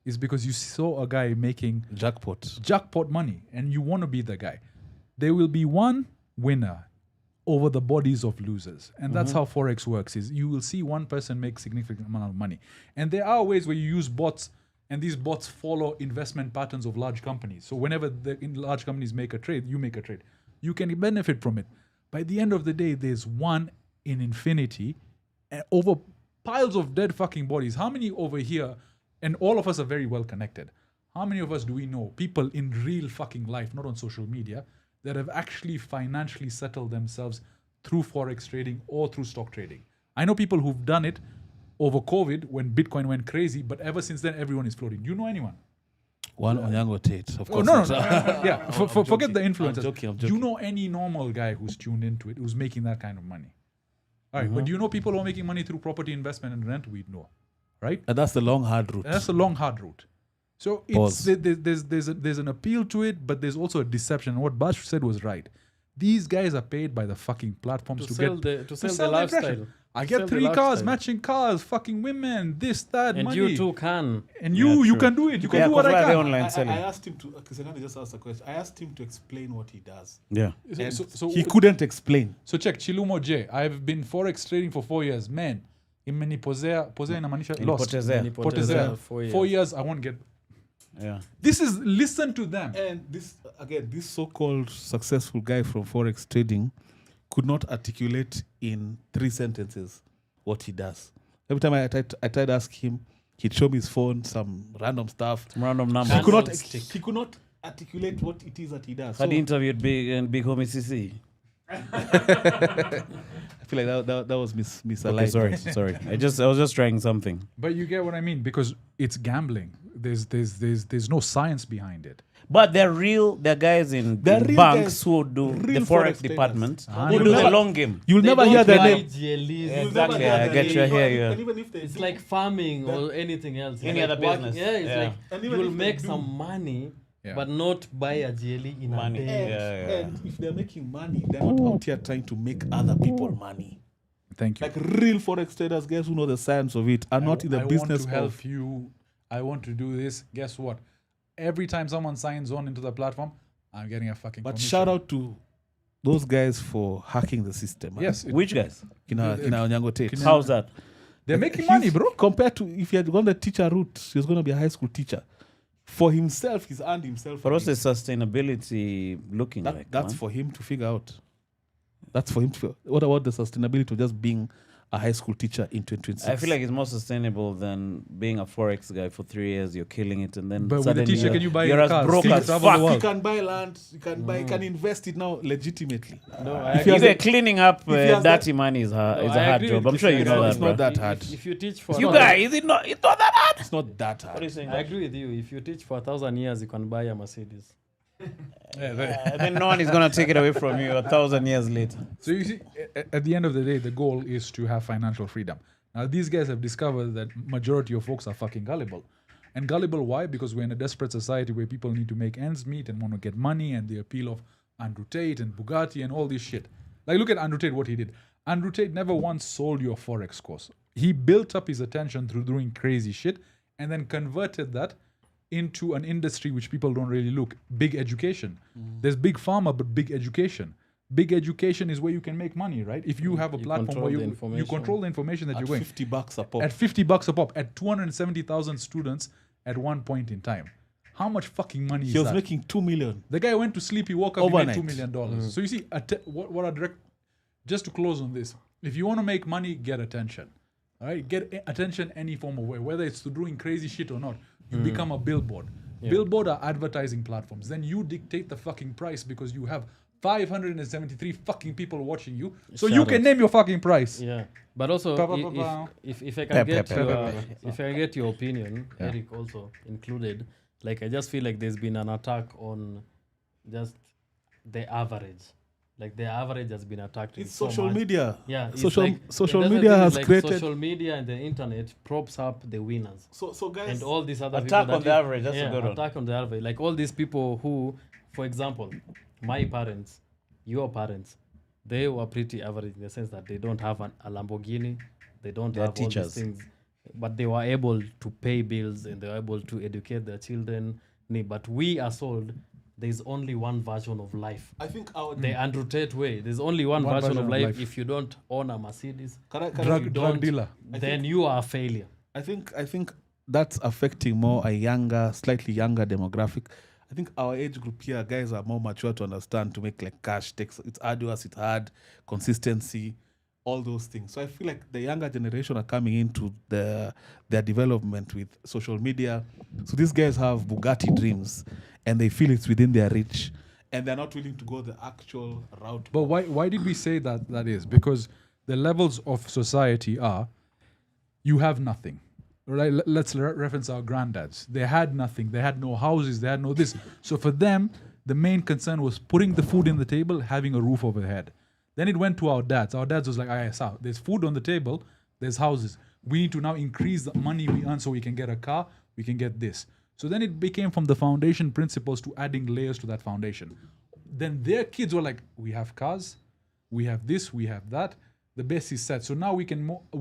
is because you saw a guy making jackpot money and you want to be the guy. There will be one winner over the bodies of losers. And that's how Forex works is you will see one person make significant amount of money. And there are ways where you use bots and these bots follow investment patterns of large companies. So whenever large companies make a trade, you make a trade. You can benefit from it. By the end of the day, there's one in infinity over piles of dead fucking bodies. How many over here, and all of us are very well connected, how many of us do we know, people in real fucking life, not on social media, that have actually financially settled themselves through forex trading or through stock trading? I know people who've done it over COVID when Bitcoin went crazy, but ever since then, everyone is floating. Do you know anyone? One Onyango Tate, of course. No. Yeah, forget the influencers. I'm joking. Do you know any normal guy who's tuned into it, who's making that kind of money? All right, but do you know people who are making money through property investment and rent? We know, right? And that's the long, hard route. And that's a long, hard route. So it's, there's an appeal to it, but there's also a deception. And what Bash said was right. These guys are paid by the fucking platforms to sell get the sell the lifestyle. impression. I Sell get the 3 cars, lifestyle. matching cars, fucking women, this, that, And money. you too can. And you true. can do it. You can Yeah, do what because I why are they can. online selling? I asked him to, because Senani just asked a question. I asked him to explain what he does. Yeah. And So he couldn't explain. So check Chilumo J. I've been forex trading for 4 years. Man, imenipozea inamaanisha lost. Potezea. Potezea. 4 years. 4 years I won't get. Yeah. This is listen to them. And this, again, this so-called successful guy from Forex trading could not articulate in 3 sentences what he does. Every time I tried to ask him, he'd show me his phone, some random stuff. Some random He numbers. could not articulate what it is that he does. Had So interviewed Big Homie CC. I feel like that was misaligned. Okay, sorry. I was just trying something. But you get what I mean, because it's gambling. There's no science behind it. But they're guys in They're real banks guys, who do the real forex forex traders. department, Ah, who you do never- the long game. You'll They never don't hear their buy name. GLEs. Yeah, You'll exactly. never hear I their get name. you here. Yeah. And even if they It's do- like farming or anything else. Any It's other like business. Yeah, it's Yeah. like And even you'll if they make do- some money, Yeah. but not buy a GLE in Money. a day. Yeah. And if they're making money, they're not out here trying to make other people money. Thank you. Like real forex traders, guys who know the science of it, are not in the I business want to help of. you. I want to do this. Guess what? Every time someone signs on into the platform, I'm getting a fucking But commission. shout out to those guys for hacking the system. man. Yes. Which guys? Kina Onyango Tate. Kina- How's that? They're making He's- money, bro. Compared to if he had gone the teacher route, he was going to be a high school teacher. For himself, he's earned himself. But a what's the bit. sustainability looking like? That's man? for him to figure out. That's for him to. What about the sustainability of just being a high school teacher in 2026? I feel like it's more sustainable than being a forex guy for 3 years. You're killing it, and then But with a suddenly teacher, can you buy you're as cars? broke Still as travel the fuck. world. you can buy land, you can buy, you can invest it now legitimately. No, If he has Even a- cleing up he has dirty money is a I hard agree job. with I'm sure you Christian. know It's that, not bro. that hard. If you teach for You 1,000 guys, is it not? It's not that hard. It's not that hard. What are you saying? I agree with you. If you teach for 1,000 years, you can buy a Mercedes. Then no one is gonna take it away from you 1,000 years later. So you see, at the end of the day, the goal is to have financial freedom. Now, these guys have discovered that majority of folks are fucking gullible. And gullible, why? Because we're in a desperate society where people need to make ends meet and want to get money, and the appeal of Andrew Tate and Bugatti and all this shit. Like, look at Andrew Tate, what he did. Andrew Tate never once sold you a Forex course. He built up his attention through doing crazy shit and then converted that into an industry which people don't really look. Big education. There's big pharma, but big education. Big education is where you can make money, right? If you have a You platform control where the you information. control the information that At you're going $50 a pop. at $50 a pop, at 270,000 students at one point in time. How much fucking money is He was that? making $2 million. The guy went to sleep, he woke up, Overnight. he made $2 million. So you see, what I direct, just to close on this, if you want to make money, get attention. All right, get attention any form of way, whether it's to doing crazy shit or not. You become a billboard. Billboard are advertising platforms. Then you dictate the fucking price because you have 573 fucking people watching you, so you Shout can out. name your fucking price. Yeah, but also Pa, pa, pa, pa. if I Pep, can get pep, your pep, if I get your opinion, Eric also included. Like I just feel like there's been an attack on just the average. Like the average has been attacked. in It's so social much. media. Yeah, it's Social like, social that's the media thing, has like created. social media and the internet props up the winners. So guys, And all these other Attack people on that the you- average, that's a yeah, good one. attack on the average. Like all these people who, for example, my parents, your parents, they were pretty average in the sense that they don't have a Lamborghini, they don't They're have all teachers. these things, but they were able to pay bills and they were able to educate their children. But we are sold. There's only one version of life. I think our The Andrew Tate way. There's only one version of life. If you don't own a Mercedes, Drug dealer. then you are a failure. I think that's affecting more a younger, slightly younger demographic. I think our age group here, guys are more mature to understand to make like cash takes. It's arduous, it's hard, consistency. all those things. So I feel like the younger generation are coming into their development with social media. So these guys have Bugatti dreams and they feel it's within their reach and they're not willing to go the actual route. But why did we say that is? Because the levels of society are, you have nothing. Right? Let's reference our granddads. They had nothing. They had no houses. They had no this. So for them, the main concern was putting the food in the table, having a roof over their head. Then it went to our dads. Our dads was like, there's food on the table, there's houses. We need to now increase the money we earn so we can get a car, we can get this. So then it became from the foundation principles to adding layers to that foundation. Then their kids were like, we have cars, we have this, we have that. The base is set. So now we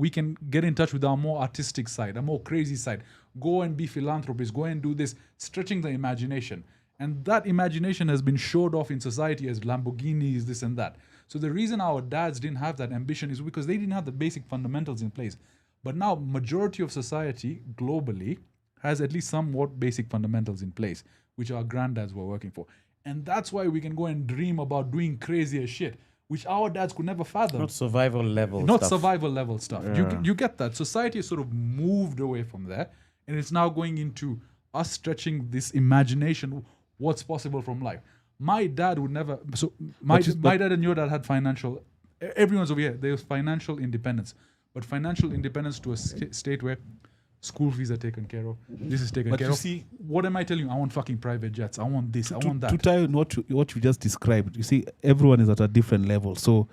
can get in touch with our more artistic side, a more crazy side. Go and be philanthropists, go and do this, stretching the imagination. And that imagination has been showed off in society as Lamborghinis, this and that. So the reason our dads didn't have that ambition is because they didn't have the basic fundamentals in place. But now majority of society globally has at least somewhat basic fundamentals in place, which our granddads were working for. And that's why we can go and dream about doing crazier shit, which our dads could never fathom. Not survival level Not stuff. survival level stuff. Yeah. You get that. Society has sort of moved away from there, and it's now going into us stretching this imagination, what's possible from life. My dad would never. So my dad and your dad had financial. Everyone's over here. There was financial independence, but financial independence to a state where school fees are taken care of. This is taken But care you of. see- What am I telling you? I want fucking private jets. I want this. I want that. To tell you what you just described, you see, everyone is at a different level. So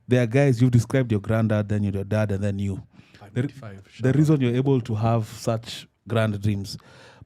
there are guys, you've described your granddad, then your dad, and then you. 585. The reason you're able to have such grand dreams.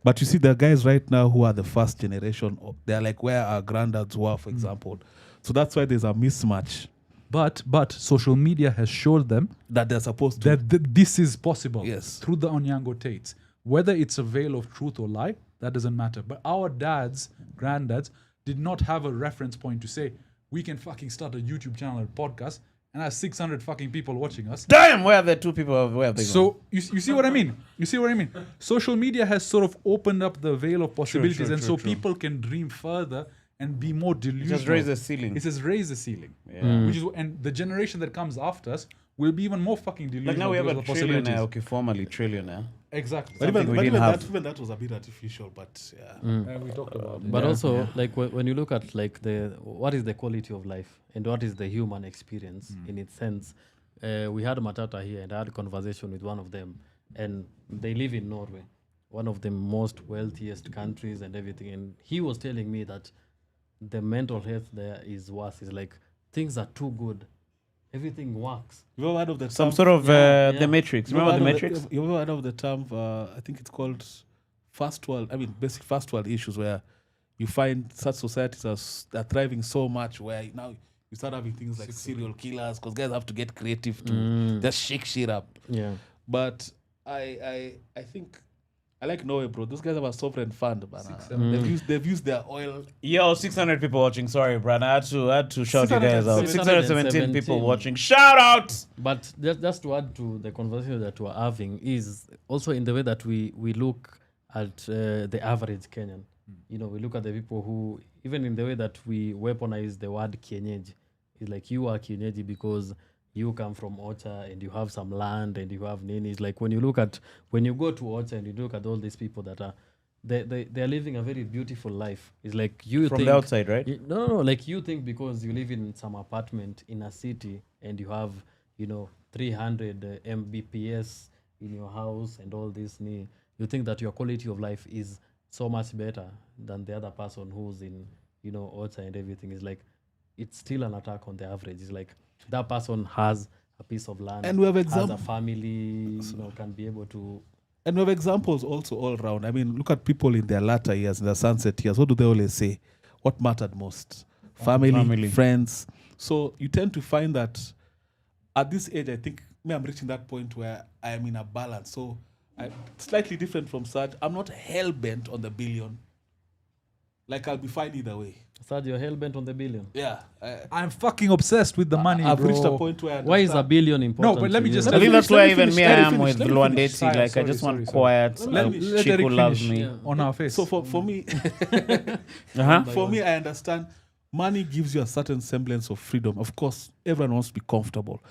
But you see, there are guys right now who are the first generation. They're like where our granddads were, for example. So that's why there's a mismatch But social media has showed them that they're supposed to. that this is possible. Yes. Through the Onyango Tates. Whether it's a veil of truth or lie, that doesn't matter. But our dads, granddads, did not have a reference point to say, we can fucking start a YouTube channel or podcast and have 600 fucking people watching us. Damn, where are the two people? Where are they going? So you see what I mean? You see what I mean? Social media has sort of opened up the veil of possibilities, and so people can dream further and be more delusional. Just raise the ceiling. It says raise the ceiling. Yeah. Which is, and the generation that comes after us will be even more fucking delusional. Like now we have a because of the possibilities. trillionaire, okay, formerly trillionaire. Exactly. But even, we but didn't even have. that, even that was a bit artificial. But yeah. We talked about it. But also, like when you look at like what is the quality of life and what is the human experience in its sense, we had Matata here and I had a conversation with one of them, and they live in Norway, one of the most wealthiest countries and everything. And he was telling me that the mental health there is worse. It's like things are too good, everything works. You've ever heard of the Some term? sort of Yeah. the Matrix. You've Remember ever the heard of Matrix? You've ever heard of the term? I think it's called first world. I mean, basic first world issues where you find such societies are thriving so much where now you start having things like serial killers because guys have to get creative to just shake shit up. Yeah. But I think I like Norway, bro. Those guys have a sovereign fund, but they've used their oil. Yo, 600 people watching. Sorry, Brad. I had to shout you guys out. 617 617 people watching. Shout out! But just to add to the conversation that we're having is also in the way that we look at the average Kenyan. You know, we look at the people who, even in the way that we weaponize the word kienyeji, it's like you are kienyeji because you come from Ocha and you have some land and you have nini. It's like when you go to Ocha and you look at all these people that are, they're living a very beautiful life. It's like you From think, the outside, right? No, like you think because you live in some apartment in a city and you have, 300 Mbps in your house and all this, you think that your quality of life is so much better than the other person who's in, Ocha and everything. Is like, it's still an attack on the average. It's like that person has a piece of land And we have has a family, can be able to. And we have examples also all around. I mean, look at people in their latter years, in their sunset years. What do they always say? What mattered most? Family, friends. So you tend to find that at this age, I think I'm reaching that point where I am in a balance. So I'm slightly different from Saj. I'm not hell-bent on the billion. Like, I'll be fine either way. Sad, you're hell-bent on the billion. Yeah. I'm fucking obsessed with the money, I've bro. reached a point where I Why is a understand. billion important? No, but let me to just- you? I think that's Let where me even finish, me let I me am finish, with let me Luandeti. finish. Like, I Sorry, just want sorry. quiet. Let me- Let chick who Eric loves finish. me. Yeah. On our face. So for me, Uh-huh. for me, I understand money gives you a certain semblance of freedom. Of course, everyone wants to be comfortable.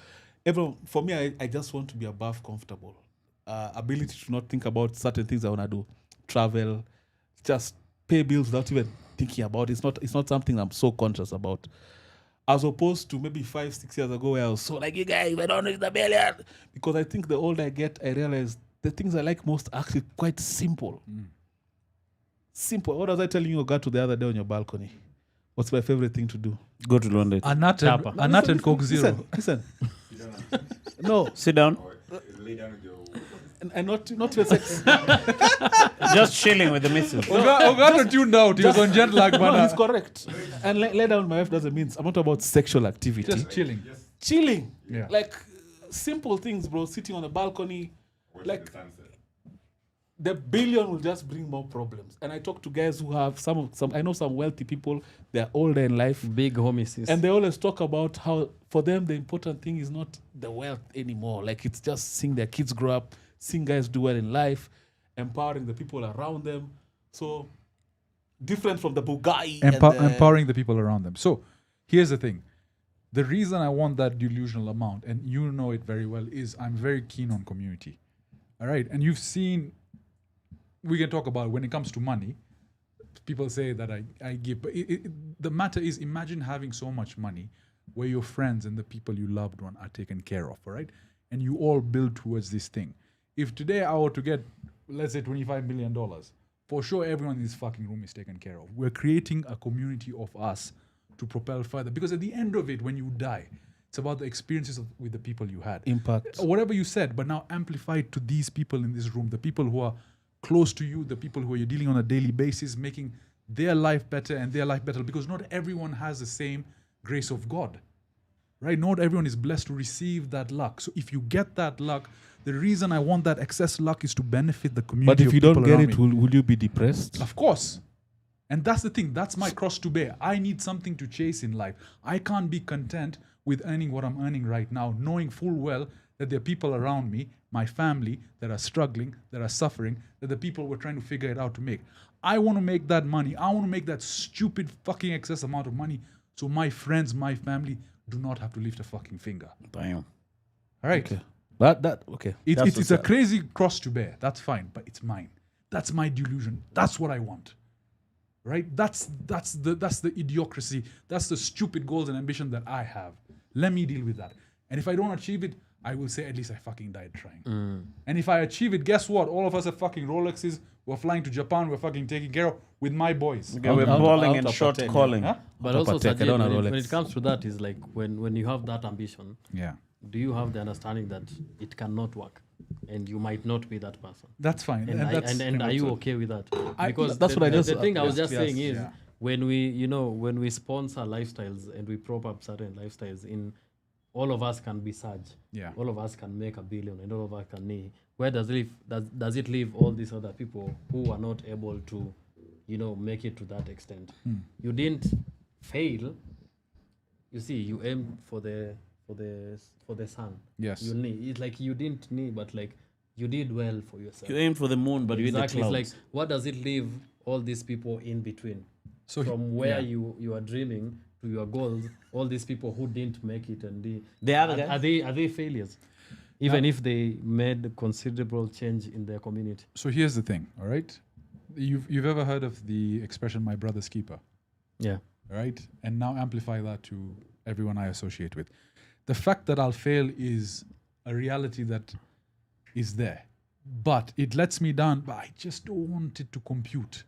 everyone, for me, I just want to be above comfortable. Ability to not think about certain things I want to do, travel, just pay bills without even thinking about it. It's not something I'm so conscious about. As opposed to maybe 5-6 years ago where I was so like, you guys, I don't reach the billion. Because I think the older I get, I realize the things I like most are actually quite simple. Simple. What was I telling you got to the other day on your balcony? What's my favorite thing to do? Go to London. A nut and Coke Zero. Listen. No. Sit down. And not even sex. Just chilling with the missus. Ogato tuned out. He was on jet lag, No, he's man. correct. And lay down my wife doesn't mean I'm not about sexual activity. Just chilling. Chilling. Yeah. Like simple things, bro. Sitting on a balcony. Like the billion will just bring more problems. And I talk to guys who have some I know some wealthy people, they're older in life. Big homies. And they always talk about how for them the important thing is not the wealth anymore. Like it's just seeing their kids grow up, seeing guys do well in life, empowering the people around them. So different from the Bugatti. Empowering the people around them. So here's the thing. The reason I want that delusional amount, and you know it very well, is I'm very keen on community. All right. And you've seen, we can talk about when it comes to money, people say that I give, but the matter is, imagine having so much money where your friends and the people you loved one are taken care of, all right? And you all build towards this thing. If today I were to get, let's say $25 million, for sure everyone in this fucking room is taken care of. We're creating a community of us to propel further. Because at the end of it, when you die, it's about the experiences with the people you had. Impact. Whatever you said, but now amplify it to these people in this room, the people who are close to you, the people who you're dealing on a daily basis, making their life better and their life better. Because not everyone has the same grace of God, right? Not everyone is blessed to receive that luck. So if you get that luck, the reason I want that excess luck is to benefit the community. But if you don't get it, will you be depressed? Of course. And that's the thing. That's my cross to bear. I need something to chase in life. I can't be content with earning what I'm earning right now, knowing full well that there are people around me, my family, that are struggling, that are suffering, that the people were trying to figure it out to make. I want to make that money. I want to make that stupid fucking excess amount of money so my friends, my family do not have to lift a fucking finger. Damn. All right? Okay. Okay. It's a crazy cross to bear. That's fine, but it's mine. That's my delusion. That's what I want. Right? That's the idiocracy. That's the stupid goals and ambition that I have. Let me deal with that. And if I don't achieve it, I will say at least I fucking died trying. And if I achieve it, guess what? All of us have fucking Rolexes. We're flying to Japan. We're fucking taking care of with my boys. Okay, we're balling and short calling. Huh? But Top also, attack, I don't Sajid, know when Rolex. it comes to that, is like when you have that ambition, Yeah. do you have the understanding that it cannot work and you might not be that person? That's fine. And are you okay with that? Because that's what I just- the thing I was just yes, saying is yeah. when we sponsor lifestyles and we prop up certain lifestyles, in all of us can be Saj. Yeah. All of us can make $1 billion and all of us can knee. Where does it leave all these other people who are not able to, make it to that extent? You didn't fail. You see, you aim for the sun. Yes. You knee. It's like you didn't knee, but like you did well for yourself. You aim for the moon, but you hit the Exactly. clouds. It's like, what does it leave all these people in between? So From where you are dreaming to your goals, all these people who didn't make it, and are they failures? Even if they made considerable change in their community. So here's the thing, all right? You've ever heard of the expression "my brother's keeper"? Yeah. Right? And now amplify that to everyone I associate with. The fact that I'll fail is a reality that is there. But it lets me down, but I just don't want it to compute.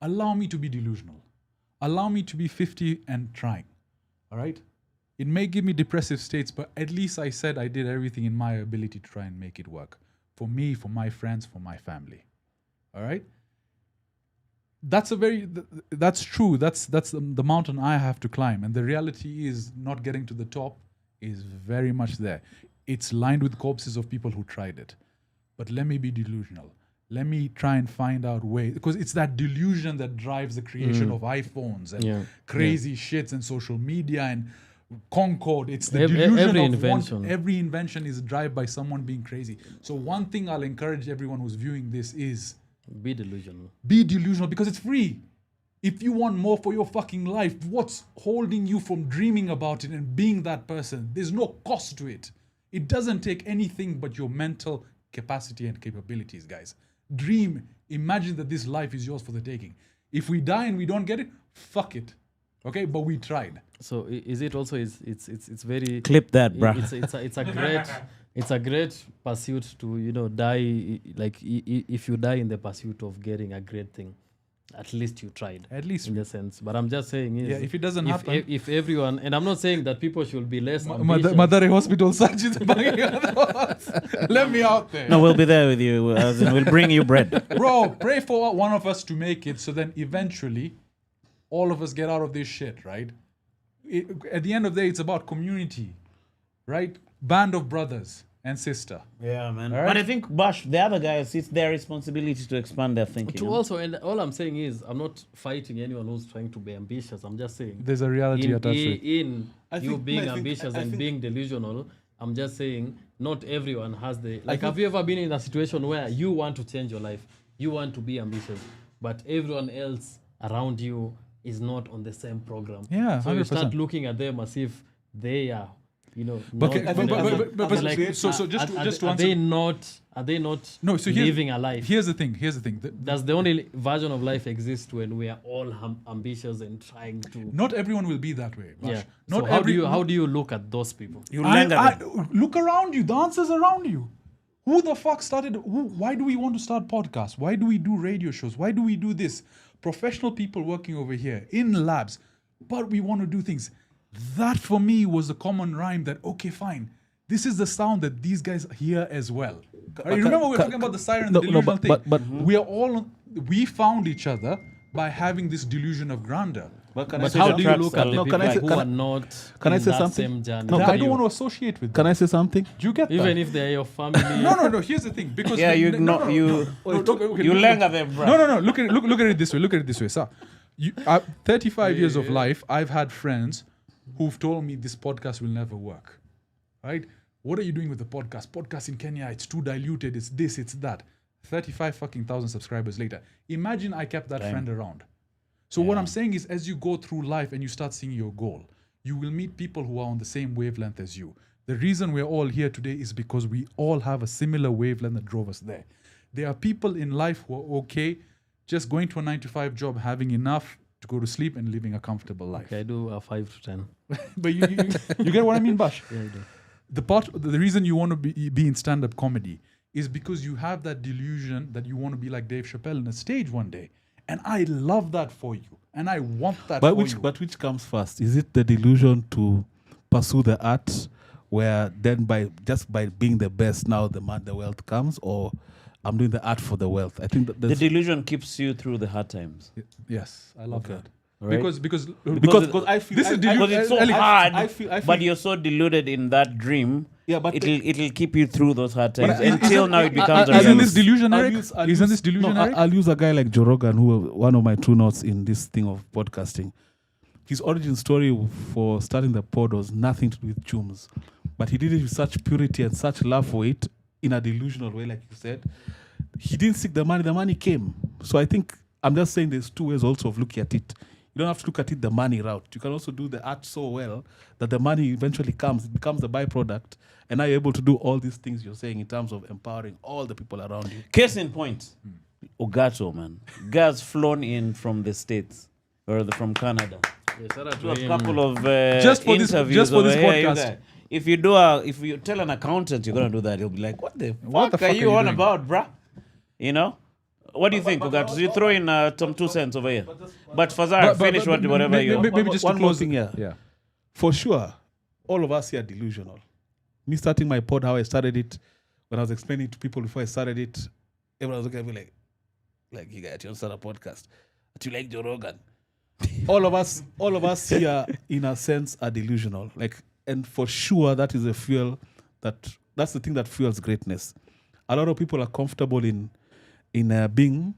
Allow me to be delusional. Allow me to be 50 and trying. All right? It may give me depressive states, but at least I said I did everything in my ability to try and make it work. For me, for my friends, for my family. All right? That's true. That's the mountain I have to climb. And the reality is not getting to the top is very much there. It's lined with corpses of people who tried it. But let me be delusional. Let me try and find out ways, because it's that delusion that drives the creation of iPhones and crazy shits and social media and Concord. It's the delusion every of invention. every invention is driven by someone being crazy. So one thing I'll encourage everyone who's viewing this is Be delusional. be delusional, because it's free. If you want more for your fucking life, what's holding you from dreaming about it and being that person? There's no cost to it. It doesn't take anything but your mental capacity and capabilities, guys. Dream, imagine that this life is yours for the taking. If we die and we don't get it, fuck it. Okay, but we tried. So is it also it's very Clip that, bruh. It's a great pursuit to die like if you die in the pursuit of getting a great thing, at least you tried. At least in the sense. But I'm just saying is if it doesn't happen. If everyone, and I'm not saying that people should be less ambitious. Madare Hospital surgeons banging on the walls. Let me out there. No, we'll be there with you. As in, we'll bring you bread. Bro, pray for one of us to make it so then eventually all of us get out of this shit, right? At the end of the day, it's about community, right? Band of brothers and sister. Yeah, man. All right. But I think, Bash, the other guys, it's their responsibility to expand their thinking. To also, and all I'm saying is, I'm not fighting anyone who's trying to be ambitious. I'm just saying There's a reality attached to it. in I you think- being I think- ambitious I and think- being delusional. I'm just saying, not everyone has the like. Have you ever been in a situation where you want to change your life, you want to be ambitious, but everyone else around you is not on the same program? Yeah, so you 100%. start looking at them as if they are, But not okay, on the- but like, so just to are answer. they not? Are they not No, so here's- living a life? Here's the thing. Does the only version of life exist when we are all ambitious and trying to? Not everyone will be that way. Bash. Yeah. Not So how every, do you look at those people? You linger I, them. look around you. The answer's around you. Who the fuck started? Why do we want to start podcasts? Why do we do radio shows? Why do we do this? Professional people working over here in labs, but we want to do things. That for me was the common rhyme that, okay, fine. This is the sound that these guys hear as well. You remember we were talking about the siren, the delusional thing? We are all, we found each other by having this delusion of grandeur. But But how do you look at the No, people can I say- who can are I- not can I in say that something? same journey? No, That can I don't you- want to associate with Can them. I say something? Do you get that? Even if they're your family. No. Here's the thing, because Yeah, you no, ignore no, no, you. no, no, okay, You look- linger them, bro. No. Look at it this way. Look at it this way, sir. 35 years of life, I've had friends who've told me this podcast will never work. Right? What are you doing with the podcast? Podcast in Kenya, it's too diluted. It's this, it's that. 35 fucking thousand subscribers later. Imagine I kept that friend around. So what I'm saying is, as you go through life and you start seeing your goal, you will meet people who are on the same wavelength as you. The reason we're all here today is because we all have a similar wavelength that drove us there. There are people in life who are okay just going to a 9-to-5 job, having enough to go to sleep and living a comfortable life. Okay, I do a 5 to 10. But you get what I mean, Bash? Yeah, I do. The reason you want to be in stand-up comedy is because you have that delusion that you want to be like Dave Chappelle on a stage one day. And I love that for you. And I want that for you. But which comes first? Is it the delusion to pursue the art, where then by being the best, now the wealth comes, or I'm doing the art for the wealth? I think that The delusion keeps you through the hard times. Yes, I love Okay. that. Right. Because because I feel this is Because it's so Alex, hard, I feel- but you're so deluded in that dream. Yeah, but it'll keep you through those hard times But until now it becomes a isn't reality. this delusion, I'll Eric? use- I'll Isn't use- this delusion, no, Eric? I'll use a guy like Joe Rogan, who one of my true notes in this thing of podcasting. His origin story for starting the pod was nothing to do with chums, but he did it with such purity and such love for it in a delusional way, like you said. He didn't seek the money came. So I think I'm just saying there's two ways also of looking at it. You don't have to look at it the money route. You can also do the art so well that the money eventually comes. It becomes the byproduct. And now you're able to do all these things you're saying in terms of empowering all the people around you. Case in point, Ogato, man. Guy's flown in from the States or from Canada. Yeah, shout out Do a to him. couple of Just for this- interviews just for over this here, you podcast. guys. If you tell an accountant you're gonna do that, he'll be like, "What the fuck are you on doing?" about, bruh?" You know. What do you think, Ogato? You throw in some 2 cents over here. But Fazar, finish whatever you. Maybe just one to more close thing here. Yeah. For sure, all of us here are delusional. Me starting my pod, how I started it, when I was explaining to people before I started it, everyone was looking at me like you guys, you don't start a podcast. But you like Joe Rogan. all of us here, in a sense, are delusional. And for sure, that is a fuel that's the thing that fuels greatness. A lot of people are comfortable in being,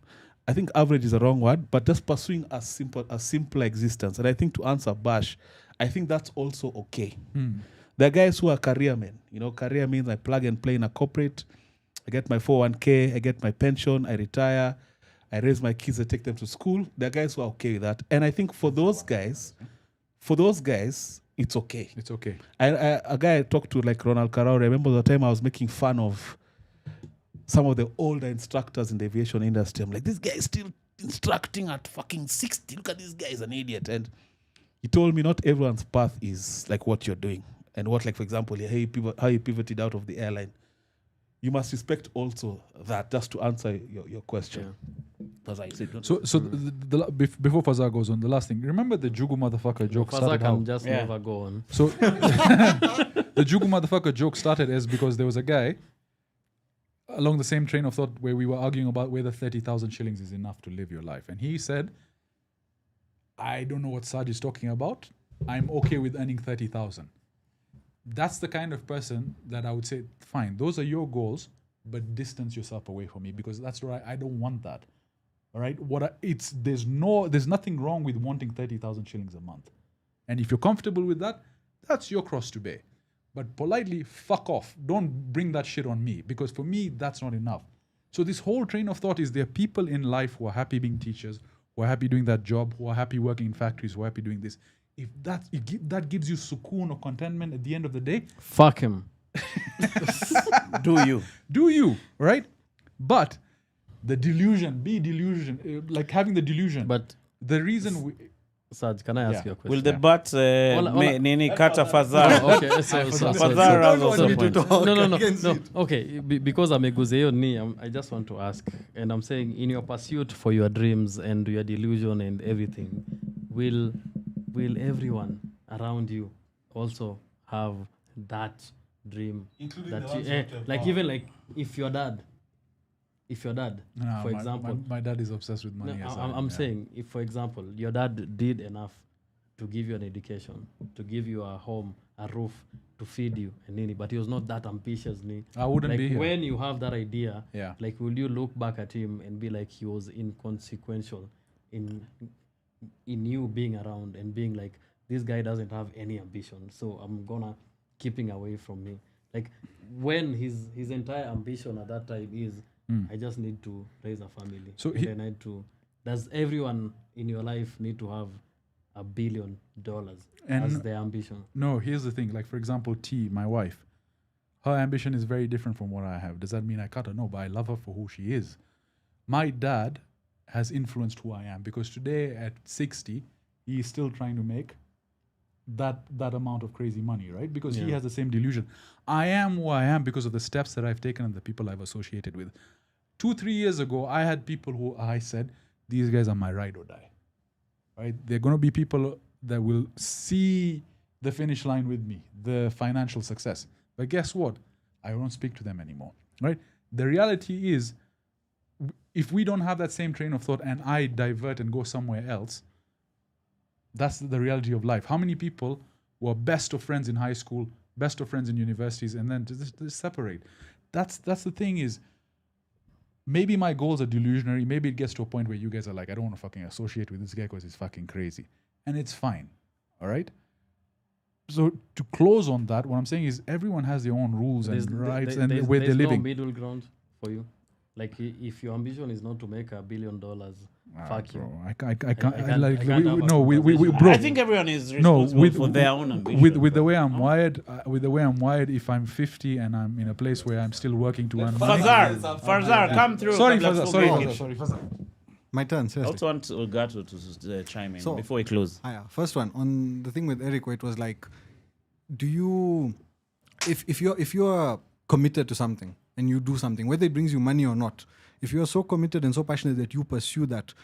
I think average is a wrong word, but just pursuing a simple existence. And I think to answer Bash, I think that's also okay. There are guys who are career men. You know, career means I plug and play in a corporate. I get my 401k, I get my pension, I retire, I raise my kids, I take them to school. There are guys who are okay with that. And I think for those guys, it's okay. It's okay. A guy I talked to, like Ronald Carao, remember the time I was making fun of some of the older instructors in the aviation industry. I'm like, this guy is still instructing at fucking 60. Look at this guy, is an idiot. And he told me not everyone's path is like what you're doing. And what, like, for example, how you pivoted out of the airline. You must respect also that, just to answer your question. Because I said, before Fazar goes on, the last thing. Remember the Jugu motherfucker joke Fazar started can how? just never go on. So the Jugu motherfucker joke started as because there was a guy along the same train of thought where we were arguing about whether 30,000 shillings is enough to live your life. And he said, I don't know what Saj is talking about. I'm okay with earning 30,000. That's the kind of person that I would say, fine, those are your goals, but distance yourself away from me, because that's right. I don't want that. All right. There's nothing wrong with wanting 30,000 shillings a month. And if you're comfortable with that, that's your cross to bear. But politely, fuck off. Don't bring that shit on me, because for me, that's not enough. So this whole train of thought is there are people in life who are happy being teachers, who are happy doing that job, who are happy working in factories, who are happy doing this. If that gives you sukoon or contentment at the end of the day, Fuck him. Do you? right? But the delusion, like having the delusion. But the reason Saj, can I ask you a question? Will the butt nini kata Fazar? Oh, okay, so Fazar has also point. talk. No. Okay, because I'm a guzeo ni, I just want to ask, and I'm saying, in your pursuit for your dreams and your delusion and everything, will everyone around you also have that dream? Including that the ones you, who have like power. even like if your dad, No, for example, my dad is obsessed with money. no, as I'm saying, if for example your dad did enough to give you an education, to give you a home, a roof, to feed you, and nini, but he was not that ambitious. I wouldn't like be here. when you have that idea, Yeah. like will you look back at him and be like he was inconsequential in you being around and being like, this guy doesn't have any ambition, so I'm gonna keeping away from me. Like when his entire ambition at that time is I just need to raise a family. So and then I need to. Does everyone in your life need to have $1 billion as their ambition? No, here's the thing. Like, for example, T, my wife, her ambition is very different from what I have. Does that mean I cut her? No, but I love her for who she is. My dad has influenced who I am, because today at 60, he is still trying to make that amount of crazy money, right? Because he has the same delusion. I am who I am because of the steps that I've taken and the people I've associated with. 2-3 years ago, I had people who I said, these guys are my ride or die, right? They're going to be people that will see the finish line with me, the financial success. But guess what? I won't speak to them anymore, right? The reality is, if we don't have that same train of thought and I divert and go somewhere else, that's the reality of life. How many people were best of friends in high school, best of friends in universities, and then just separate? That's the thing is, maybe my goals are delusionary. Maybe it gets to a point where you guys are like, I don't want to fucking associate with this guy because he's fucking crazy. And it's fine, all right? So to close on that, what I'm saying is everyone has their own rules and rights and the way they're living. There's no middle ground for you. Like if your ambition is not to make $1 billion, fuck you. Bro, I can't. We bro. I think everyone is responsible for their own ambition. With the way I'm wired, if I'm 50 and I'm in a place where I'm still working to earn money. Farzar, come through. Sorry, Kabla Fazar. My turn, I seriously. also want Ulgato to chime in So- before we close. First one, on the thing with Eric, where it was like, do you, if you're committed to something and you do something, whether it brings you money or not, if you're so committed and so passionate that you pursue that,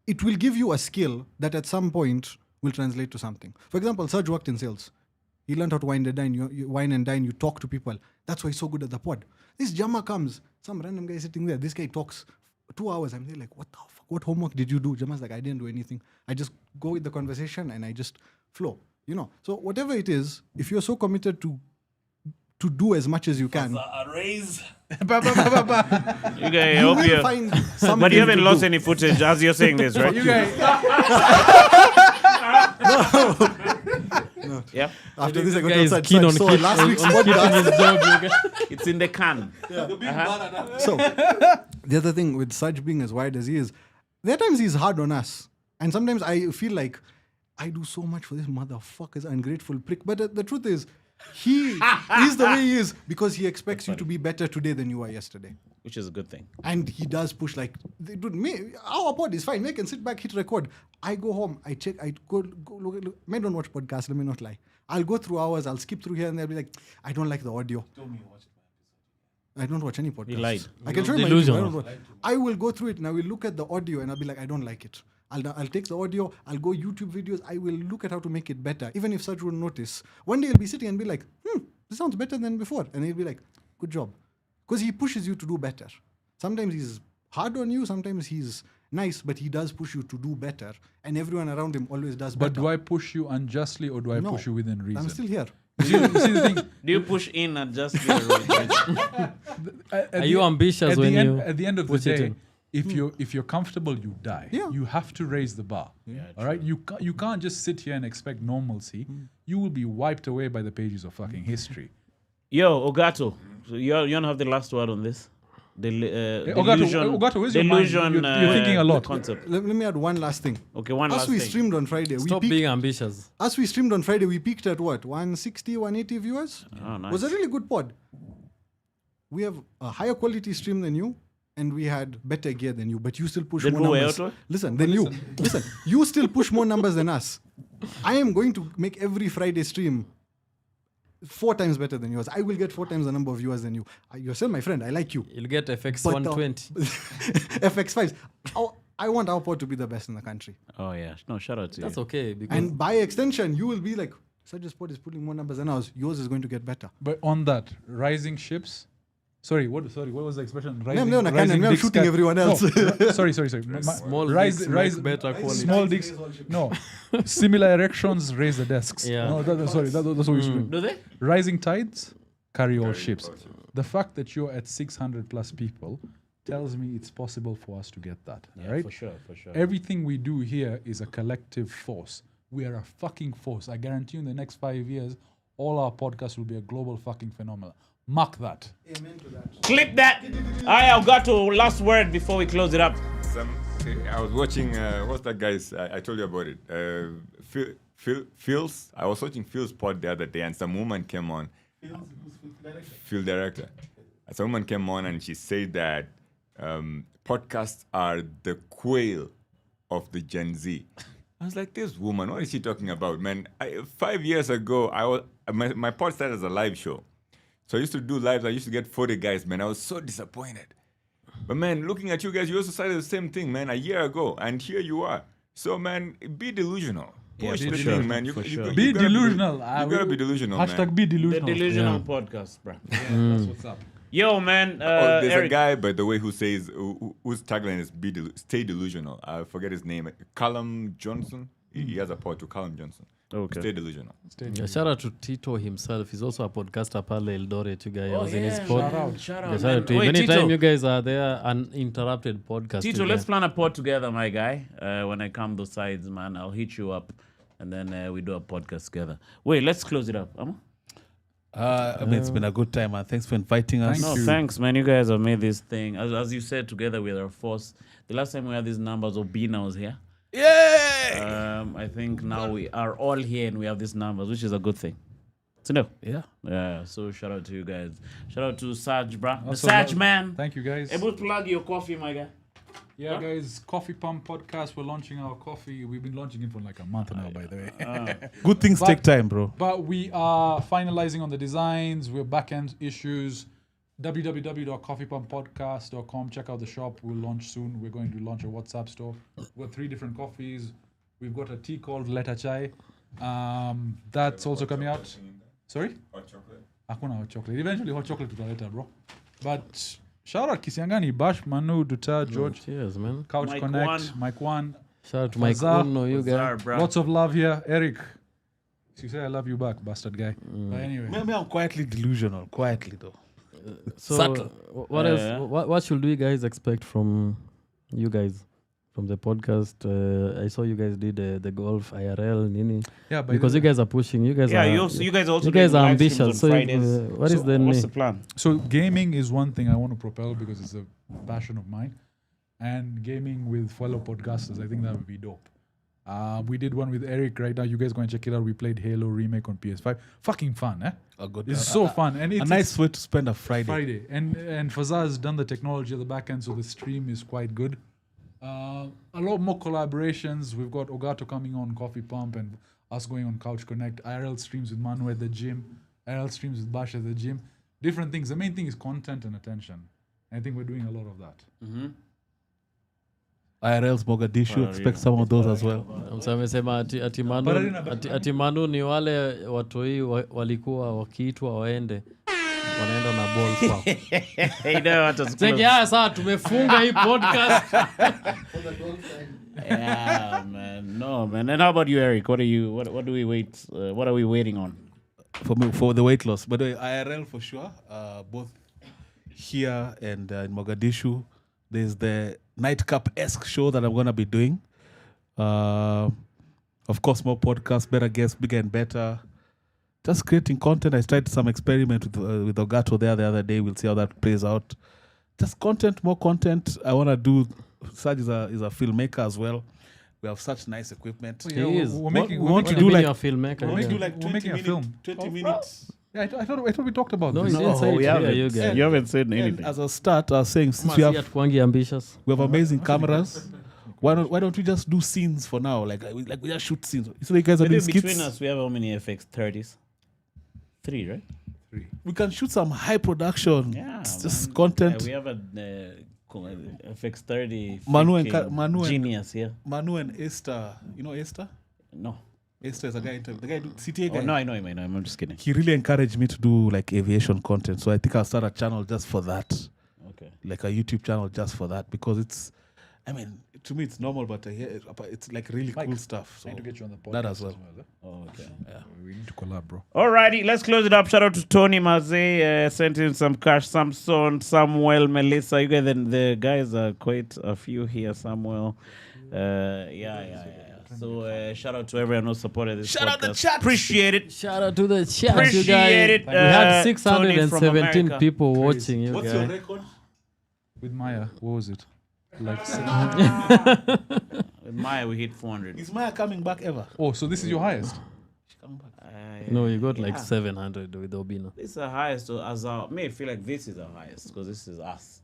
it will give you a skill that at some point will translate to something. For example, Serge worked in sales. He learned how to wine and dine. You wine and dine, you talk to people. That's why he's so good at the pod. This Jama comes, some random guy sitting there. This guy talks 2 hours. I'm there like, what the fuck? What homework did you do? Jama's like, I didn't do anything. I just go with the conversation and I just flow. You know. So whatever it is, if you're so committed to do as much as you can, Raise. You guys, I you hope will you. find something. But you haven't to lost do. any footage as you're saying this, right? You guys, Yeah, After this, I got Guy is outside. keen on So last week's keeping podcast. his job. You guys. it's in the can. So the other thing with Saj being as wide as he is, there are times he's hard on us, and sometimes I feel like I do so much for this motherfucker's ungrateful prick. But the truth is, he is the way he is because he expects you to be better today than you were yesterday. Which is a good thing. And he does push like, dude, our pod is fine. We can sit back, hit record. I go home, I check, I go look. I don't watch podcasts, let me not lie. I'll go through hours, I'll skip through here and they'll be like, I don't like the audio. I don't watch any podcasts. He lied. I can show you my Delusional. YouTube. I will go through it and I will look at the audio and I'll be like, I don't like it. I'll take the audio, I'll go YouTube videos, I will look at how to make it better. Even if Saj wouldn't notice. One day he'll be sitting and be like, this sounds better than before. And he'll be like, good job. Because he pushes you to do better. Sometimes he's hard on you, sometimes he's nice, but he does push you to do better. And everyone around him always does better. But do I push you unjustly or do I No, push you within reason? I'm still here. You see the thing? Do you push in and just At Are the- you ambitious at when the end, you at the end of the push it day, in? if you're comfortable, you die. Yeah. You have to raise the bar. All right. You can't just sit here and expect normalcy. You will be wiped away by the pages of fucking history. Yo, Ogato, so you don't have the last word on this? Ogato, where's your mind? delusion, You're thinking a lot. concept. Let me add one last thing. Okay, one As last we thing. streamed on Friday, Stop we peaked, being ambitious. as we streamed on Friday, we peaked at what? 160, 180 viewers? Oh, nice. Was a really good pod. We have a higher quality stream than you, and we had better gear than you, but you still push Then more who, numbers. EOTWE? Listen, then you. Listen, you still push more numbers than us. I am going to make every Friday stream 4 times better than yours. I will get 4 times the number of viewers than you. You're still my friend. I like you. You'll get FX But 120. FX5s. I want our pod to be the best in the country. Oh, yeah. No, shout out to That's you. okay because And by extension, you will be like, Saj's pod is putting more numbers than ours. Yours is going to get better. But on that, rising ships. Sorry, what was the expression? Rising, no, rising I'm dicks shooting can- everyone else. No, sorry. small rise, dicks rise, make better quality. small dicks. No, similar erections raise the desks. Yeah. No, that's what we should do. Do they? Rising tides carry all ships. The fact that you're at 600 plus people tells me it's possible for us to get that. Yeah, right? for sure. Everything we do here is a collective force. We are a fucking force. I guarantee you in the next 5 years, all our podcasts will be a global fucking phenomenon. Mark that. Clip that. I've got to last word before we close it up. I was watching, what's that guy's, I told you about it. Phil's, I was watching Phil's pod the other day and some woman came on. Phil director. Some woman came on and she said that podcasts are the quail of the Gen Z. I was like, this woman, what is she talking about, man? 5 years ago, my pod started as a live show. So I used to do lives. I used to get 40 guys, man. I was so disappointed. But, man, looking at you guys, you also started the same thing, man, a year ago. And here you are. So, man, be delusional. Yeah, Push for the sure, thing, man. for sure. Be delusional. You gotta be delusional, man. Hashtag be The delusional. delusional podcast, bro. That's what's up. Yo, man. There's a Eric. guy, by the way, who says, whose tagline is stay delusional. I forget his name. Callum Johnson. He has a pod to Callum Johnson. Okay. Stay delusional. Yeah, shout out to Tito himself. He's also a podcaster, Pale Eldoret. You guys, I Oh, was in his yeah. pod. Shout Yeah, out, shout out to him. Wait, Anytime Tito. you guys are there, uninterrupted podcast. Tito, together. let's plan a pod together, my guy. When I come those sides, man, I'll hit you up. And then we do a podcast together. Wait, let's close it up. I mean, it's been a good time, man. Thanks for inviting us. No, thanks, man. You guys have made this thing. As you said, together we are a force. The last time we had these numbers, Obina was here. Yeah. I think now we are all here and we have these numbers, which is a good thing. So no. Yeah. So shout out to you guys. Shout out to Saj, bruh. The Also, Saj man. Thank you, guys. Able to plug your coffee, my guy. Yeah, guys, Coffee Pump Podcast. We're launching our coffee. We've been launching it for like a month now, by the way. Good things But- take time, bro. But we are finalizing on the designs. We're back-end issues. www.coffeepumppodcast.com. Check out the shop. We'll launch soon. We're going to launch a WhatsApp store. We've got 3 different coffees. We've got a tea called Leta Chai. That's also coming out. Sorry? Hot chocolate. Hakuna hot chocolate. Eventually hot chocolate tutaleta, bro. But shout out Kisiangani, Bash, Manu, Duta, George, Cheers, man. Couch Mike Connect, One. Mike One. Shout out to Mike Bazaar. Uno, you guys. Bizarre, bruh. Lots of love here. Eric. You say I love you back, bastard guy. But anyway. Maybe I'm quietly delusional. Quietly, though. So, Subtle. what Yeah, else? yeah. What should we guys expect from you guys, from the podcast? I saw you guys did the golf IRL, Nini. Yeah, but Because you guys are pushing. You guys Yeah, are. you guys also you guys do are live streams ambitious. on So, Fridays. what is the What's name? the plan? So gaming is one thing I want to propel because it's a passion of mine. And gaming with fellow podcasters, I think that would be dope. We did one with Eric right now. You guys go and check it out. We played Halo remake on PS5. Fucking fun, eh? It's so fun. And it's a nice way to spend a Friday. And Fazza has done the technology at the back end, so the stream is quite good. A lot more collaborations. We've got Ogato coming on Coffee Pump and us going on Couch Connect. IRL streams with Manu at the gym. IRL streams with Bash at the gym. Different things. The main thing is content and attention. I think we're doing a lot of that. IRL's Mogadishu, expect some of those as well. Amesema ati Manu ni wale watoi walikuwa wakiitwa waende wanaenda na ball kwa. Sasa tumefunga hii podcast. Yeah, man. No, man. And how about you, Eric? What do we wait? What are we waiting on? For the weight loss. By the way, IRL for sure. Both here and in Mogadishu. There's the Nightcap-esque show that I'm going to be doing. Of course, more podcasts, better guests, bigger and better. Just creating content. I tried some experiment with Ogato there the other day. We'll see how that plays out. Just content, more content. I want to do... Saj is a filmmaker as well. We have such nice equipment. He is. We're making, we want to do like a filmmaker. We want to do like we're 20 making a minutes. film. 20 minutes. Yeah, I thought we talked about No, this. you didn't say it. we haven't. You guys. You haven't said And anything. as a start, I was saying since we have ambitious. amazing cameras, why don't we just do scenes for now? Like we just shoot scenes. So you guys are doing Maybe skits. between us, we have how many FX30s? 3, right? We can shoot some high production. Yeah, It's just man. content. We have a FX30 Manu and freaking genius here. Manu and Esther. You know Esther? No. Esther is a guy. The guy CTA guy. Oh, no, I know him. I'm just kidding. He really encouraged me to do like aviation content. So I think I'll start a channel just for that. Okay. Like a YouTube channel just for that, because it's, I mean, to me it's normal, but it's like really cool stuff. So I need to get you on the podcast that as well. Oh, okay. We need to collab, bro. Alrighty, let's close it up. Shout out to Tony Maze, sent in some cash. Samson, Samuel, Melissa. You guys, the guys are quite a few here. Samuel, yeah. So shout out to everyone who supported this. Shout podcast. out the chat. Appreciate it. Shout out to the chat, you Appreciate guys. it. We had Tony from 617 America. people watching you What's your guys. record? With Maya, what was it? Like With Maya, we hit 400. Is Maya coming back ever? Oh, so this is your highest? No, you got like 700 with Obino. This is the highest. So as our, may feel like this is the highest because this is us.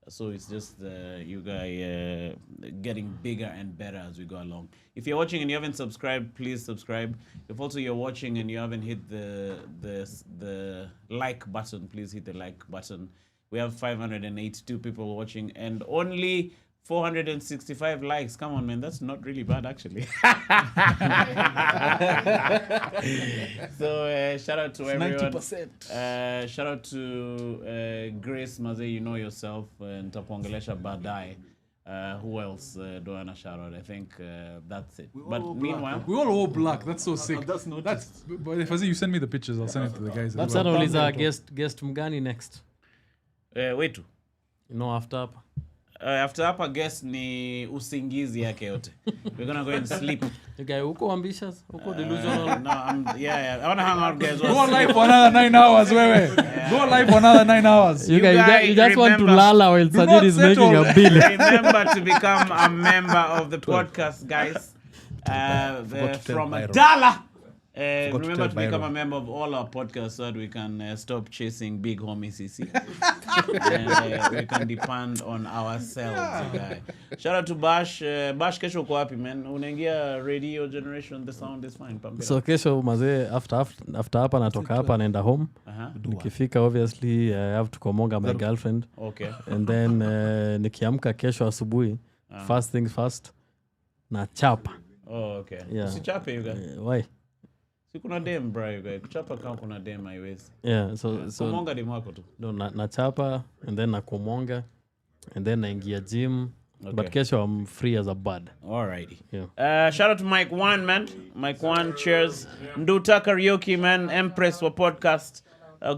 So it's just you guys getting bigger and better as we go along. If you're watching and you haven't subscribed, please subscribe. If also you're watching and you haven't hit the like button, please hit the like button. We have 582 people watching and only 465 likes. Come on, man. That's not really bad, actually. So shout out to everyone. 90%. Shout out to Grace Maze, you know yourself, and Tapongelesha Badai. Who else do I want to shout out? I think that's it. But meanwhile, We all wore black. That's so sick. That's noticed. That's. But if I say you send me the pictures, I'll send it to the guys. as Sana well. uliza guest mgani next? wait to. You know, after hapa. After hapa guess ni usingizi yake yote. We're gonna go and sleep. You guys, uko ambitious? Uko delusional? No, yeah. I wanna hang out, guys. Go live for another 9 hours, wewe. Go live for another 9 hours. You guys, you just want to remember- lala while not Sajid is making a settle. bill. Remember to become a member of the podcast, guys. forgot to tell From Byron. $1. Forgot to Remember tell to become Byron. a member of all our podcasts so that we can stop chasing big homie CC. And we can depend on ourselves. Guy. Shout out to Bash. Bash, kesho uko wapi, man? Unaingia radio generation, the sound is fine. Pump it So up. kesho mazee after hapa natoka hapa naenda home. Nikifika obviously I have to komonga my girlfriend. Okay. And then nikiamka kesho asubuhi, first things first, na chapa. Oh, okay. Yeah. Usichape, you guys. Why? Si kuna dem, bro, you guys. Kuchapa kama kuna dem, haiwezi. Yeah, so Kumonga dem wako tu. no, na chapa and then na komonga and then naingia gym. Okay. But kesho I'm free as a bird. Alrighty. Yeah. Shout out to Mike One, man. Mike One, cheers. Nduta Karaoke, man. Empress for podcast.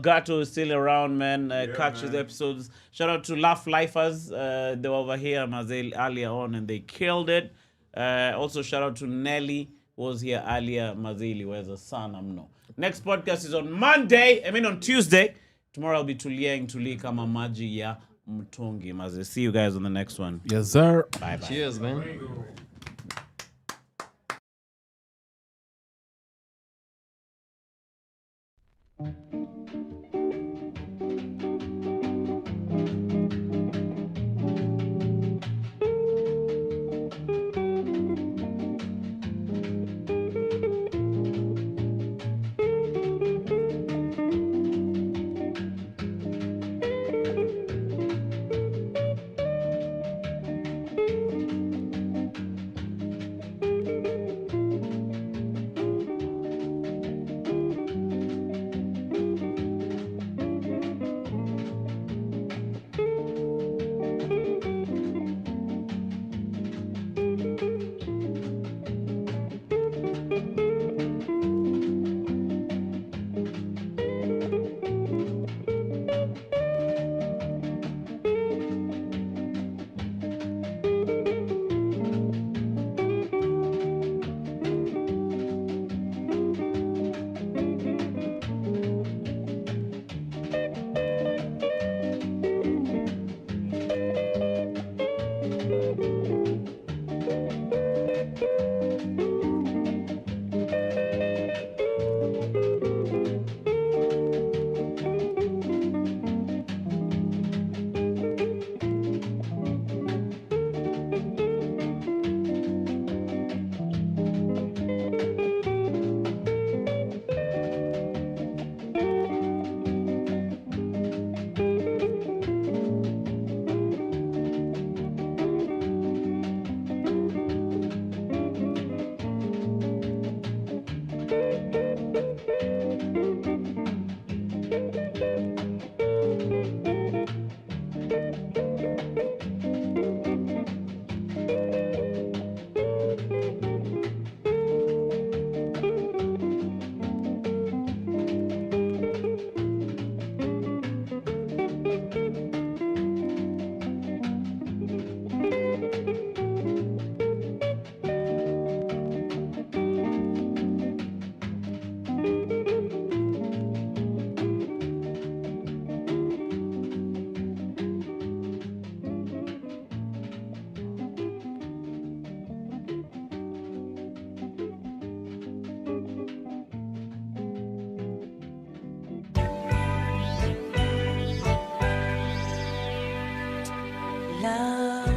Gato is still around, man. Catch his episodes. Shout out to Laugh Lifers. They were over here, Mazel, earlier on, and they killed it. Also, shout out to Nelly, who was here earlier. Mazili, where's the son? No. Next podcast is on on Tuesday. Tomorrow I'll be Tuli kama maji ya mtungi. Mazel. See you guys on the next one. Yes, sir. Bye-bye. Cheers, man.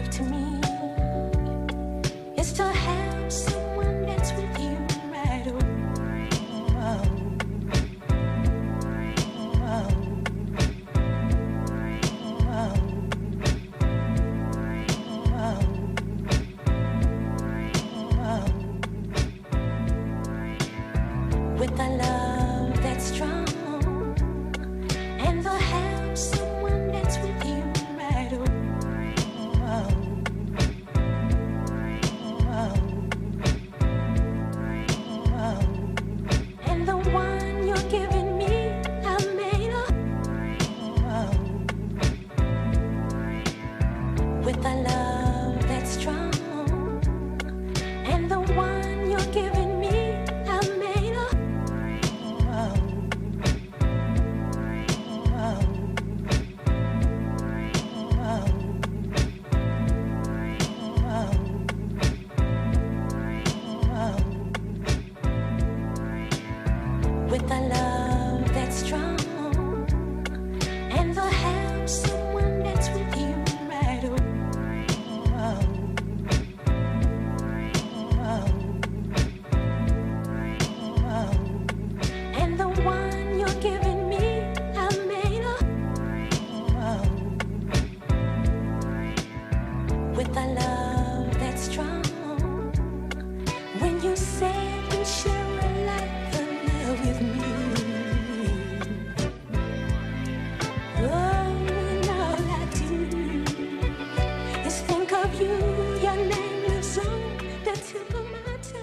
love to me is to have someone that's with you right away. With a love that's strong and to have someone that's with you right away. And the one you're giving me, I made up. With a love that's strong and the one you're giving me, I made up. With a love that's strong and to have someone that's with you right away. And the one you're giving me, I made up. With a love that's strong. When you said you share a life of love with me. Oh, and all I do is think of you. Your name lives on the tip of my tongue.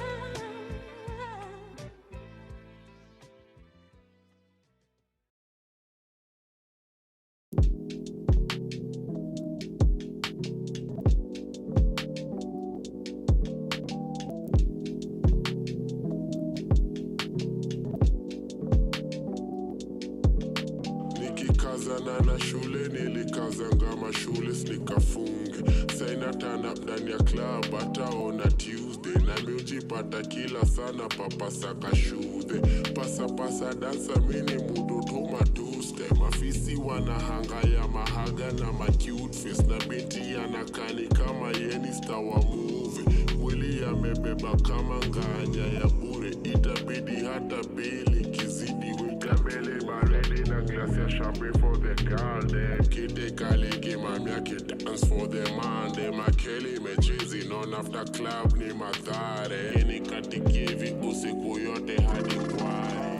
Nikikazana na shule nilikazanga mashule nikafunge. Saina turn up ndani ya club hata ona Tuesday. Na miujipata kila sana papasaka shudhe. Pasa dansa mini mudu tuma Tuesday. Mafisi wanahanga ya mahaga na macute face. Na binti anakani kama yeni star wa movie. Mwili amebeba kama nganya ya bure. Itabidi hata bili kizidi wika mbele baridi na glasi ya champagne for the girl them. Kite kaliki mamia dance for the man them. Akeli mechezi non after club ni madhare. Ni katikivi usiku yote hadi kware.